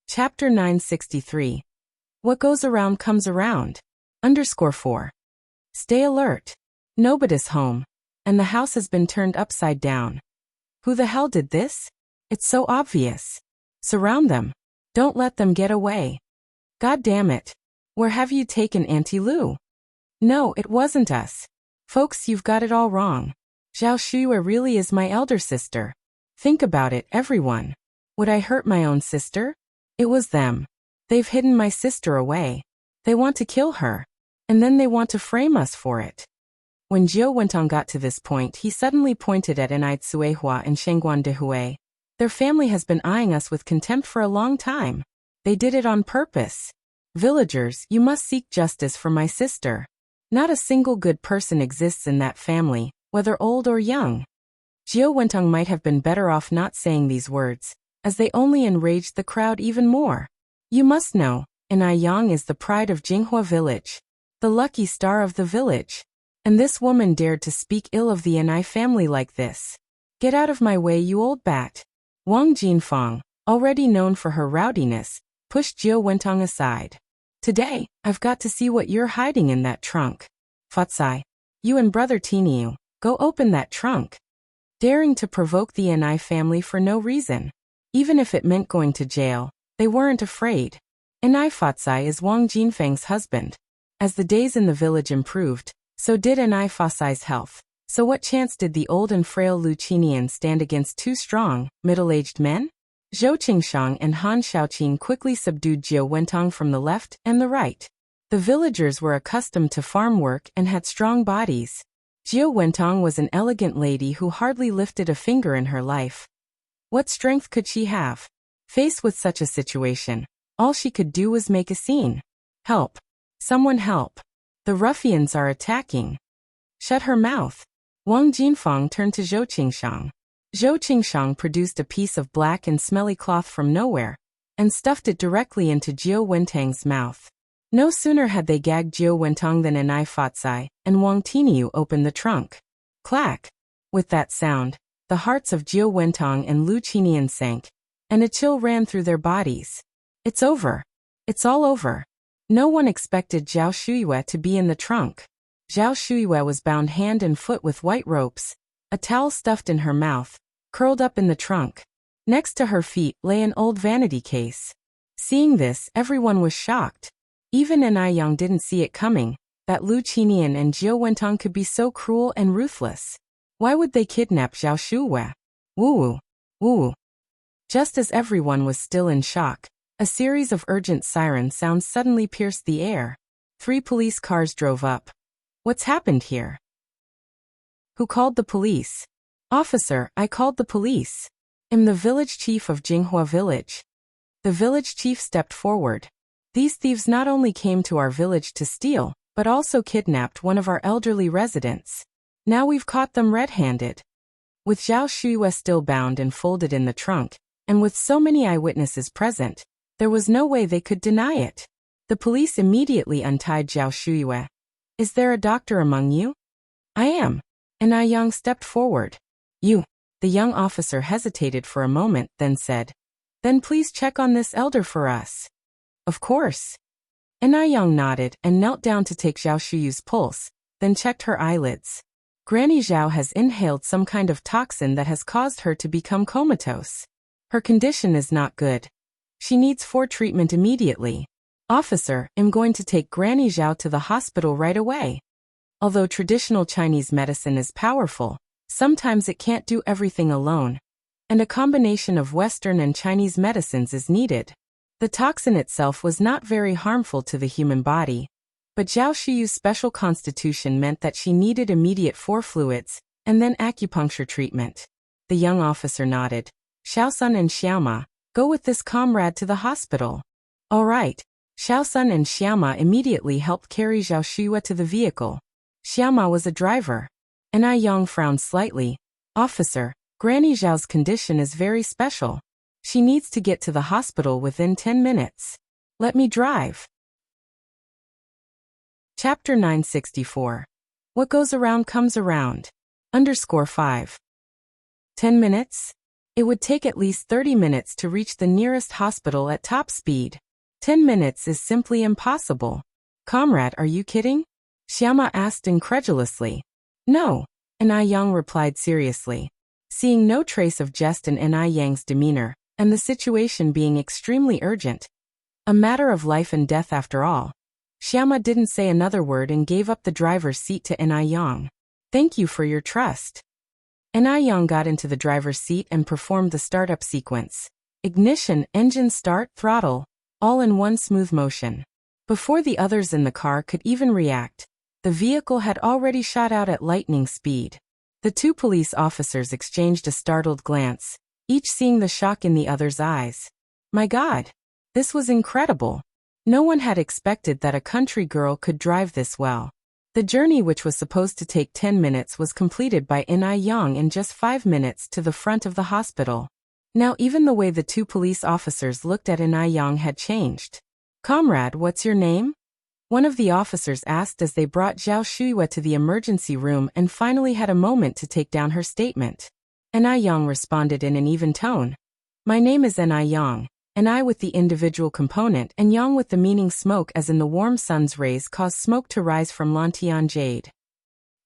Chapter 963. What goes around comes around. _4. Stay alert. Nobody's home. And the house has been turned upside down. Who the hell did this? It's so obvious. Surround them. Don't let them get away. God damn it. Where have you taken Auntie Lu? No, it wasn't us. Folks, you've got it all wrong. Zhao Shuiwei really is my elder sister. Think about it, everyone. Would I hurt my own sister? It was them. They've hidden my sister away. They want to kill her. And then they want to frame us for it. When Jiao Wentong got to this point, he suddenly pointed at Anai Tsuehua and Shengguan Dehui. Their family has been eyeing us with contempt for a long time. They did it on purpose. Villagers, you must seek justice for my sister. Not a single good person exists in that family, whether old or young. Jiao Wentong might have been better off not saying these words, as they only enraged the crowd even more. You must know, Anai Yang is the pride of Jinghua village. The lucky star of the village. And this woman dared to speak ill of the Anai family like this. Get out of my way, you old bat. Wang Jinfang, already known for her rowdiness, pushed Jiao Wentong aside. Today, I've got to see what you're hiding in that trunk. Fatsai, you and Brother Tiniu, go open that trunk. Daring to provoke the Anai family for no reason. Even if it meant going to jail, they weren't afraid. Anai Fatsai is Wang Jinfang's husband. As the days in the village improved, so did Anai Fatsai's health. So what chance did the old and frail Lu Qinian stand against two strong, middle-aged men? Zhou Qingshang and Han Shaoqing quickly subdued Jiao Wentong from the left and the right. The villagers were accustomed to farm work and had strong bodies. Jiao Wentong was an elegant lady who hardly lifted a finger in her life. What strength could she have? Faced with such a situation, all she could do was make a scene. Help! Someone help! The ruffians are attacking. Shut her mouth! Wang Jinfang turned to Zhou Qingshang. Zhou Qingshang produced a piece of black and smelly cloth from nowhere, and stuffed it directly into Jiao Wentong's mouth. No sooner had they gagged Jiao Wentong than Enai Fatsai and Wang Tiniu opened the trunk. Clack! With that sound, the hearts of Jiao Wentong and Lu Qinian sank, and a chill ran through their bodies. It's over. It's all over. No one expected Zhao Shuiyue to be in the trunk. Zhao Shuiyue was bound hand and foot with white ropes, a towel stuffed in her mouth, curled up in the trunk. Next to her feet lay an old vanity case. Seeing this, everyone was shocked. Even Enai Yang didn't see it coming, that Lu Qinian and Jiao Wentong could be so cruel and ruthless. Why would they kidnap Zhao Shuiyue? Woo-woo, woo-woo. Just as everyone was still in shock, a series of urgent siren sounds suddenly pierced the air. 3 police cars drove up. What's happened here? Who called the police? Officer, I called the police. I'm the village chief of Jinghua village. The village chief stepped forward. These thieves not only came to our village to steal, but also kidnapped one of our elderly residents. Now we've caught them red-handed. With Zhao Shuiyue still bound and folded in the trunk, and with so many eyewitnesses present, there was no way they could deny it. The police immediately untied Zhao Shuiyue. Is there a doctor among you? I am. Enai Yang stepped forward. You. The young officer hesitated for a moment, then said, Then please check on this elder for us. Of course. Enai Yang nodded and knelt down to take Zhao Shuyu's pulse, then checked her eyelids. Granny Zhao has inhaled some kind of toxin that has caused her to become comatose. Her condition is not good. She needs treatment immediately. Officer, I'm going to take Granny Zhao to the hospital right away. Although traditional Chinese medicine is powerful, sometimes it can't do everything alone, and a combination of Western and Chinese medicines is needed. The toxin itself was not very harmful to the human body, but Zhao Shuyu's special constitution meant that she needed immediate fluids, and then acupuncture treatment. The young officer nodded. Xiaosun and Xiaoma, go with this comrade to the hospital. All right. Xiaosun and Xiaoma immediately helped carry Zhao Shuiyue to the vehicle. Xiaoma was a driver. Enai Yang frowned slightly. Officer, Granny Zhao's condition is very special. She needs to get to the hospital within 10 minutes. Let me drive. Chapter 964. What goes around comes around. _5. 10 minutes? It would take at least 30 minutes to reach the nearest hospital at top speed. 10 minutes is simply impossible. Comrade, are you kidding? Xiaoma asked incredulously. No, Enai Yang replied seriously. Seeing no trace of jest in Enai Yang's demeanor, and the situation being extremely urgent, a matter of life and death after all, Xiaoma didn't say another word and gave up the driver's seat to Enai Yang. Thank you for your trust. Enai Yang got into the driver's seat and performed the startup sequence. Ignition, engine start, throttle, all in one smooth motion. Before the others in the car could even react, the vehicle had already shot out at lightning speed. The 2 police officers exchanged a startled glance, each seeing the shock in the other's eyes. My God! This was incredible. No one had expected that a country girl could drive this well. The journey, which was supposed to take 10 minutes, was completed by Enai Yang in just 5 minutes to the front of the hospital. Now even the way the 2 police officers looked at Enai Yang had changed. Comrade, what's your name? One of the officers asked as they brought Zhao Shuiyue to the emergency room and finally had a moment to take down her statement. Enai Yang responded in an even tone. My name is Enai Yang. And I with the individual component and Yang with the meaning smoke, as in the warm sun's rays cause smoke to rise from Lantian jade.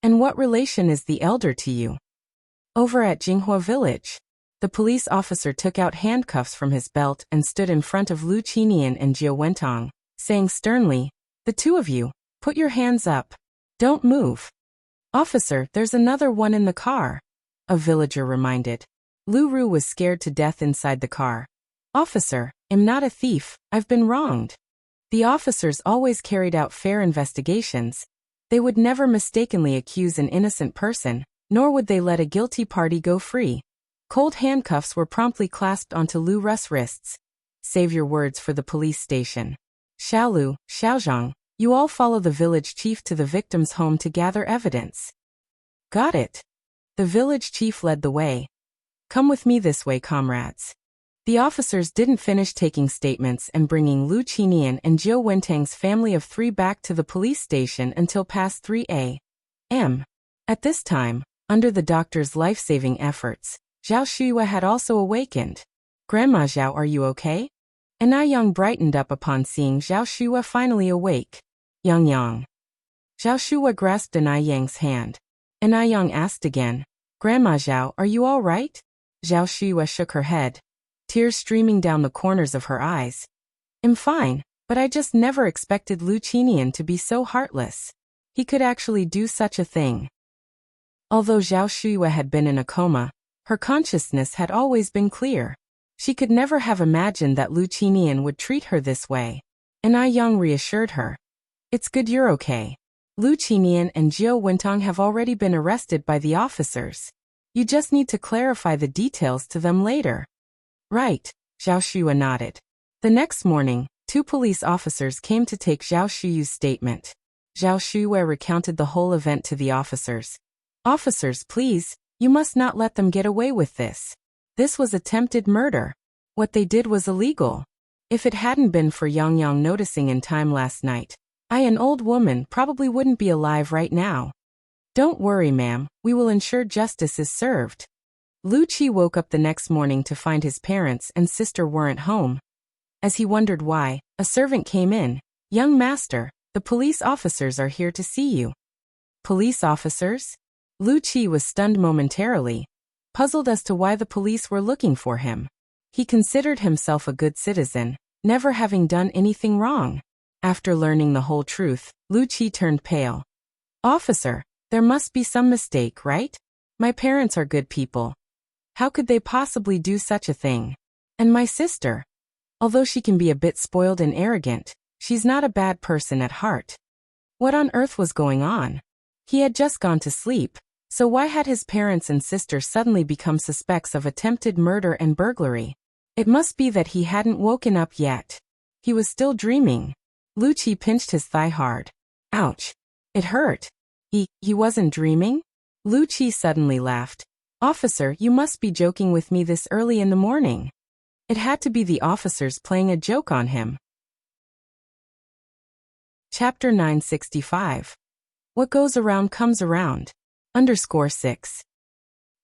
And what relation is the elder to you? Over at Jinghua village. The police officer took out handcuffs from his belt and stood in front of Lu Qinian and Jiao Wentong, saying sternly, The 2 of you, put your hands up. Don't move. Officer, there's another one in the car, a villager reminded. Lu Ru was scared to death inside the car. Officer, I'm not a thief, I've been wronged. The officers always carried out fair investigations. They would never mistakenly accuse an innocent person, nor would they let a guilty party go free. Cold handcuffs were promptly clasped onto Lu Ru's wrists. Save your words for the police station. Xiaolu, Xiaozhang, you all follow the village chief to the victim's home to gather evidence. Got it. The village chief led the way. Come with me this way, comrades. The officers didn't finish taking statements and bringing Lu Qinian and Jiu Wentang's family of 3 back to the police station until past 3 a.m. At this time, under the doctor's life-saving efforts, Zhao Shuya had also awakened. Grandma Zhao, are you okay? Anai Yang brightened up upon seeing Zhao Shuya finally awake. Yang. Zhao Shuya grasped Anai Yang's hand. Anai Yang asked again, Grandma Zhao, are you all right? Zhao Shuya shook her head, tears streaming down the corners of her eyes. I'm fine, but I just never expected Lu Qinian to be so heartless. He could actually do such a thing. Although Zhao Shuya had been in a coma, her consciousness had always been clear. She could never have imagined that Lu Qinian would treat her this way. Anai Yang reassured her. It's good you're okay. Lu Qinian and Jiu Wentang have already been arrested by the officers. You just need to clarify the details to them later. Right, Zhao Shuya nodded. The next morning, 2 police officers came to take Zhao Shuyu's statement. Zhao Shuya recounted the whole event to the officers. Officers, please, you must not let them get away with this. This was attempted murder. What they did was illegal. If it hadn't been for Yang noticing in time last night, I, an old woman, probably wouldn't be alive right now. Don't worry, ma'am, we will ensure justice is served. Lu Qi woke up the next morning to find his parents and sister weren't home. As he wondered why, a servant came in. Young master, the police officers are here to see you. Police officers? Lu Qi was stunned momentarily, puzzled as to why the police were looking for him. He considered himself a good citizen, never having done anything wrong. After learning the whole truth, Lu Qi turned pale. Officer, there must be some mistake, right? My parents are good people. How could they possibly do such a thing? And my sister? Although she can be a bit spoiled and arrogant, she's not a bad person at heart. What on earth was going on? He had just gone to sleep, so why had his parents and sister suddenly become suspects of attempted murder and burglary? It must be that he hadn't woken up yet. He was still dreaming. Lu Qi pinched his thigh hard. Ouch. It hurt. He wasn't dreaming? Lu Qi suddenly laughed. Officer, you must be joking with me this early in the morning. It had to be the officers playing a joke on him. Chapter 965. What goes around comes around. _6.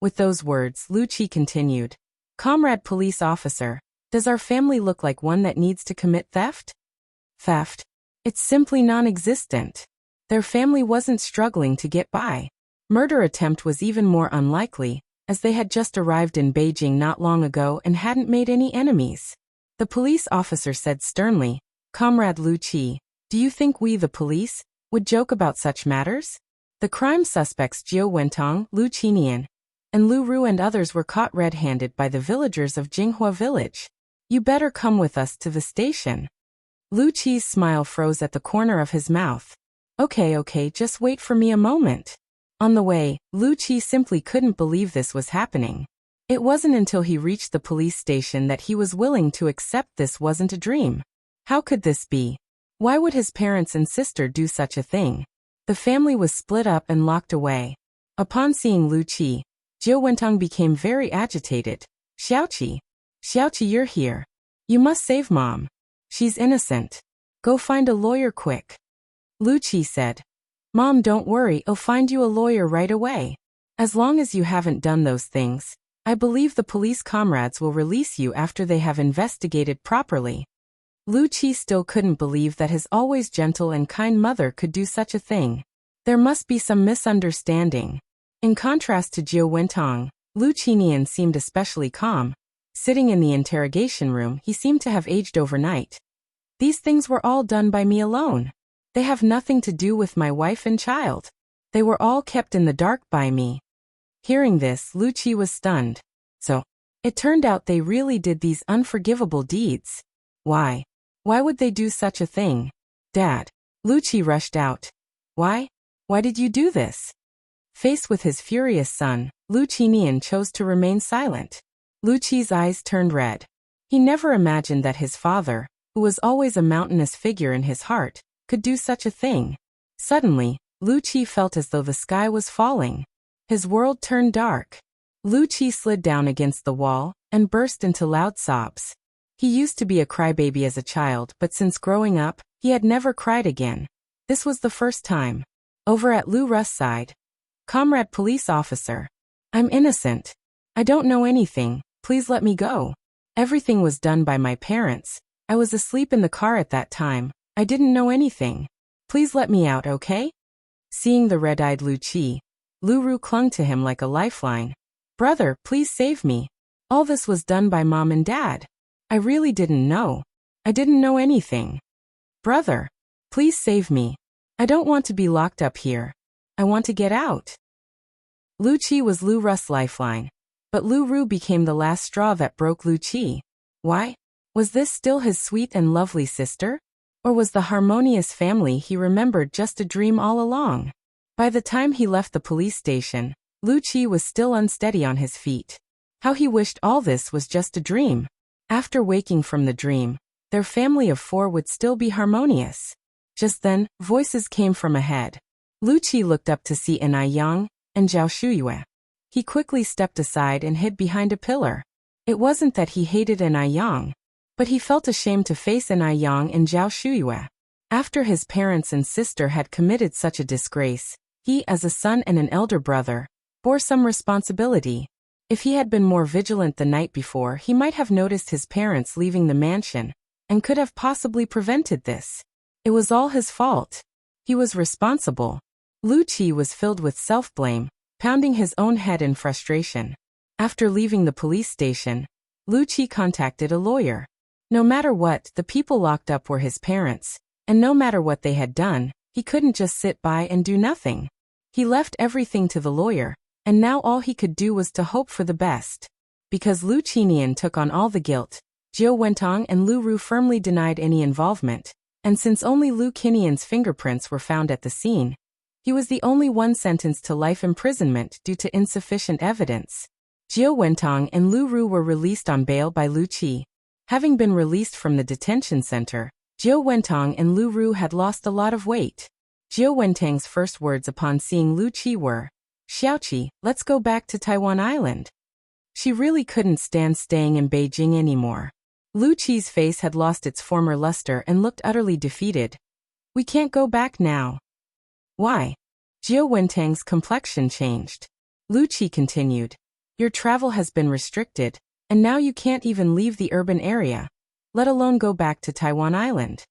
With those words, Lu Qi continued. Comrade police officer, does our family look like one that needs to commit theft? Theft? It's simply non-existent. Their family wasn't struggling to get by. Murder attempt was even more unlikely, as they had just arrived in Beijing not long ago and hadn't made any enemies. The police officer said sternly, Comrade Lu Qi, do you think we, the police, would joke about such matters? The crime suspects Jiu Wentang, Lu Qinian, and Lu Ru and others were caught red-handed by the villagers of Jinghua village. You better come with us to the station. Lu Qi's smile froze at the corner of his mouth. Okay, just wait for me a moment. On the way, Lu Qi simply couldn't believe this was happening. It wasn't until he reached the police station that he was willing to accept this wasn't a dream. How could this be? Why would his parents and sister do such a thing? The family was split up and locked away. Upon seeing Lu Qi, Jiu Wentang became very agitated. Xiaoqi, you're here. You must save Mom. She's innocent. Go find a lawyer quick. Lu Qi said. Mom, don't worry, I'll find you a lawyer right away. As long as you haven't done those things, I believe the police comrades will release you after they have investigated properly. Lu Qi still couldn't believe that his always gentle and kind mother could do such a thing. There must be some misunderstanding. In contrast to Jiu Wentang, Lu Qinian seemed especially calm. Sitting in the interrogation room, he seemed to have aged overnight. These things were all done by me alone. They have nothing to do with my wife and child. They were all kept in the dark by me. Hearing this, Lu Qi was stunned. So, it turned out they really did these unforgivable deeds. Why? Why would they do such a thing? Dad. Lu Qi rushed out. Why? Why did you do this? Faced with his furious son, Lu Qinian chose to remain silent. Lu Qi's eyes turned red. He never imagined that his father, who was always a mountainous figure in his heart, could do such a thing. Suddenly, Lu Qi felt as though the sky was falling. His world turned dark. Lu Qi slid down against the wall and burst into loud sobs. He used to be a crybaby as a child, but since growing up, he had never cried again. This was the first time. Over at Lu Russ' side. Comrade police officer. I'm innocent. I don't know anything, please let me go. Everything was done by my parents. I was asleep in the car at that time. I didn't know anything. Please let me out, okay? Seeing the red-eyed Lu Qi, Lu Ru clung to him like a lifeline. Brother, please save me. All this was done by Mom and Dad. I really didn't know. I didn't know anything. Brother, please save me. I don't want to be locked up here. I want to get out. Lu Qi was Lu Russ' lifeline, but Lu Ru became the last straw that broke Lu Qi. Why? Was this still his sweet and lovely sister? Or was the harmonious family he remembered just a dream all along? By the time he left the police station, Lu Qi was still unsteady on his feet. How he wished all this was just a dream. After waking from the dream, their family of 4 would still be harmonious. Just then, voices came from ahead. Lu Qi looked up to see An Yang and Zhao Shuyue. He quickly stepped aside and hid behind a pillar. It wasn't that he hated An Yang, but he felt ashamed to face An Yang and Zhao Shuyue. After his parents and sister had committed such a disgrace, he, as a son and an elder brother, bore some responsibility. If he had been more vigilant the night before, he might have noticed his parents leaving the mansion, and could have possibly prevented this. It was all his fault. He was responsible. Lu Qi was filled with self-blame, pounding his own head in frustration. After leaving the police station, Lu Qi contacted a lawyer. No matter what, the people locked up were his parents, and no matter what they had done, he couldn't just sit by and do nothing. He left everything to the lawyer, and now all he could do was to hope for the best. Because Lu Qinian took on all the guilt, Jiu Wentong and Lu Ru firmly denied any involvement, and since only Lu Qinian's fingerprints were found at the scene, he was the only one sentenced to life imprisonment due to insufficient evidence. Jiu Wentong and Lu Ru were released on bail by Lu Qi. Having been released from the detention center, Jiu Wentong and Lu Ru had lost a lot of weight. Jiu Wentong's first words upon seeing Lu Qi were, "Xiaoqi, let's go back to Taiwan Island." She really couldn't stand staying in Beijing anymore. Lu Qi's face had lost its former luster and looked utterly defeated. "We can't go back now." "Why?" Jiu Wentong's complexion changed. Lu Qi continued, "Your travel has been restricted, and now you can't even leave the urban area, let alone go back to Taiwan Island."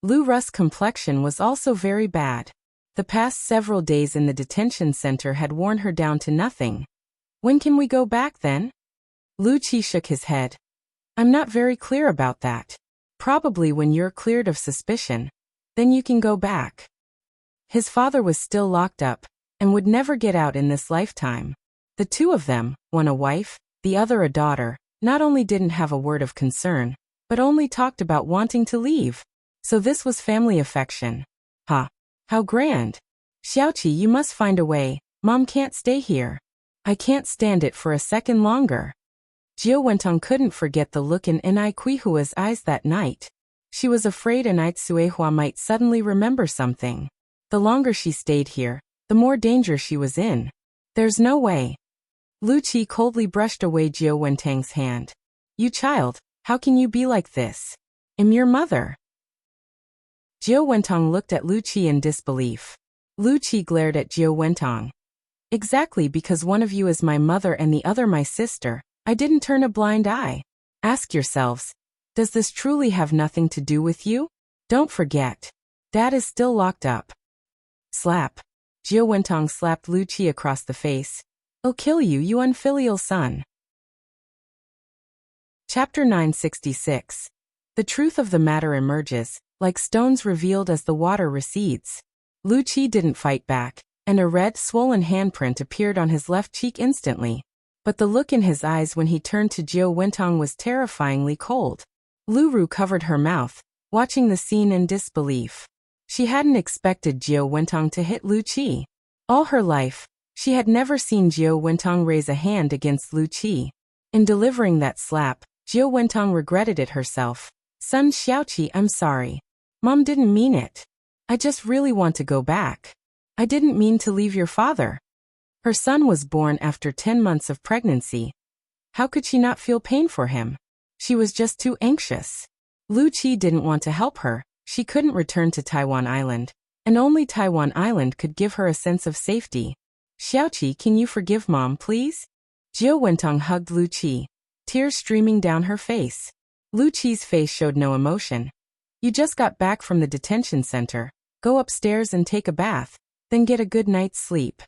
Lu Russ' complexion was also very bad. The past several days in the detention center had worn her down to nothing. "When can we go back then?" Lu Qi shook his head. "I'm not very clear about that. Probably when you're cleared of suspicion, then you can go back." His father was still locked up, and would never get out in this lifetime. The two of them, one a wife, the other a daughter, not only didn't have a word of concern, but only talked about wanting to leave. So this was family affection. Ha! How grand! Xiaoqi, you must find a way. Mom can't stay here. I can't stand it for a second longer. Jiu Wentong couldn't forget the look in Enai Kuihua's eyes that night. She was afraid Enai Tsuehua might suddenly remember something. The longer she stayed here, the more danger she was in. There's no way. Lu Qi coldly brushed away Jiu Wentong's hand. "You child, how can you be like this? I'm your mother." Jiu Wentong looked at Lu Qi in disbelief. Lu Qi glared at Jiu Wentong. "Exactly, because one of you is my mother and the other my sister. I didn't turn a blind eye. Ask yourselves, does this truly have nothing to do with you? Don't forget, Dad is still locked up." Slap. Jiu Wentong slapped Lu Qi across the face. "I'll kill you, you unfilial son." Chapter 966. The truth of the matter emerges, like stones revealed as the water recedes. Lu Qi didn't fight back, and a red, swollen handprint appeared on his left cheek instantly. But the look in his eyes when he turned to Jiao Wentong was terrifyingly cold. Lu Ru covered her mouth, watching the scene in disbelief. She hadn't expected Jiao Wentong to hit Lu Qi. All her life, she had never seen Jiao Wentong raise a hand against Lu Qi. In delivering that slap, Jiao Wentong regretted it herself. Son Xiaoqi, I'm sorry. Mom didn't mean it. I just really want to go back. I didn't mean to leave your father. Her son was born after 10 months of pregnancy. How could she not feel pain for him? She was just too anxious. Lu Qi didn't want to help her. She couldn't return to Taiwan Island, and only Taiwan Island could give her a sense of safety. Xiaoqi, can you forgive Mom, please? Jiao Wentong hugged Lu Qi, tears streaming down her face. Lu Qi's face showed no emotion. You just got back from the detention center. Go upstairs and take a bath, then get a good night's sleep.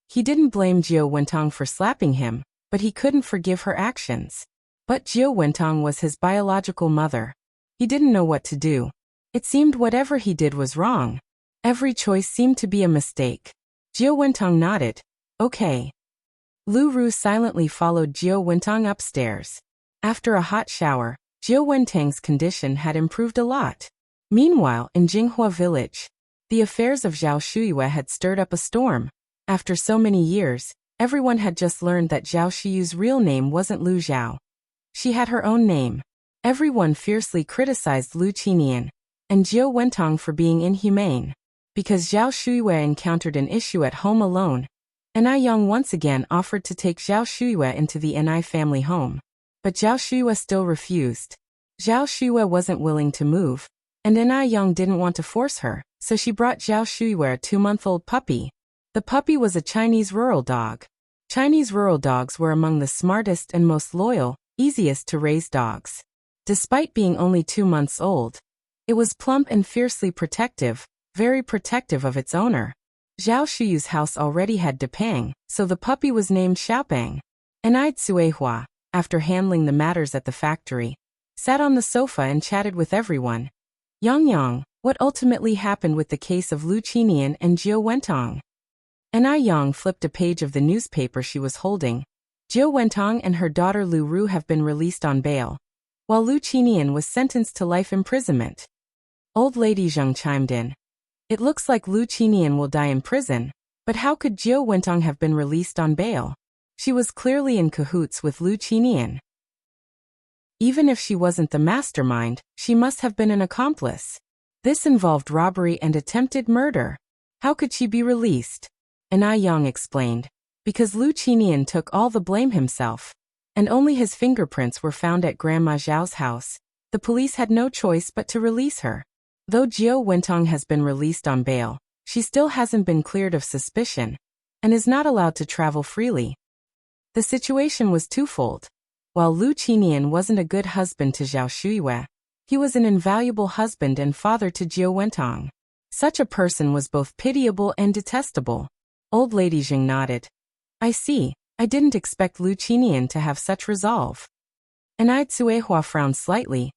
He didn't blame Jiao Wentong for slapping him, but he couldn't forgive her actions. But Jiao Wentong was his biological mother. He didn't know what to do. It seemed whatever he did was wrong. Every choice seemed to be a mistake. Jiao Wentong nodded. Okay. Lu Ru silently followed Jiao Wentong upstairs. After a hot shower, Jiao Wentong's condition had improved a lot. Meanwhile, in Jinghua village, the affairs of Zhao Shuyue had stirred up a storm. After so many years, everyone had just learned that Zhao Shuyu's real name wasn't Lu Zhao. She had her own name. Everyone fiercely criticized Lu Qinian and Jiao Wentong for being inhumane. Because Zhao Shuyue encountered an issue at home alone, Enai Yang once again offered to take Zhao Shuyue into the Enai family home. But Zhao Shuyue still refused. Zhao Shuyue wasn't willing to move, and Enai Yang didn't want to force her, so she brought Zhao Shuyue a 2-month-old puppy. The puppy was a Chinese rural dog. Chinese rural dogs were among the smartest and most loyal, easiest to raise dogs. Despite being only 2 months old, it was plump and fiercely protective, very protective of its owner. Zhao Shuyu's house already had Depang, so the puppy was named Xiaopeng. Enai Tsuehua, after handling the matters at the factory, sat on the sofa and chatted with everyone. Yang, what ultimately happened with the case of Lu Qinian and Jiao Wentong? Enai Yang flipped a page of the newspaper she was holding. Jiao Wentong and her daughter Lu Ru have been released on bail, while Lu Qinian was sentenced to life imprisonment. Old Lady Zheng chimed in. It looks like Lu Qinian will die in prison, but how could Jiao Wentong have been released on bail? She was clearly in cahoots with Lu Qinian. Even if she wasn't the mastermind, she must have been an accomplice. This involved robbery and attempted murder. How could she be released? Enai Yang explained. Because Lu Qinian took all the blame himself, and only his fingerprints were found at Grandma Zhao's house. The police had no choice but to release her. Though Jiao Wentong has been released on bail, she still hasn't been cleared of suspicion, and is not allowed to travel freely. The situation was twofold. While Lu Qinian wasn't a good husband to Zhao Shuyue, he was an invaluable husband and father to Jiao Wentong. Such a person was both pitiable and detestable. Old Lady Zheng nodded. I see. I didn't expect Lu Qinian to have such resolve. Enai Tsuehua frowned slightly.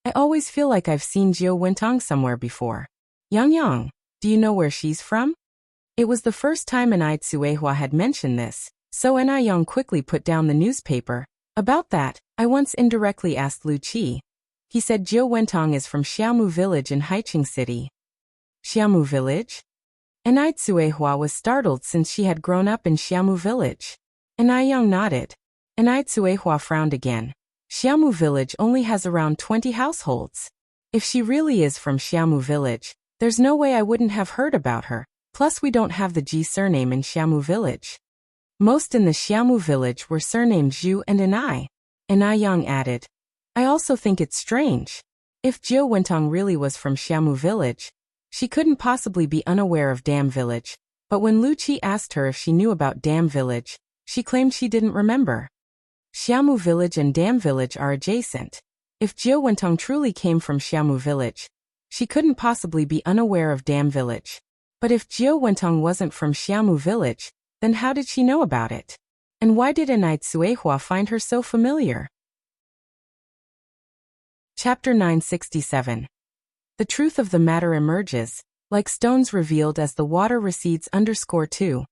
I always feel like I've seen Jiao Wentong somewhere before. Yang, do you know where she's from? It was the first time Enai Tsuehua had mentioned this, so Enai Yang quickly put down the newspaper. About that, I once indirectly asked Lu Qi. He said Jiao Wentong is from Xiaomu village in Haiqing City. Xiaomu village? Enai Tsuehua was startled since she had grown up in Xiaomu village. Enai Yang nodded. Enai Tsuehua frowned again. Xiaomu village only has around 20 households. If she really is from Xiaomu village, there's no way I wouldn't have heard about her. Plus we don't have the Ji surname in Xiaomu village. Most in the Xiaomu village were surnamed Zhu and Enai. Enai Yang added. I also think it's strange. If Jiao Wentong really was from Xiaomu village, she couldn't possibly be unaware of Dam village. But when Lu Qi asked her if she knew about Dam village, she claimed she didn't remember. Xiaomu village and Dam village are adjacent. If Jiao Wentong truly came from Xiaomu village, she couldn't possibly be unaware of Dam village. But if Jiao Wentong wasn't from Xiaomu village, then how did she know about it? And why did Enai Tsuehua find her so familiar? Chapter 967. The truth of the matter emerges. like stones revealed as the water recedes _2.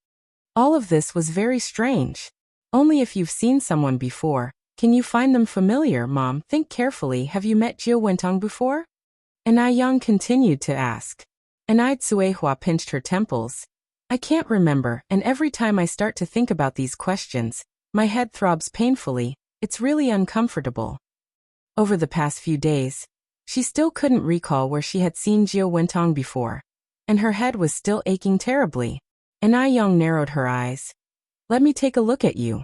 All of this was very strange. Only if you've seen someone before, can you find them familiar, Mom? Think carefully. Have you met Jiao Wentong before? And Yang continued to ask. And Suehua pinched her temples. I can't remember, and every time I start to think about these questions, my head throbs painfully. It's really uncomfortable. Over the past few days, she still couldn't recall where she had seen Jiao Wentong before, and her head was still aching terribly. And Yang narrowed her eyes. Let me take a look at you.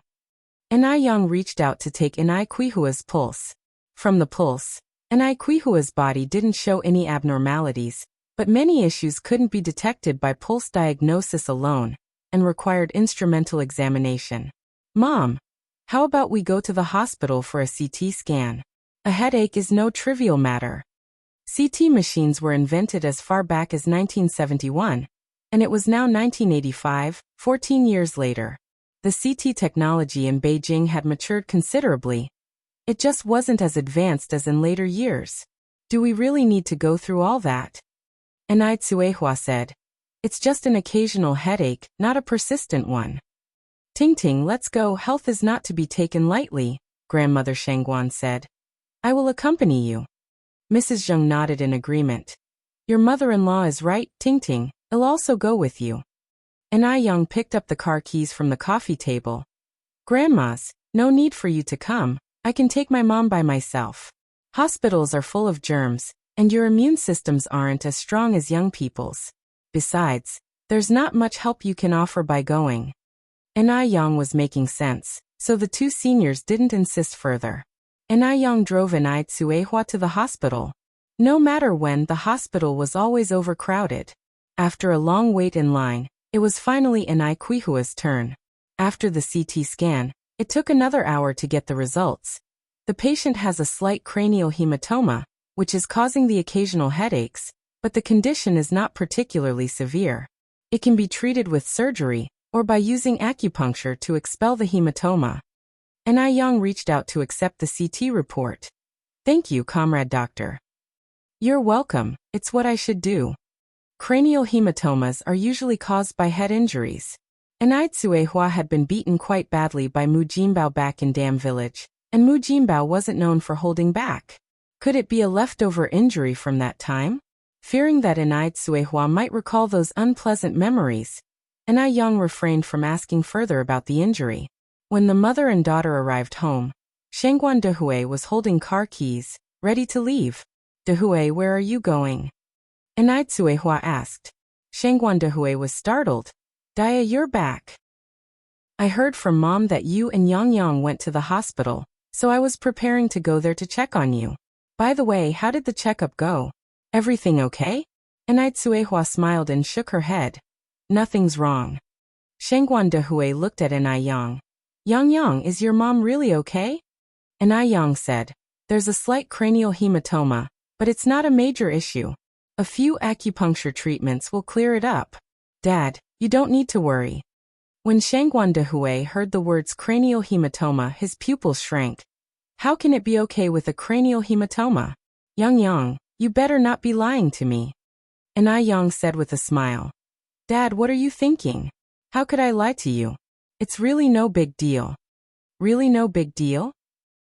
And Yang reached out to take Kuihua's pulse. From the pulse, Kuihua's body didn't show any abnormalities, but many issues couldn't be detected by pulse diagnosis alone, and required instrumental examination. Mom, how about we go to the hospital for a CT scan? A headache is no trivial matter. CT machines were invented as far back as 1971, and it was now 1985, 14 years later. The CT technology in Beijing had matured considerably. It just wasn't as advanced as in later years. Do we really need to go through all that? And Suehua said, it's just an occasional headache, not a persistent one. Ting Ting, let's go. Health is not to be taken lightly, Grandmother Shangguan said. I will accompany you. Mrs. Zheng nodded in agreement. Your mother-in-law is right, Ting Ting. I'll also go with you. And Yang picked up the car keys from the coffee table. Grandmas, no need for you to come. I can take my mom by myself. Hospitals are full of germs, and your immune systems aren't as strong as young people's. Besides, there's not much help you can offer by going. And Yang was making sense, so the two seniors didn't insist further. And Yang drove Suehua to the hospital. No matter when, the hospital was always overcrowded. After a long wait in line, it was finally Kuihua's turn. After the CT scan, it took another hour to get the results. The patient has a slight cranial hematoma, which is causing the occasional headaches, but the condition is not particularly severe. It can be treated with surgery, or by using acupuncture to expel the hematoma. And Yang reached out to accept the CT report. Thank you, comrade doctor. You're welcome, it's what I should do. Cranial hematomas are usually caused by head injuries. And Suehua had been beaten quite badly by Mu Jinbao back in Dam Village, and Mu Jinbao wasn't known for holding back. Could it be a leftover injury from that time? Fearing that Suehua might recall those unpleasant memories, and Yang refrained from asking further about the injury. When the mother and daughter arrived home, Shangguan Dehui was holding car keys, ready to leave. Dehui, where are you going? And Suehua asked. Shangguan Dehui was startled. Dia, you're back. I heard from Mom that you and Yang went to the hospital, so I was preparing to go there to check on you. By the way, how did the checkup go? Everything okay? And Suehua smiled and shook her head. Nothing's wrong. Shangguan Dehui looked at Yang. Yang, is your mom really okay? And Yang said, there's a slight cranial hematoma, but it's not a major issue. A few acupuncture treatments will clear it up. Dad, you don't need to worry. When Shangguan Dehui heard the words cranial hematoma, his pupils shrank. How can it be okay with a cranial hematoma? Yang, you better not be lying to me. And Yang said with a smile. Dad, what are you thinking? How could I lie to you? It's really no big deal. Really no big deal?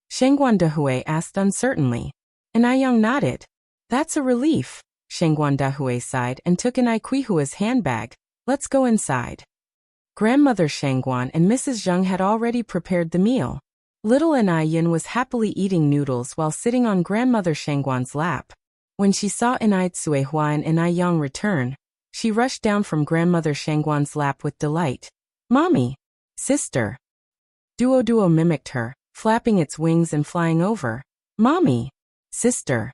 Shangguan Dehui asked uncertainly. And Yang nodded. That's a relief. Shangguan Dehui sighed and took Kuihua's handbag. Let's go inside. Grandmother Shangguan and Mrs. Zheng had already prepared the meal. Little Yin was happily eating noodles while sitting on Grandmother Shangguan's lap. When she saw Suehua and Yang return, she rushed down from Grandmother Shangguan's lap with delight. Mommy! Sister! Duo mimicked her, flapping its wings and flying over. Mommy! Sister!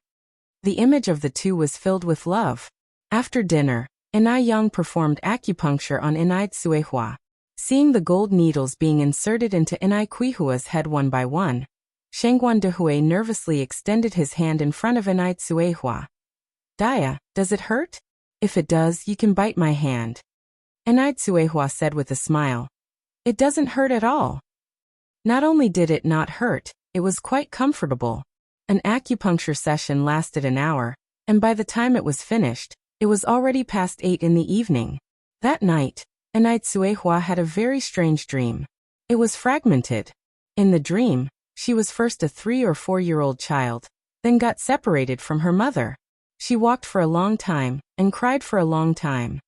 The image of the two was filled with love. After dinner, Yang performed acupuncture on Suehua. Seeing the gold needles being inserted into Kuihua's head one by one, Shangguan Dehui nervously extended his hand in front of Suehua. Dia, does it hurt? If it does, you can bite my hand. Suehua said with a smile. It doesn't hurt at all. Not only did it not hurt, it was quite comfortable. An acupuncture session lasted an hour, and by the time it was finished, It was already past 8 in the evening. That night, Anaitsuehua had a very strange dream. It was fragmented. In the dream, she was first a 3 or 4-year-old child, then got separated from her mother. She walked for a long time, and cried for a long time.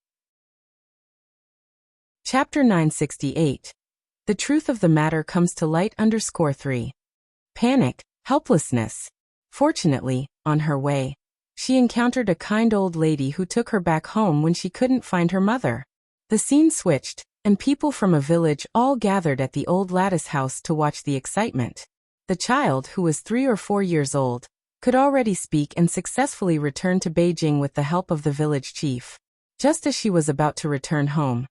Chapter 968. The truth of the matter comes to light _3. Panic, helplessness. Fortunately, on her way, she encountered a kind old lady who took her back home when she couldn't find her mother. The scene switched, and people from a village all gathered at the old lattice house to watch the excitement. The child, who was 3 or 4 years old, could already speak and successfully return to Beijing with the help of the village chief. Just as she was about to return home,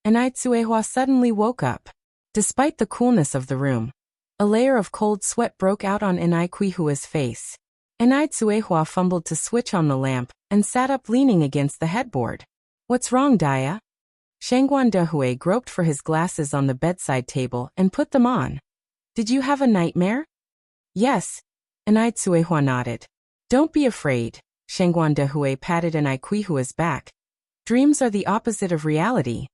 Anaitsuehua suddenly woke up. Despite the coolness of the room, a layer of cold sweat broke out on Anaitsuehua's face. Anaitsuehua fumbled to switch on the lamp and sat up leaning against the headboard. "What's wrong, Dia?" Shangguan Dehui groped for his glasses on the bedside table and put them on. "Did you have a nightmare?" "Yes." Anaitsuehua nodded. "Don't be afraid." Shangguan Dehui patted Anaitsuehua's back. "Dreams are the opposite of reality."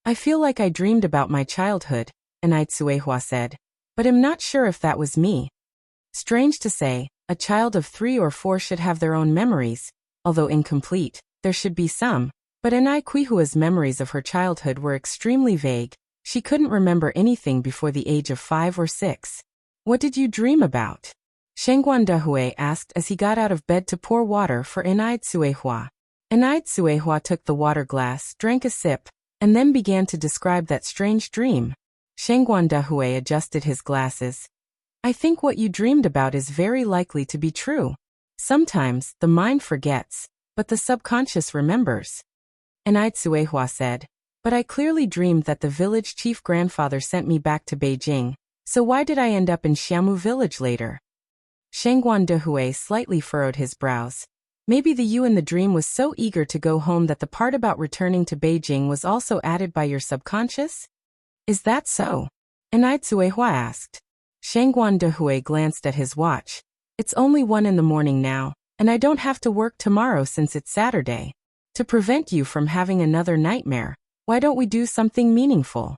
"I feel like I dreamed about my childhood," Anaitsuehua said, "but I'm not sure if that was me." Strange to say, a child of 3 or 4 should have their own memories. Although incomplete, there should be some. But Anaitsuehua's memories of her childhood were extremely vague. She couldn't remember anything before the age of 5 or 6. "What did you dream about?" Shangguan Dehui asked as he got out of bed to pour water for Anaitsuehua. Anaitsuehua took the water glass, drank a sip, and then began to describe that strange dream. Shangguan Dehui adjusted his glasses. "I think what you dreamed about is very likely to be true. Sometimes, the mind forgets, but the subconscious remembers." Anaitsuehua said, "But I clearly dreamed that the village chief grandfather sent me back to Beijing, so why did I end up in Xiamu village later?" Shangguan Dehui slightly furrowed his brows. "Maybe the you in the dream was so eager to go home that the part about returning to Beijing was also added by your subconscious?" "Is that so?" Anaitsuehua asked. Shangguan Dehui glanced at his watch. "It's only 1 in the morning now, and I don't have to work tomorrow since it's Saturday. To prevent you from having another nightmare, why don't we do something meaningful?"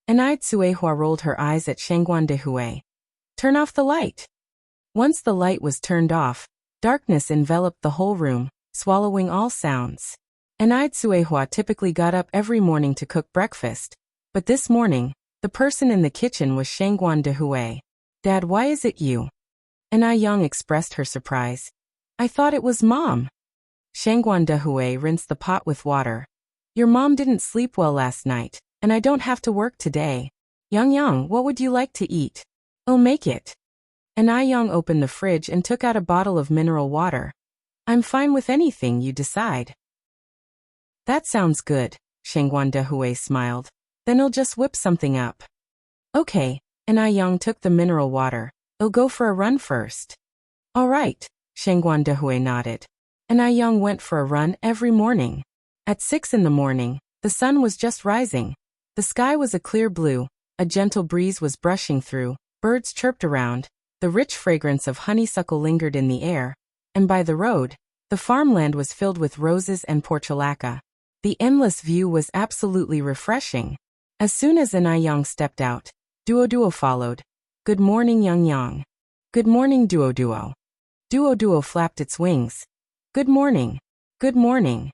Anaitsuehua rolled her eyes at Shangguan Dehui. "Turn off the light." Once the light was turned off, darkness enveloped the whole room, swallowing all sounds. Anaitsuehua typically got up every morning to cook breakfast, but this morning, the person in the kitchen was Shangguan Dehui. "Dad, why is it you?" Anai expressed her surprise. "I thought it was Mom." Shangguan Dehui rinsed the pot with water. "Your mom didn't sleep well last night, and I don't have to work today. Yang, what would you like to eat?" "I'll make it." Anai opened the fridge and took out a bottle of mineral water. "I'm fine with anything you decide." "That sounds good," Shangguan Dehui smiled. "Then I'll just whip something up." "Okay." Anai took the mineral water. "I'll go for a run first." "All right," Shangguan Dehui nodded. Anai went for a run every morning. At 6 in the morning, the sun was just rising. The sky was a clear blue, a gentle breeze was brushing through, birds chirped around, the rich fragrance of honeysuckle lingered in the air, and by the road, the farmland was filled with roses and portulaca. The endless view was absolutely refreshing. As soon as Anai stepped out, Duo followed. "Good morning, Yang. "Good morning, Duo. Duo flapped its wings. "Good morning. Good morning."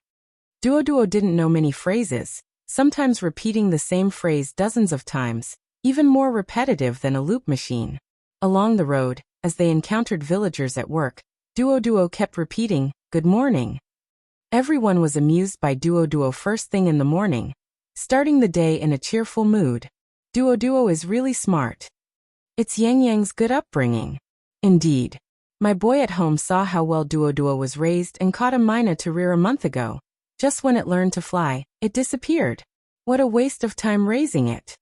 Duo didn't know many phrases, sometimes repeating the same phrase dozens of times, even more repetitive than a loop machine. Along the road, as they encountered villagers at work, Duo kept repeating, "Good morning." Everyone was amused by Duo first thing in the morning, starting the day in a cheerful mood. Duo is really smart. It's Yang's good upbringing. Indeed. My boy at home saw how well Duo was raised and caught a mina to rear a month ago. Just when it learned to fly, it disappeared. What a waste of time raising it.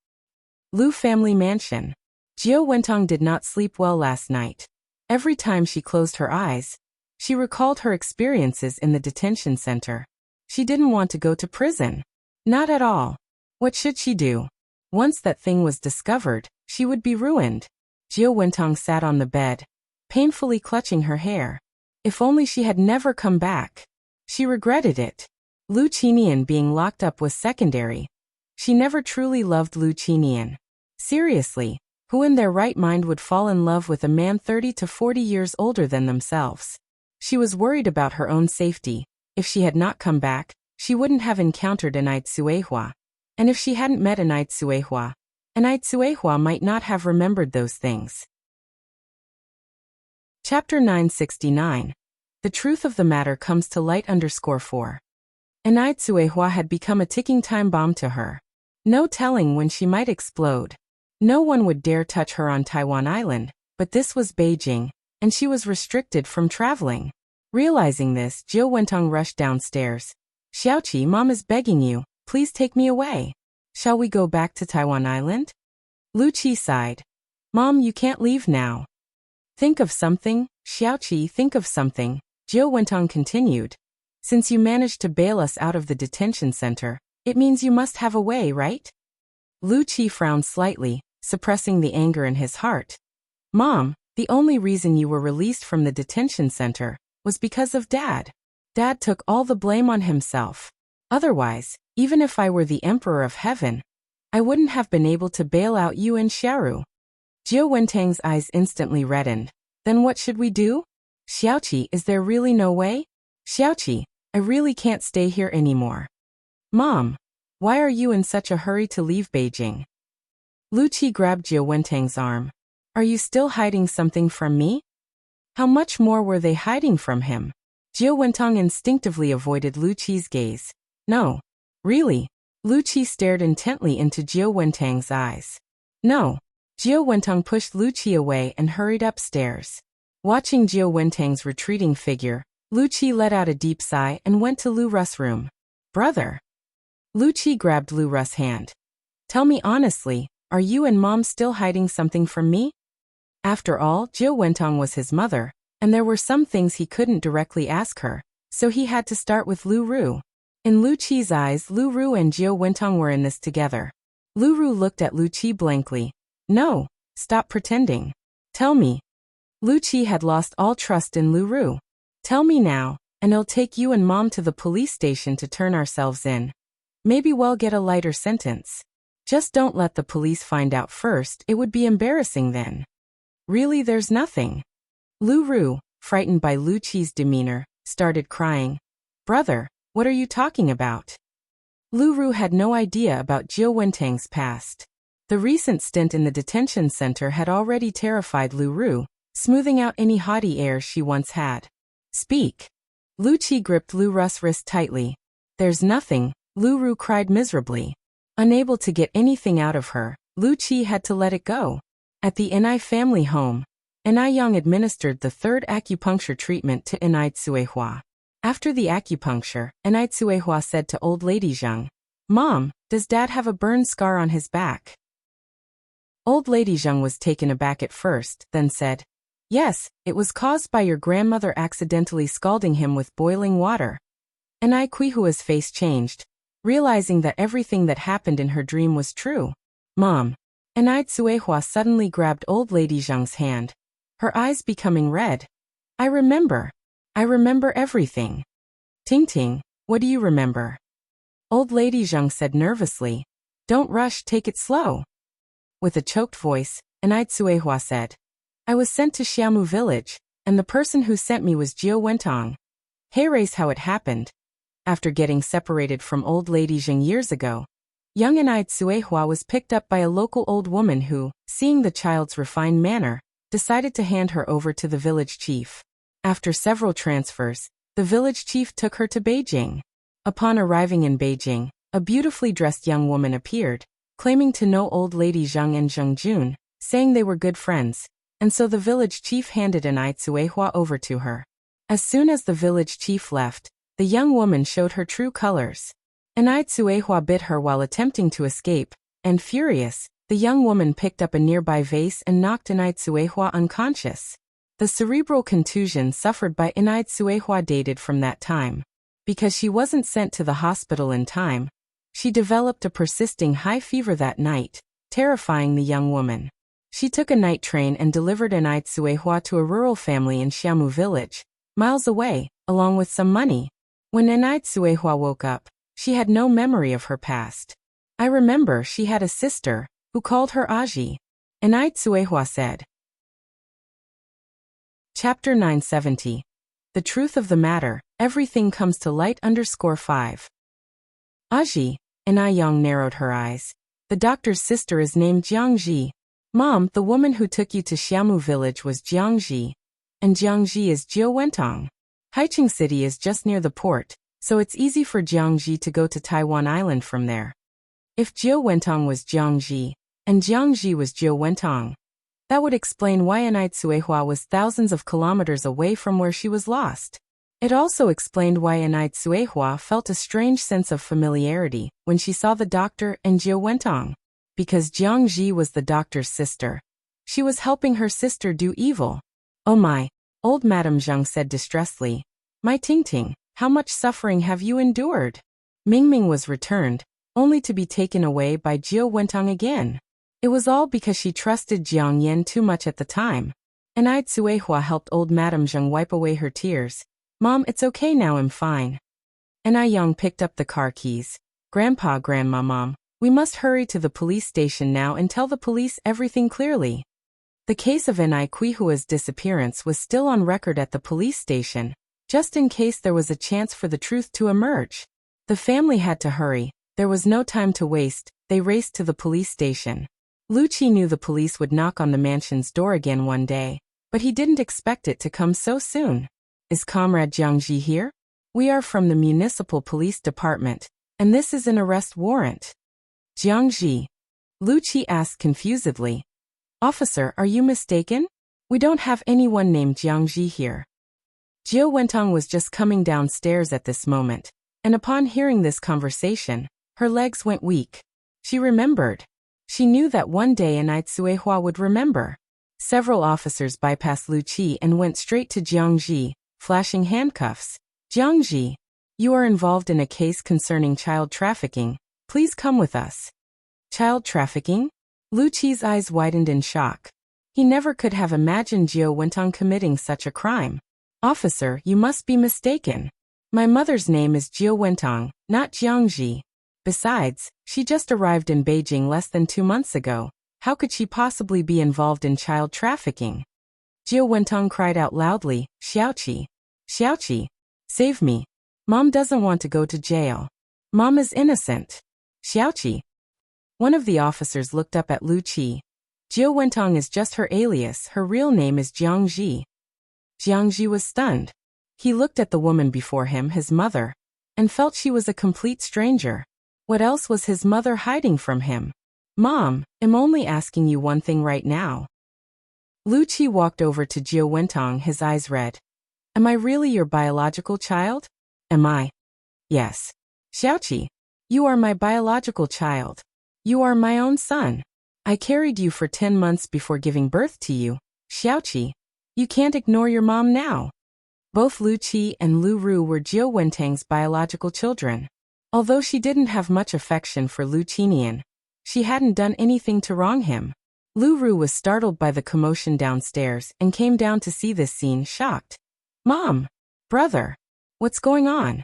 Lu family mansion. Jiao Wentong did not sleep well last night. Every time she closed her eyes, she recalled her experiences in the detention center. She didn't want to go to prison. Not at all. What should she do? Once that thing was discovered, she would be ruined. Jiao Wentong sat on the bed, painfully clutching her hair. If only she had never come back. She regretted it. Lu Qinian being locked up was secondary. She never truly loved Lu Qinian. Seriously, who in their right mind would fall in love with a man 30 to 40 years older than themselves? She was worried about her own safety. If she had not come back, she wouldn't have encountered Anai Tsuehua. And if she hadn't met Anai Tsuehua might not have remembered those things. Chapter 969. The truth of the matter comes to light _4. Anai Tsuehua had become a ticking time bomb to her. No telling when she might explode. No one would dare touch her on Taiwan Island, but this was Beijing, and she was restricted from traveling. Realizing this, Jiu Wentong rushed downstairs. Xiaoqi, Mom is begging you, please take me away. Shall we go back to Taiwan Island? Lu Qi sighed. Mom, you can't leave now. Think of something, Xiaoqi, think of something, Jiu Wentong continued. Since you managed to bail us out of the detention center, it means you must have a way, right? Lu Qi frowned slightly, suppressing the anger in his heart. Mom, the only reason you were released from the detention center was because of Dad. Dad took all the blame on himself. Otherwise, even if I were the Emperor of Heaven, I wouldn't have been able to bail out you and Xiaoru. Jiu Wentang's eyes instantly reddened. Then what should we do? Xiaoqi, is there really no way? Xiaoqi, I really can't stay here anymore. Mom, why are you in such a hurry to leave Beijing? Lu Qi grabbed Jiu Wentang's arm. Are you still hiding something from me? How much more were they hiding from him? Jiu Wentong instinctively avoided Lu Qi's gaze. No. Really? Lu Qi stared intently into Jiu Wentang's eyes. No. Jiu Wentong pushed Lu Qi away and hurried upstairs. Watching Jiu Wentang's retreating figure, Lu Qi let out a deep sigh and went to Lu Ru's room. Brother. Lu Qi grabbed Lu Ru's hand. Tell me honestly, are you and Mom still hiding something from me? After all, Jiu Wentong was his mother, and there were some things he couldn't directly ask her, so he had to start with Lu Ru. In Lu Qi's eyes, Lu Ru and Jiu Wentong were in this together. Lu Ru looked at Lu Qi blankly. No, stop pretending. Tell me. Lu Qi had lost all trust in Lu Ru. Tell me now, and I'll take you and Mom to the police station to turn ourselves in. Maybe we'll get a lighter sentence. Just don't let the police find out first, it would be embarrassing then. Really, there's nothing. Lu Ru, frightened by Lu Qi's demeanor, started crying. Brother, what are you talking about? Lu Ru had no idea about Jiu Wentang's past. The recent stint in the detention center had already terrified Lu Ru, smoothing out any haughty airs she once had. Speak. Lu Qi gripped Lu Ru's wrist tightly. There's nothing, Lu Ru cried miserably. Unable to get anything out of her, Lu Qi had to let it go. At the Inai family home, Inai Yang administered the third acupuncture treatment to Inai Tsuehua. After the acupuncture, Inai Tsuehua said to old lady Zhang, Mom, does Dad have a burn scar on his back? Old lady Zhang was taken aback at first, then said, Yes, it was caused by your grandmother accidentally scalding him with boiling water. Inai Quihua's face changed, realizing that everything that happened in her dream was true. Mom. Inai Tsuehua suddenly grabbed old lady Zhang's hand, her eyes becoming red. I remember everything. Ting Ting, what do you remember? Old lady Zhang said nervously. Don't rush, take it slow. With a choked voice, Inai Tsuehua said, I was sent to Xiamu village, and the person who sent me was Jiu Wentong. Here's how it happened. After getting separated from old lady Zhang years ago, young Inai Tsuehua was picked up by a local old woman who, seeing the child's refined manner, decided to hand her over to the village chief. After several transfers, the village chief took her to Beijing. Upon arriving in Beijing, a beautifully dressed young woman appeared, claiming to know old lady Zhang and Zheng Jun, saying they were good friends, and so the village chief handed Inai Tsuehua over to her. As soon as the village chief left, the young woman showed her true colors. Inai Tsuehua bit her while attempting to escape, and furious, the young woman picked up a nearby vase and knocked Inai Tsuehua unconscious. The cerebral contusion suffered by Inai Tsuehua dated from that time. Because she wasn't sent to the hospital in time, she developed a persisting high fever that night, terrifying the young woman. She took a night train and delivered Inai Tsuehua to a rural family in Xiamu village, miles away, along with some money. When Enai Tsuehua woke up, she had no memory of her past. I remember she had a sister, who called her Aji. Enai Tsuehua said. Chapter 970. The truth of the matter, everything comes to light. 5. Aji, Enai Yang narrowed her eyes. The doctor's sister is named Jiangji. Mom, the woman who took you to Xiamu village was Jiangji. And Jiangji is Jiu Wentong. Haicheng City is just near the port, so it's easy for Jiangji to go to Taiwan Island from there. If Jiu Wentong was Jiangji, and Jiangji was Jiu Wentong, that would explain why Enai Tsuehua was thousands of kilometers away from where she was lost. It also explained why Enai Tsuehua felt a strange sense of familiarity when she saw the doctor and Jiu Wentong. Because Jiangji was the doctor's sister. She was helping her sister do evil. Oh my, old Madame Zhang said distressfully. My Tingting, how much suffering have you endured? Mingming was returned, only to be taken away by Jiu Wentong again. It was all because she trusted Jiang Yan too much at the time. Enai Tsuehua helped old Madame Zhang wipe away her tears. Mom, it's okay now, I'm fine. Enai Yang picked up the car keys. Grandpa, Grandma, Mom. We must hurry to the police station now and tell the police everything clearly. The case of Enai Kuihua's disappearance was still on record at the police station, just in case there was a chance for the truth to emerge. The family had to hurry. There was no time to waste. They raced to the police station. Lu Qi knew the police would knock on the mansion's door again one day, but he didn't expect it to come so soon. Is Comrade Jiangji here? We are from the municipal police department, and this is an arrest warrant. Jiangji? Lu Qi asked confusedly. Officer, are you mistaken? We don't have anyone named Jiangji here. Jiu Wentong was just coming downstairs at this moment, and upon hearing this conversation, her legs went weak. She remembered. She knew that one day Enai Tsuehua would remember. Several officers bypassed Lu Qi and went straight to Jiangji, flashing handcuffs. Jiangji, you are involved in a case concerning child trafficking. Please come with us. Child trafficking? Lu Qi's eyes widened in shock. He never could have imagined Jiu Wentong committing such a crime. Officer, you must be mistaken. My mother's name is Jiu Wentong, not Jiangji. Besides, she just arrived in Beijing less than 2 months ago. How could she possibly be involved in child trafficking? Jiu Wentong cried out loudly, Xiaoqi. Xiaoqi. Save me. Mom doesn't want to go to jail. Mom is innocent. Xiaoqi. One of the officers looked up at Lu Qi. Jiu Wentong is just her alias, her real name is Jiangji. Jiangji was stunned. He looked at the woman before him, his mother, and felt she was a complete stranger. What else was his mother hiding from him? Mom, I'm only asking you one thing right now. Lu Qi walked over to Jiu Wentong, his eyes red. Am I really your biological child? Am I? Yes. Xiaoqi, you are my biological child. You are my own son. I carried you for 10 months before giving birth to you. Xiaoqi, you can't ignore your mom now. Both Lu Qi and Lu Ru were Jiu Wentong's biological children. Although she didn't have much affection for Lu Qinian, she hadn't done anything to wrong him. Lu Ru was startled by the commotion downstairs and came down to see this scene, shocked. Mom! Brother! What's going on?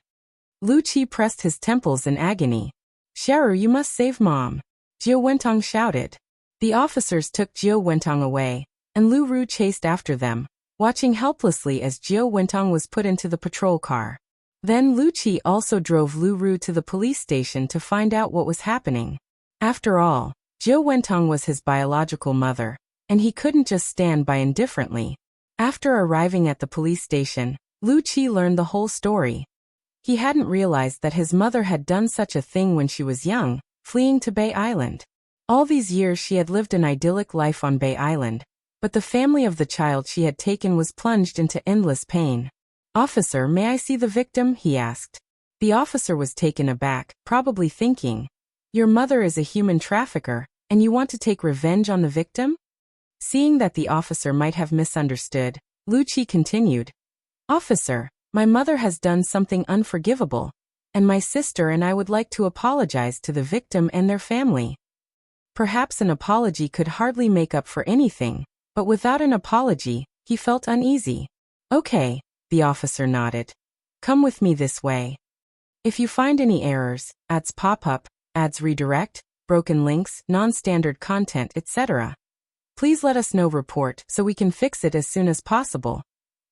Lu Qi pressed his temples in agony. Xiaoru, you must save Mom! Jiu Wentong shouted. The officers took Jiu Wentong away, and Lu Ru chased after them, watching helplessly as Jiu Wentong was put into the patrol car. Then Lu Qi also drove Lu Ru to the police station to find out what was happening. After all, Jiu Wentong was his biological mother, and he couldn't just stand by indifferently. After arriving at the police station, Lu Qi learned the whole story. He hadn't realized that his mother had done such a thing when she was young, fleeing to Bay Island. All these years she had lived an idyllic life on Bay Island, but the family of the child she had taken was plunged into endless pain. Officer, may I see the victim? He asked. The officer was taken aback, probably thinking, your mother is a human trafficker, and you want to take revenge on the victim? Seeing that the officer might have misunderstood, Lu Qi continued. Officer, my mother has done something unforgivable, and my sister and I would like to apologize to the victim and their family. Perhaps an apology could hardly make up for anything, but without an apology, he felt uneasy. Okay, the officer nodded. Come with me this way. If you find any errors, ads pop up, ads redirect, broken links, non-standard content, etc., please let us know. Report so we can fix it as soon as possible.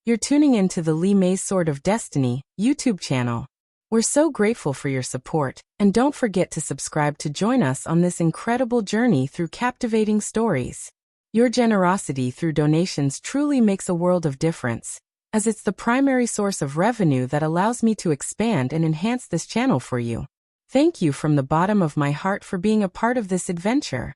You're tuning into the Lee May's Sword of Destiny YouTube channel. We're so grateful for your support, and don't forget to subscribe to join us on this incredible journey through captivating stories. Your generosity through donations truly makes a world of difference, as it's the primary source of revenue that allows me to expand and enhance this channel for you. Thank you from the bottom of my heart for being a part of this adventure.